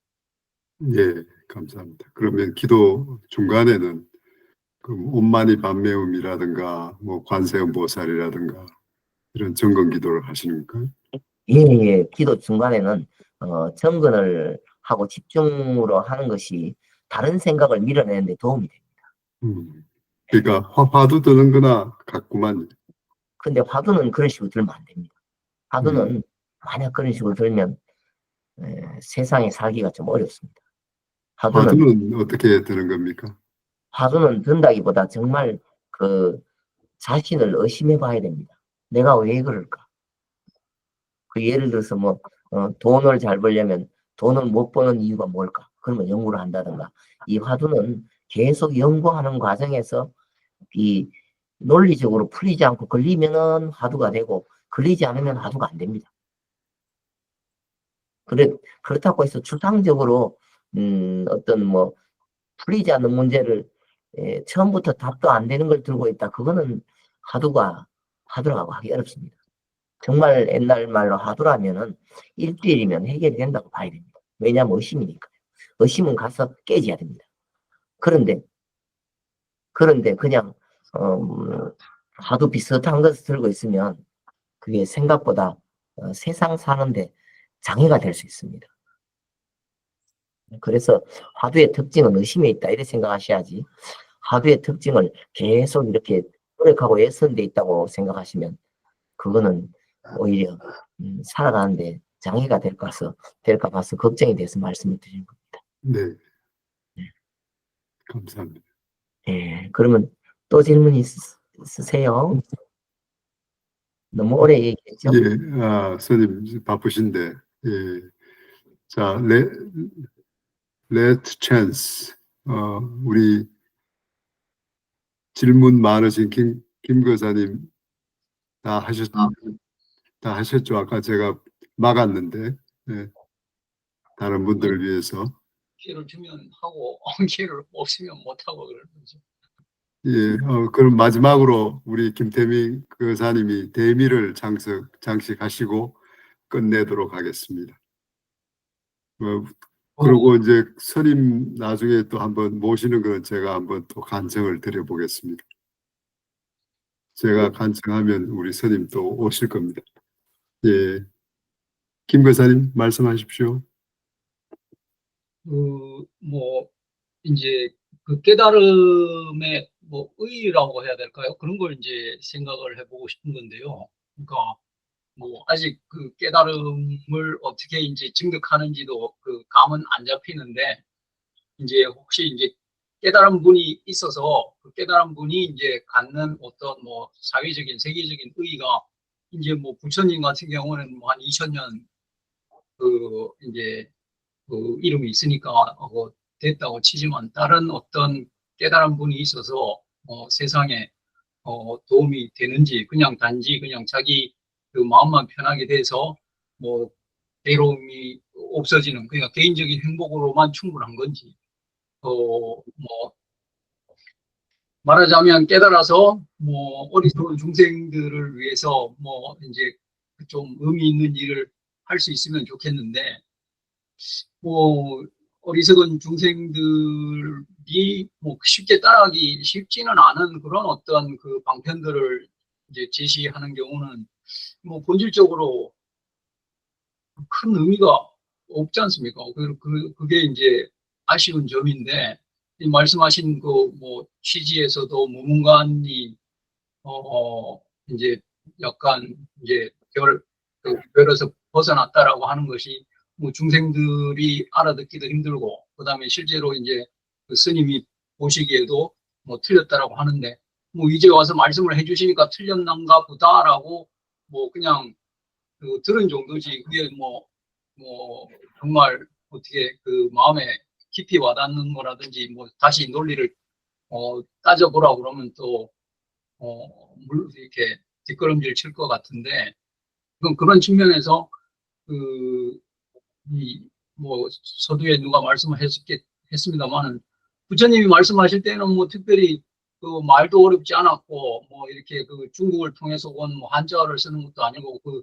예, 감사합니다. 그러면 기도 중간에는 온만이 반매음이라든가 관세음 보살이라든가 이런 정건 기도를 하시는 건가요? 예. 기도 중간에는 정건을 하고 집중으로 하는 것이 다른 생각을 밀어내는 데 도움이 됩니다. 그러니까 화두 드는 거나 같구만. 근데 화두는 그런 식으로 들면 안 됩니다. 화두는 만약 그런 식으로 들면 세상에 살기가 좀 어렵습니다. 화두는 어떻게 드는 겁니까? 화두는 든다기보다 정말 자신을 의심해 봐야 됩니다. 내가 왜 그럴까? 예를 들어서 돈을 잘 벌려면 돈을 못 버는 이유가 뭘까? 그러면 연구를 한다든가. 이 화두는 계속 연구하는 과정에서 이 논리적으로 풀리지 않고 걸리면은 화두가 되고 걸리지 않으면 화두가 안 됩니다. 그렇다고 해서 추상적으로 어떤 뭐 풀리지 않는 문제를 처음부터 답도 안 되는 걸 들고 있다. 그거는 화두라고 하기 어렵습니다. 정말 옛날 말로 화두라면은 1대1이면 해결이 된다고 봐야 됩니다. 왜냐하면 의심이니까. 의심은 가서 깨져야 됩니다. 그런데 그냥 화두 비슷한 것을 들고 있으면 그게 생각보다 세상 사는데 장애가 될 수 있습니다. 그래서 화두의 특징은 의심에 있다 이렇게 생각하셔야지, 화두의 특징을 계속 이렇게 노력하고 애쓰는 데 있다고 생각하시면 그거는 오히려 살아가는데 장애가 될까 봐서 걱정이 돼서 말씀을 드리는 겁니다. 네. 감사합니다. 예, 그러면 또 질문 있으세요? 너무 오래 얘기했죠? 예, 선생님 바쁘신데, 예. 자, let chance. 우리 질문 많으신 김 교사님 다 하셨죠? 아까 제가 막았는데, 예. 다른 분들을 위해서. 기회를 주면 하고 기회를 없으면 못 하고 그러는 거죠. 예, 그럼 마지막으로 우리 김태미 교사님이 대미를 장식하시고 끝내도록 하겠습니다. 그리고 이제 선임 나중에 또 한번 모시는 건 제가 한번 또 간청을 드려보겠습니다. 제가 간청하면 우리 선임 또 오실 겁니다. 예, 김 교사님 말씀하십시오. 뭐 이제 그 깨달음의 뭐 의의라고 해야 될까요? 그런 걸 이제 생각을 해보고 싶은 건데요. 그러니까 뭐 아직 그 깨달음을 어떻게 이제 증득하는지도 그 감은 안 잡히는데, 이제 혹시 이제 깨달은 분이 있어서 그 깨달은 분이 이제 갖는 어떤 뭐 사회적인 세계적인 의의가 이제 뭐 부처님 같은 경우는 뭐 한 2000년 그 이제 그 이름이 있으니까 됐다고 치지만, 다른 어떤 깨달은 분이 있어서 세상에 도움이 되는지, 그냥 단지 그냥 자기 그 마음만 편하게 돼서 뭐 괴로움이 없어지는, 그러니까 개인적인 행복으로만 충분한 건지, 뭐 말하자면 깨달아서 뭐 어리석은 중생들을 위해서 뭐 이제 좀 의미 있는 일을 할 수 있으면 좋겠는데, 뭐 어리석은 중생들이 뭐 쉽게 따라하기 쉽지는 않은 그런 어떤 그 방편들을 이제 제시하는 경우는 뭐 본질적으로 큰 의미가 없지 않습니까? 그게 이제 아쉬운 점인데, 이 말씀하신 그 뭐 취지에서도 무문관이 이제 약간 이제 별에서 벗어났다라고 하는 것이 뭐 중생들이 알아듣기도 힘들고, 그다음에 실제로 이제 그 스님이 보시기에도 뭐 틀렸다라고 하는데, 뭐 이제 와서 말씀을 해주시니까 틀렸는가 보다라고 뭐 그냥 그 들은 정도지, 그게 뭐 정말 어떻게 그 마음에 깊이 와닿는 거라든지 뭐 다시 논리를 따져보라 그러면 또 이렇게 뒷걸음질 칠 것 같은데, 그런 측면에서 뭐 서두에 누가 말씀을 했습니다만은, 부처님이 말씀하실 때는 뭐 특별히 그 말도 어렵지 않았고, 뭐 이렇게 그 중국을 통해서 온 뭐 한자어를 쓰는 것도 아니고, 그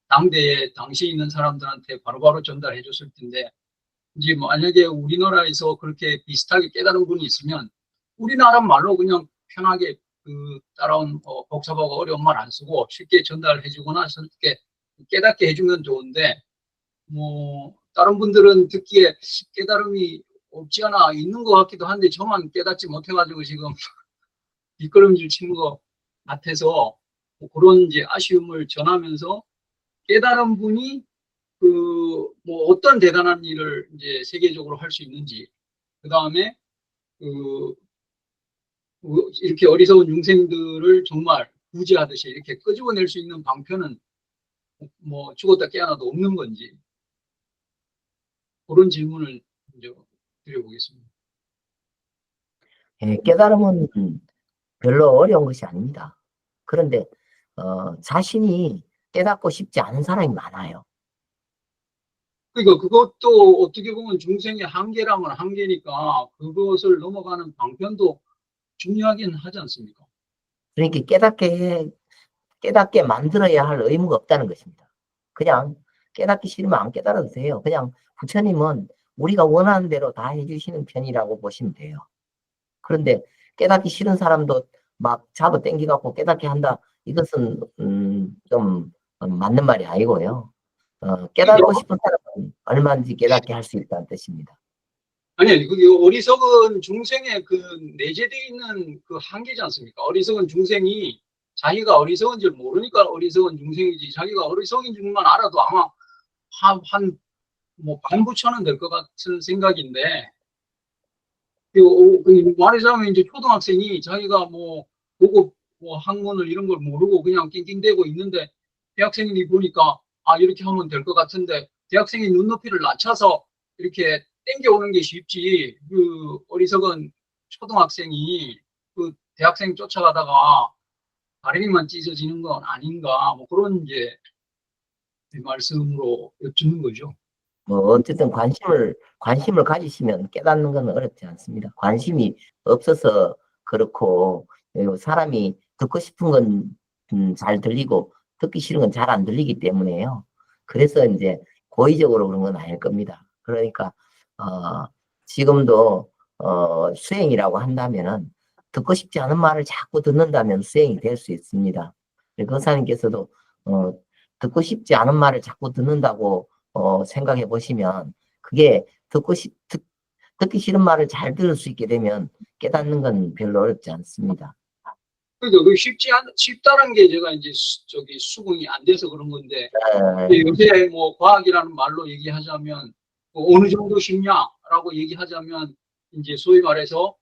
당대에 당시에 있는 사람들한테 바로바로 전달해 줬을 텐데, 이제 만약에 우리나라에서 그렇게 비슷하게 깨달은 분이 있으면 우리나라 말로 그냥 편하게 그 따라온 복잡하고 어려운 말 안 쓰고 쉽게 전달해 주거나 쉽게 깨닫게 해주면 좋은데, 뭐 다른 분들은 듣기에 깨달음이 없지 않아 있는 것 같기도 한데 저만 깨닫지 못해가지고 지금 뒷걸음질 치는 것 같아서, 뭐 그런 이제 아쉬움을 전하면서, 깨달은 분이 그 뭐 어떤 대단한 일을 이제 세계적으로 할 수 있는지, 그 다음에 이렇게 어리석은 중생들을 정말 구제하듯이 이렇게 끄집어낼 수 있는 방편은 뭐 죽었다 깨어나도 없는 건지, 그런 질문을 이제 드려보겠습니다. 예, 깨달음은 별로 어려운 것이 아닙니다. 그런데 자신이 깨닫고 싶지 않은 사람이 많아요. 그러니까 그것도 어떻게 보면 중생의 한계라면 한계니까 그것을 넘어가는 방편도 중요하긴 하지 않습니까? 그러니까 깨닫게 만들어야 할 의무가 없다는 것입니다. 그냥 깨닫기 싫으면 안 깨달아도 돼요. 그냥 부처님은 우리가 원하는 대로 다 해주시는 편이라고 보시면 돼요. 그런데 깨닫기 싫은 사람도 막 잡아 당기갖고 깨닫게 한다. 이것은 좀 맞는 말이 아니고요. 깨닫고 싶은 사람은 얼마든지 깨닫게 할 수 있다는 뜻입니다. 아니, 그게 어리석은 중생의 그 내재되어 있는 그 한계지 않습니까? 어리석은 중생이 자기가 어리석은 줄 모르니까 어리석은 중생이지, 자기가 어리석인 줄만 알아도 아마 뭐 반부처는 될 것 같은 생각인데, 말하자면 이제 초등학생이 자기가 뭐 고급 뭐 학문을 이런 걸 모르고 그냥 낑낑대고 있는데 대학생이 보니까 아, 이렇게 하면 될 것 같은데 대학생이 눈높이를 낮춰서 이렇게 땡겨오는 게 쉽지, 그 어리석은 초등학생이 그 대학생 쫓아가다가 다리만 찢어지는 건 아닌가, 뭐 그런 이제 말씀으로 여쭙는 거죠. 뭐 어쨌든 관심을 가지시면 깨닫는 건 어렵지 않습니다. 관심이 없어서 그렇고, 그리고 사람이 듣고 싶은 건 잘 들리고 듣기 싫은 건 잘 안 들리기 때문에요. 그래서 이제 고의적으로 그런 건 아닐 겁니다. 그러니까 지금도 수행이라고 한다면은 듣고 싶지 않은 말을 자꾸 듣는다면 수행이 될 수 있습니다. 권사님께서도 듣고 싶지 않은 말을 자꾸 듣는다고 생각해 보시면 그게 듣기 싫은 말을 잘 들을 수 있게 되면 깨닫는 건 별로 어렵지 않습니다. 그러니까 그 쉽다는 게 제가 이제 수긍이 안 돼서 그런 건데, 요새 뭐 과학이라는 말로 얘기하자면 뭐 어느 정도 쉽냐라고 얘기하자면 이제 소위 말해서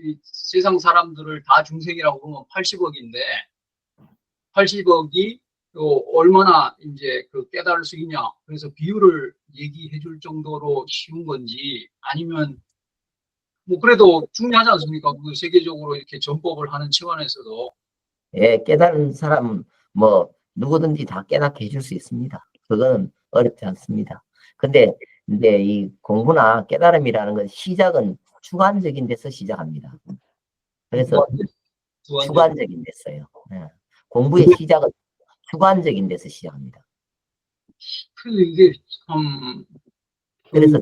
이 세상 사람들을 다 중생이라고 보면 80억인데 80억이 얼마나 이제 그 깨달을 수 있냐, 그래서 비율을 얘기해 줄 정도로 쉬운 건지, 아니면 뭐 그래도 중요하지 않습니까? 그 세계적으로 이렇게 전법을 하는 차원에서도. 예, 깨달은 사람은 뭐 누구든지 다 깨닫게 해줄 수 있습니다. 그거는 어렵지 않습니다. 근데 이제 이 공부나 깨달음이라는 건 시작은 주관적인 데서 시작합니다. 그래서 주관적인 데서요. 예. 공부의 시작은 주관적인 데서 시작합니다. 이게 참 그래서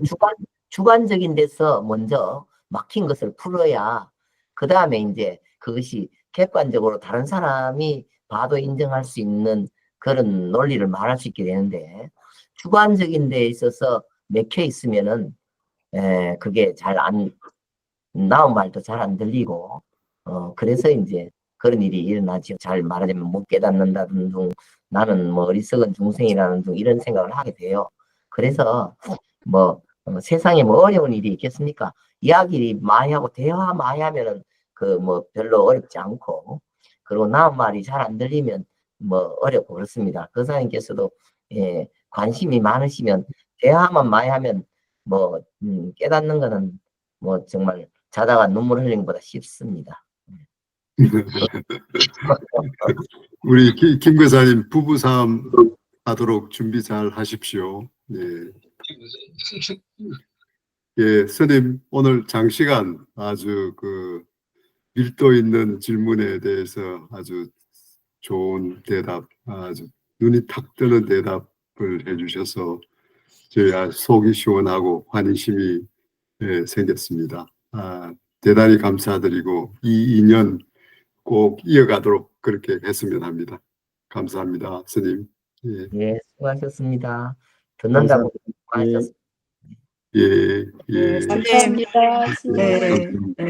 주관적인 데서 먼저 막힌 것을 풀어야 그 다음에 이제 그것이 객관적으로 다른 사람이 봐도 인정할 수 있는 그런 논리를 말할 수 있게 되는데, 주관적인 데에 있어서 맥혀 있으면은 그게 나온 말도 잘 안 들리고 그래서 이제 그런 일이 일어나죠. 잘 말하자면 못 깨닫는다든 둥, 나는 뭐 어리석은 중생이라는 둥 이런 생각을 하게 돼요. 그래서 뭐 세상에 뭐 어려운 일이 있겠습니까? 이야기 많이 하고 대화 많이 하면은 그 뭐 별로 어렵지 않고, 그리고 나온 말이 잘 안 들리면 뭐 어렵고 그렇습니다. 거사님께서도 관심이 많으시면 대화만 많이 하면 뭐 깨닫는 거는 뭐 정말 자다가 눈물 흘리는 것보다 쉽습니다. 우리 김 교사님 부부싸움 하도록 준비 잘 하십시오. 예. 예, 스님 오늘 장시간 아주 그 밀도 있는 질문에 대해서 아주 좋은 대답, 아주 눈이 탁 뜨는 대답을 해주셔서 저희 속이 시원하고 환희심이 생겼습니다. 대단히 감사드리고 이 인연 꼭 이어가도록 그렇게 했으면 합니다. 감사합니다, 스님. 예, 예, 수고하셨습니다. 듣는다고 수고하셨습니다. 예. 감사합니다. 네.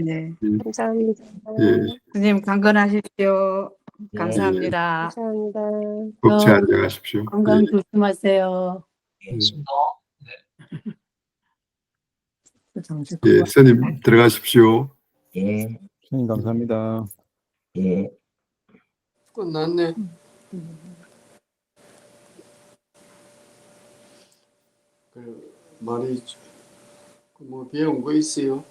네. 예. 감사합니다. 예. 선생님 감건하십시오. 예. 감사합니다. 감사합니다. 법체 안녕하십시오. 건강 조심하세요. 예, 스님 들어가십시오. 예. 선생님 감사합니다. 예. 끝났네. 많이 뭐 배운 거 있어요?